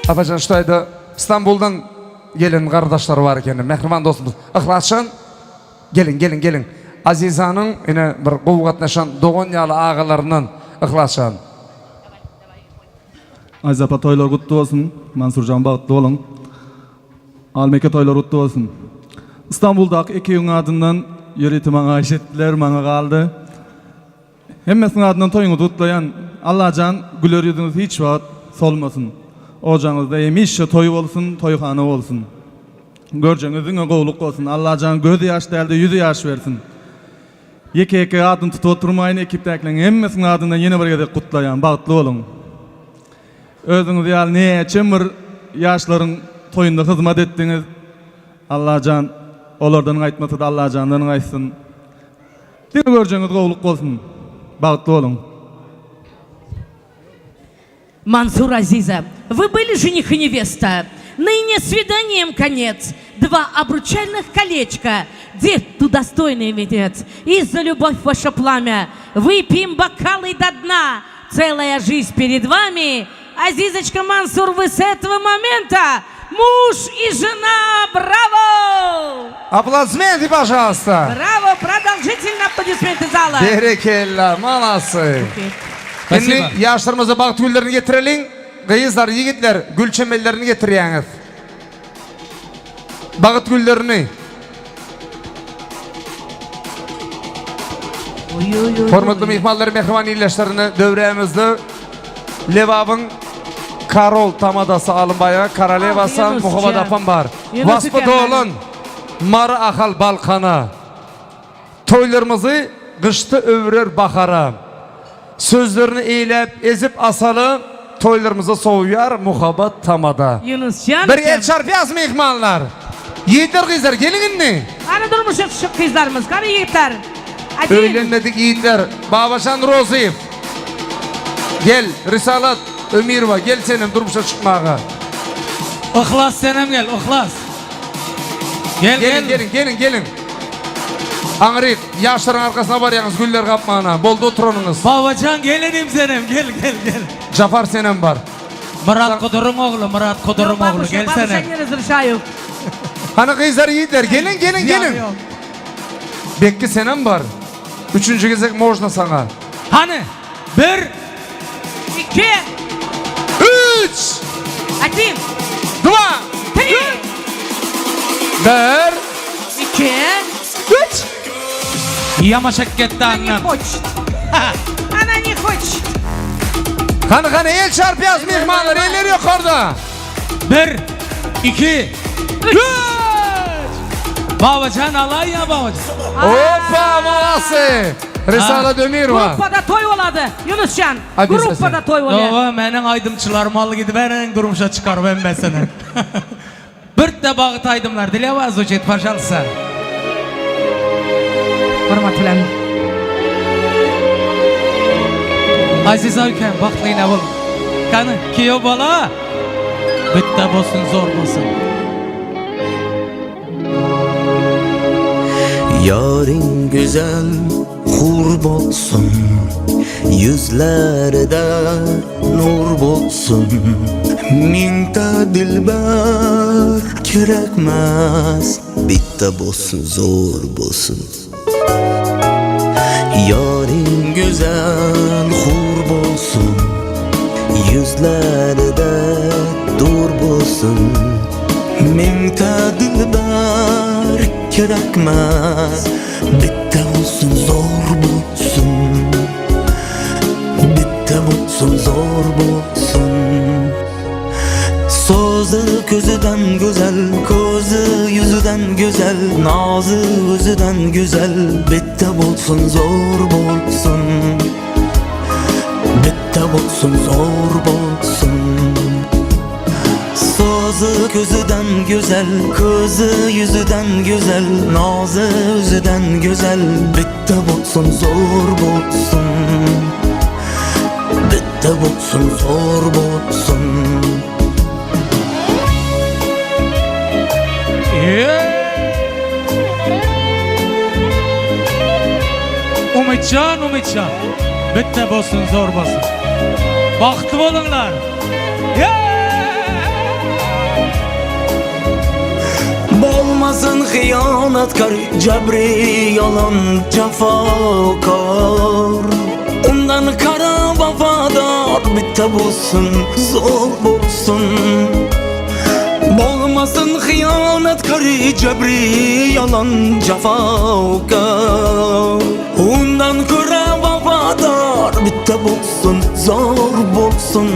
Speaker 11: Apacan şutaydı, İstanbul'dan gelin kardeşleri var ekenim, mehriban dostumuz. Ihlasçan, gelin. Aziza'nın yine bir kuvvetleşen Doğanyalı ağalarından Ihlasçan.
Speaker 19: Aziz apa toylar kutlu olsun. Mansurcan bağıtlı olun. Almeke toylar kutlu olsun. İstanbul'daki 2 gün adından yönetim bana işettiler, bana kaldı. Hemmesinin adından toyunu kutlayan Allah can güler yüzünüz hiç vaat solmasın. Ocanızda emişe toy olsun, toyhanı olsun. Göreceğinizin qoğuluk olsun. Allah can gözü yaş değildi, yüzü yaş versin. Yeke adını tutup oturmayın ekiptekilerin hemmesinin adından yine bir yerde kutlayan, bağıtlı olun. Özünüz yani ne için bir yaşların toyunda hizmet ettiniz. Allah can olardan aytması da Allah candan aytsın. Dini göreceğiniz qoğuluk olsun. Bağıtlı olun.
Speaker 15: Мансур Азиза, вы были жених и невеста? Ныне свиданием конец. 2 обручальных колечка. Дед, ты достойный венец. И за любовь ваше пламя выпьем бокалы до дна. Целая жизнь перед вами. Азизочка, Мансур, вы с этого момента муж и жена. Браво!
Speaker 11: Аплодисменты, пожалуйста.
Speaker 15: Браво! Продолжительные аплодисменты зала.
Speaker 11: Berekellah, malası. Şimdi yaşlarımıza bağıt güllerini getirelim. Kıyızlar, yiğitler, gül çemellerini getiriyeniz. Bağıt güllerini. Hormatlı mihmalları, mehriban iyileşlerini dövreyemizde. Levabın Karol tamadası alınbaya, Karalevasan muhabbet apan var. Vaspı doğulun, marı akal balkana. Toylarımızı kıştı övürür bakara. Sözlerini eylep, ezip asalı, toylarımızı soğuyar, muhabbet tamada. Bir el çarpıyaz mı ihmallar? Yiğitler kızlar, gelin inni.
Speaker 15: Hani durmuşuz şu kızlarımız, hani yiğitler.
Speaker 11: Öylenmedik yiğitler. Babaşan Roziyev. Gel, Risalat Ömirova, gel senin durmuşa çıkmağa.
Speaker 19: Ihlas senem gel, ihlas. Gelin.
Speaker 11: Gelin. Anrik, yaşların arkasına varyanız güller kapmağına. Bolda oturunuz.
Speaker 3: Babacan gelinim senem, gel.
Speaker 11: Jafar senem var.
Speaker 3: Murat Kudur'un oğlu, Murat Kudur'un oğlu, gelsene.
Speaker 11: Hani kızlar yiğitler, gelin. Bekki senem var. Üçüncü gezek možna sana.
Speaker 3: Hani? 1
Speaker 15: 2
Speaker 11: 3
Speaker 15: Atayım.
Speaker 11: 2 1
Speaker 15: 2 3
Speaker 3: Yama şekketti annem.
Speaker 15: Ana ne hoç.
Speaker 11: Hani el çarpı yaz mihmanlar, elleri yok orada.
Speaker 3: 1 2 3 Babacan alay ya babacan.
Speaker 11: Hoppa molası. Risala Demirova.
Speaker 15: Gruppada toy oladı Yunuscan.
Speaker 11: Hadi
Speaker 15: Gruppada toy oladı.
Speaker 3: Yo, menin aydımçılarım alı gidip en durmuşa çıkar ben mesene. Bir de bağıt aydımlar dile vazgeçet paşalsa.
Speaker 15: Hürmet bilen.
Speaker 3: Aziz Ayken baktığına bul. Kanı kiyo bala. Bitte bolsun zor bolsun.
Speaker 18: Yarın güzel hur bolsun, yüzlerde nur bolsun. Mingta dilber kerekmez, bitta bolsun zor bolsun. Yarın güzel hur bolsun, yüzlerde dur bolsun. Mingta dilber kerekmez, bitta olsun zor bolsun. Bitta bolsun zor bolsun. Sözü gözüden güzel, közü yüzüden güzel, nazı özüden güzel. Bitta bolsun zor bolsun. Bitta bolsun zor bolsun. Sözü gözüden güzel, közü yüzüden güzel, nazı özüden güzel. Bitta bolsun zor bolsun. Bitta bolsun zor bolsun.
Speaker 3: Umutcan, bitte bolsun zor bolsun. Baktı olunlar.
Speaker 18: Bolmasın hıyanetkar, cebri yalan cefakar. Ondan kara vefadar, bitte bolsun zor bolsun. Bolmasın hıyanetkar, cebri yalan cefakar. Ondan kara vefadar, bitte bolsun zor bolsun.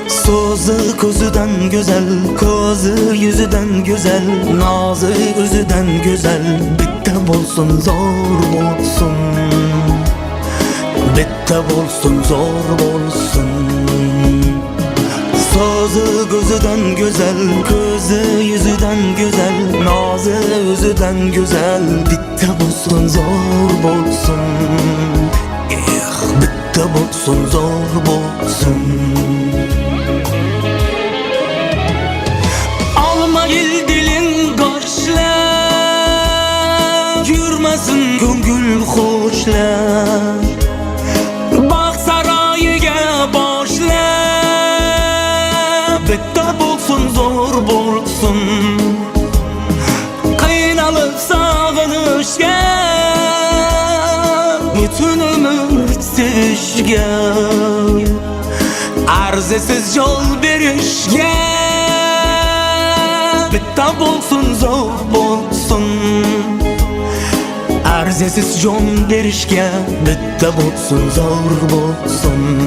Speaker 18: Sözü közüden güzel, közü yüzüden güzel, nazı özüden güzel. Bitta bolsun zor bolsun. Bitta bolsun zor bolsun. Sözü gözüden güzel, közü yüzüden güzel, nazı özüden güzel. Bitta bolsun zor bolsun. Bitta bolsun zor bolsun. Alma gel dilin karşıla, yürmesin göngül hoşla. Bak sarayıga boşla, bitta bolsun zor bolsun. Kıynalıp sağınışga, bütün ömür sevişge. Arzesiz yol berişge, bitta bolsun zor bolsun. Arzesiz yol berişge, bitta bolsun zor bolsun.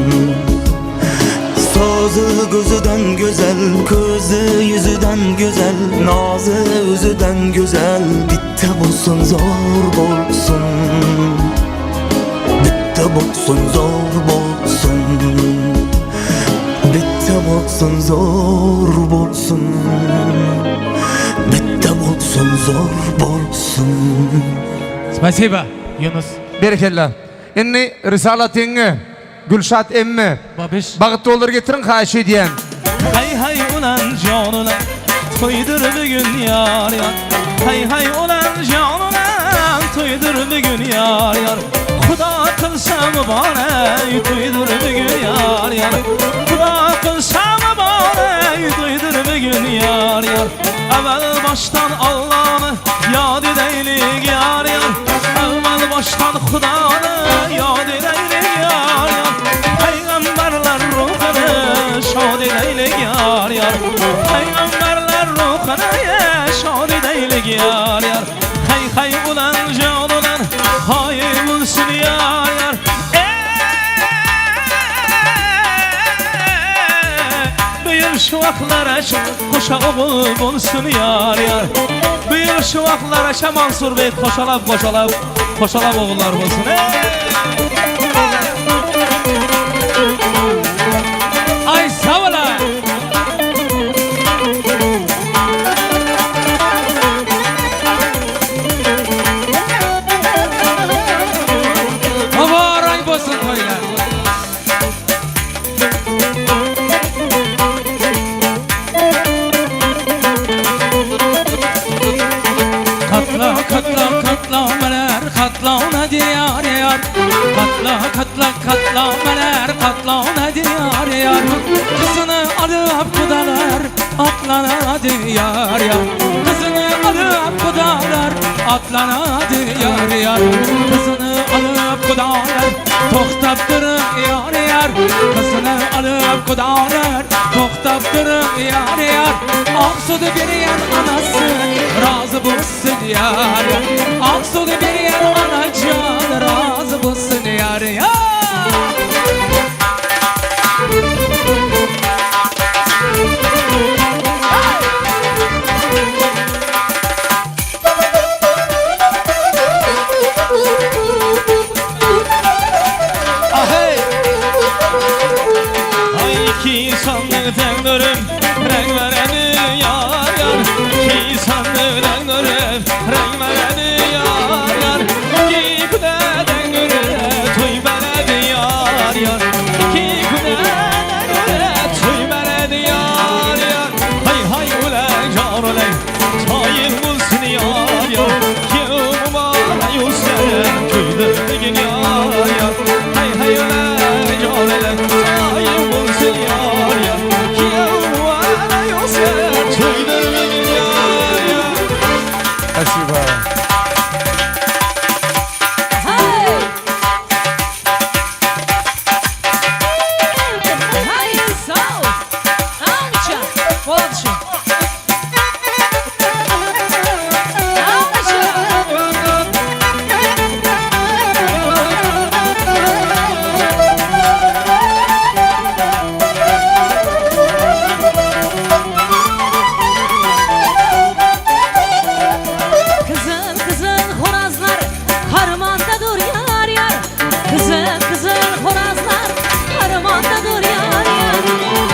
Speaker 18: Sözü gözüden güzel, közü yüzüden güzel, nazı özüden güzel. Bitta bolsun zor bolsun. Bitta bolsun zor bolsun. Bitta bolsun zor bolsun. Bitta bolsun zor bolsun.
Speaker 3: Спасибо, Yunus.
Speaker 11: Berekella. Inni risalatini Gülşat emmi.
Speaker 3: Babiş.
Speaker 11: Bağıtlı olur getirin kaşı diyen.
Speaker 12: Hay ulan canına, toydur bugün yar yar. Hay ulan canına, toydur bugün yar yar. Xuda qilsa mübarek toydur bugün yar yar. Xuda qilsa mübarek toydur bugün yar yar. Evvel baştan Allah'ını yad edeylik yar yar. Evvel baştan Xuda'nı yad edeylik yar yar. Peygamberler ruhunu şad edeylik yar yar. Peygamberler ruhunu şad edeylik yar yar. Hay hay ulan can ulan hay bulsun yar yar. Büyür şu vaklara koşa oğul bulsun yar yar. Büyür şu vaklara Mansur Bey koşalap oğullar bulsun. Ay sağ ola.
Speaker 11: Mübarek olsun toylar.
Speaker 12: Katlameler katlauna diyar yar. Katlameler katlauna diyar yar. Kızını alıp kudalar atlana diyar yar. Kızını alıp kudalar atlana diyar yar. Kızını alıp kudalar toktap durun yar yar. Kızını alıp kudalar toktap durun yar yar. Aksudu bir yer anası razı bulsun yar yar. Aksudu bir yer anacan razı bulsun yar yar. Ki sandıktan görüp renk vereni yar yar. Ki sandıktan görüp renk vereni yar yar. Ki kudeden görüp toy vereni yar yar. Ki kudeden görüp toy vereni yar yar. Hay hay ulan can ulan çayın bulsun yar yar. Ki umuma yüzden köyde bugün yar yar. Hay hay ulan can ulan çayın bulsun yar yar. Ki umuma yüzden köyde bugün yar yar.
Speaker 16: Спасибо.
Speaker 2: Hay sağ ol. Alça. Bolçu. Kızıl kızıl horazlar harmanda dur yar yar. Kızıl kızıl horazlar harmanda dur yar yar.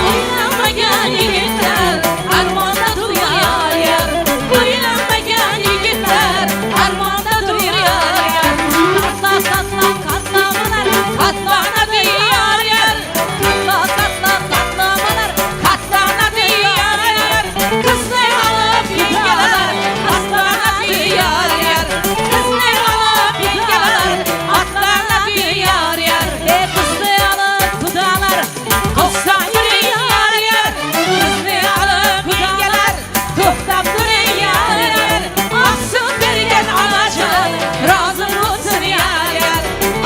Speaker 2: Uyanma gel yiğitler harmanda dur yar yar. Uyanma gel yiğitler harmanda dur yar yar. Katla katla katlamalar katlanadı yar yar. Katla katla katlamalar katlanadı yar yar. Kızlar alıp yengeler atlanadı yar yar. Kızlar alıp yengeler atlanadı yar yar. Kızlar alıp kudalar koşsan yürü yar yar. Kızlar alıp yengeler toktap durun yar yar. Aksın bergen anacan razı olsun yar yar.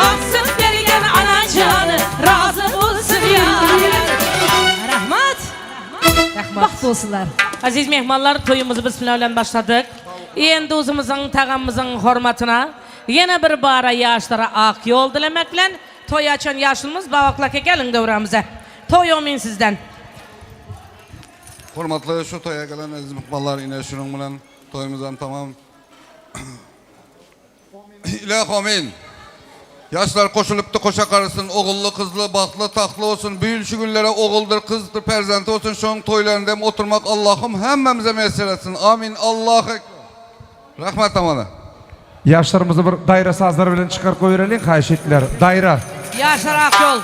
Speaker 2: Aksın bergen anacan razı olsun yar yar. Rahmat. Baxt olsunlar.
Speaker 15: Aziz mehmanlar, toyumuzu bismillah başladık. Endi özümüzün tağamızın hürmetine yine bir bara yaşlara ak yol dilemekle toy açan yaşlımız Bavaklaka gelin devremize. Toy omin sizden.
Speaker 11: Hurmatly şu toya gelen aziz mehmanlar, ine şunun bilen toyumuzdan tamam. İlah amin. Yaşlar koşuluptu koşa karısın, oğullu, kızlı, bahtlı, tahtlı olsun, büyülüşü günlere oğuldur, kızdır, perzenti olsun, şunun toylarında oturmak Allah'ım hemmemize mesir etsin. Amin. Allah'a ekber. Rahmet amana.
Speaker 16: Yaşlarımızı bir daire sazları bilen çıkar koyuralım, kaş ettiler. Daire.
Speaker 15: Yaşlar ak yol.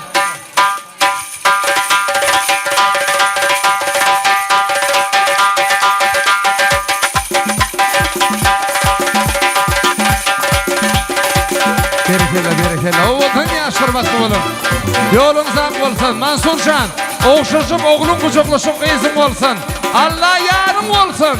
Speaker 11: Yolunuz ak bolsun Mansurcan. Oğuşuşup oğlun kucaklaşıp kızın olsun. Allah yarım olsun.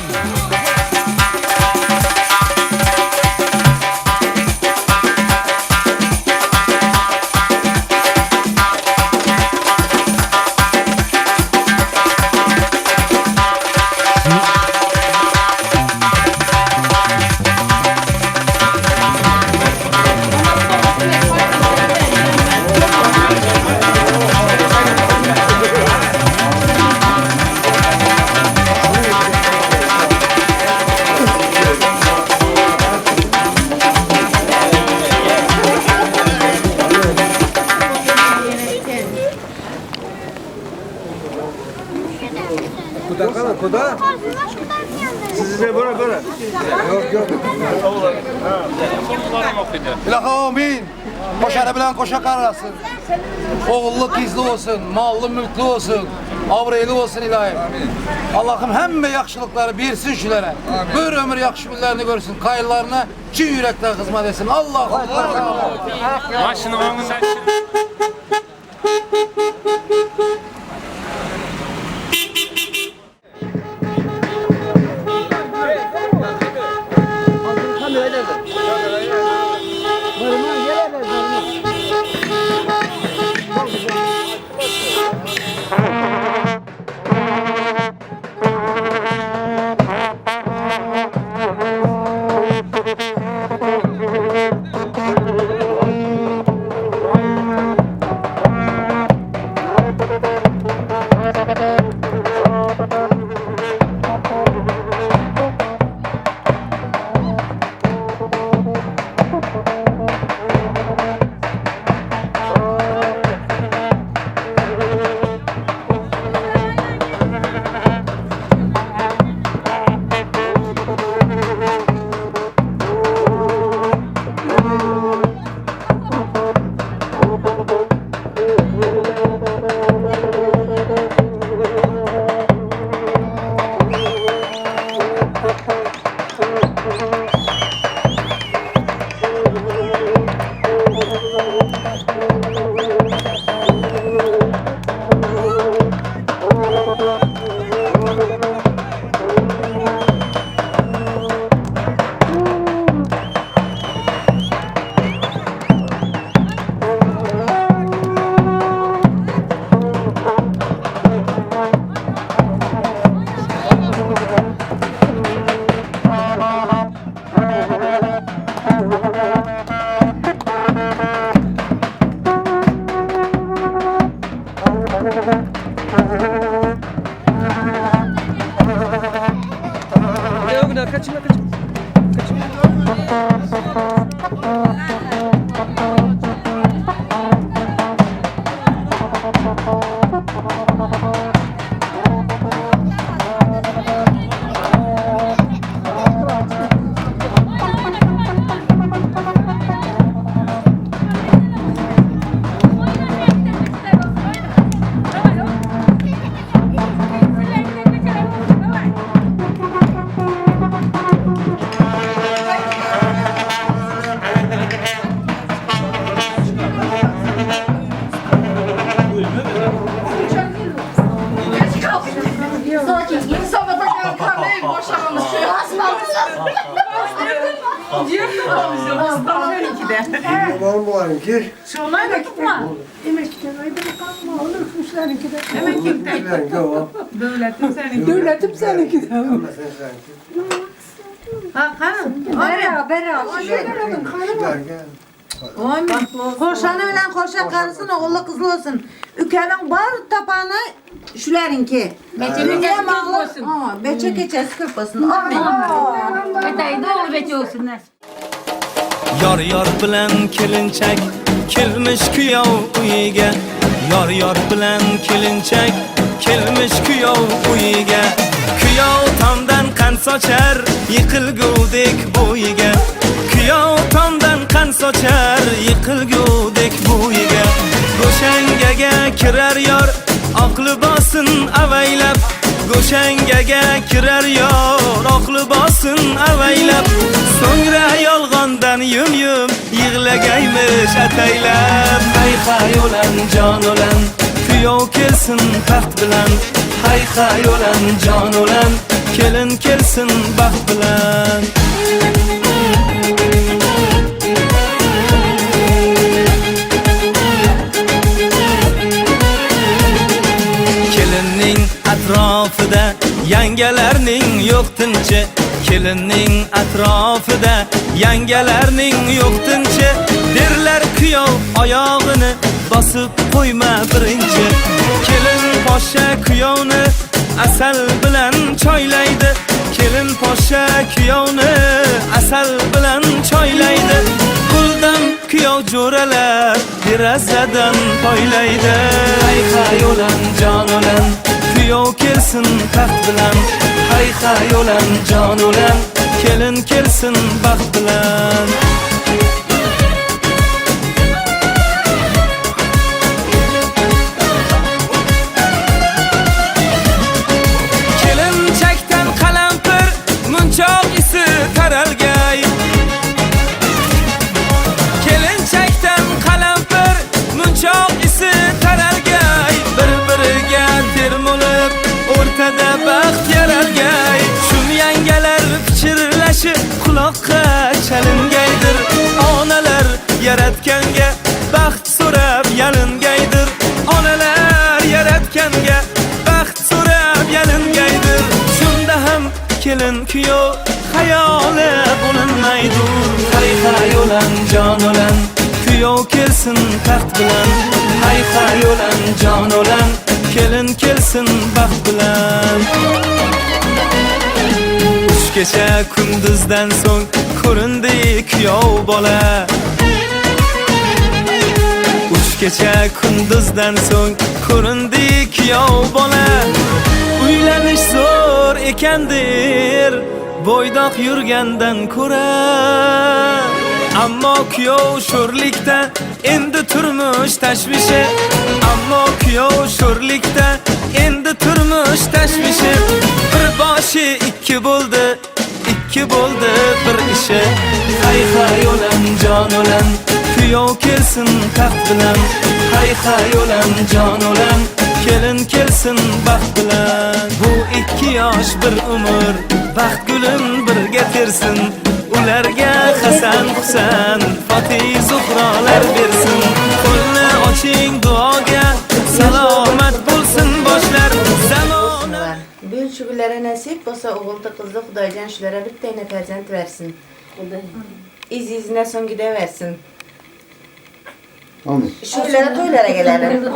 Speaker 20: Kuda. Size böyle. Yok.
Speaker 21: İlahi amin. Koşarı bilen koşak arasın. Oğullu gizli olsun, mallı mülklü olsun, avreyli olsun ilahim. Allah'ım hemme yakşılıkları birsin şülere. Bir ömür yakşı günlerini görsün, kayırlarına çiğ yürekle hizmet etsin. Allah'ım.
Speaker 7: Başını önünden
Speaker 22: Devletim seninki de. Ha hanım. Beraber. Koşanı bilen koşa karısın, oğullu kızlı olsun. Ülkenin bar tapağına şülerinki. Beçenin köp olsun. Beçe keçesi köp olsun. Amin. Betayda oğul beçe olsunlar.
Speaker 12: Yar bilen kelinchak kelmiş kuyov uyiga. Yar bilen kelinchak kelmiş kuyov uyiga. Kuyov tomdan qand sochar yiqilgudek bo'yiga. Kuyov tomdan qand sochar yiqilgudek bo'yiga. Go'shangaga kirar yor oq libosin avaylab. Go'shangaga kirar yor oq libosin avaylab. So'ngra yolg'ondan yum yig'lar elagaymish ataylab. Hay hay olan jon olan, kuyov kelsin taxt bilan. Hay hay olan jon olan, kelin kelsin baxt bilan. Kelinning atrofida yangalarning yo'q tinchi. Kelinning atrofida yangalarning yo'q tinchi. Derlar kuyov oyog'ini bosib qo'yma birinchi. Kelin poshsha kuyovni asal bilan choylaydi. Kelin poshsha kuyovni asal bilan choylaydi. Qo'ldan kuyov jo'ralar derazadan poylaydi. Hay hay olan jon olan, kuyov kelsin taxt bilan. Hay hay olan jon olan, kelin kelsin baxt bilan. Kelinchakdan qalampir munchoq isi taralgay. Kelinchakdan qalampir munchoq isi taralgay. Bir-biriga termulib o'rtada baxt yaralgay. Shum yangalar pichirlashi quloqqa chalingaydir. Onalar yaratganga baxt so'rab yalingaydir. Onalar yaratganga baxt so'rab yalingaydir. Shunda ham kelin kuyov xayoli bo'linmaydi. Hay hay olan jon olan, kuyov kelsin taxt bilan. Hay hay olan jon olan, kelin kelsin baxt bilan. Uch kecha kunduzdan so'ng ko'rindi kuyov bola. Uch kecha kunduzdan so'ng ko'rindi kuyov bola. Uylanish zo'r ekandir bo'ydoq yurgandan ko'ra. Ammo kuyov sho'rlikda endi turmush tashvishi. Ammo kuyov sho'rlikda endi turmush tashvishi. Bir boshi ikki bo'ldi, ikki bo'ldi bir ishi. Hay hay olan jon olan, kuyov kelsin taxt bilan. Hay hay olan jon olan, kelin kelsin baxt bilan. Bu ikki yosh bir umr, baxt gulin birga tersin. Ularga Hasan Husan, Fatih Zuhrolar bersin. Qo'lni oching duoga, salomat bo'lsin boshlar zamona.
Speaker 22: Bir şugullara nasip olsa oğulda kızda Xudaydan şulara bir tane farzand versin. İz-izine son gideversin.
Speaker 21: Amin.
Speaker 22: Şugullara toylara gelelim.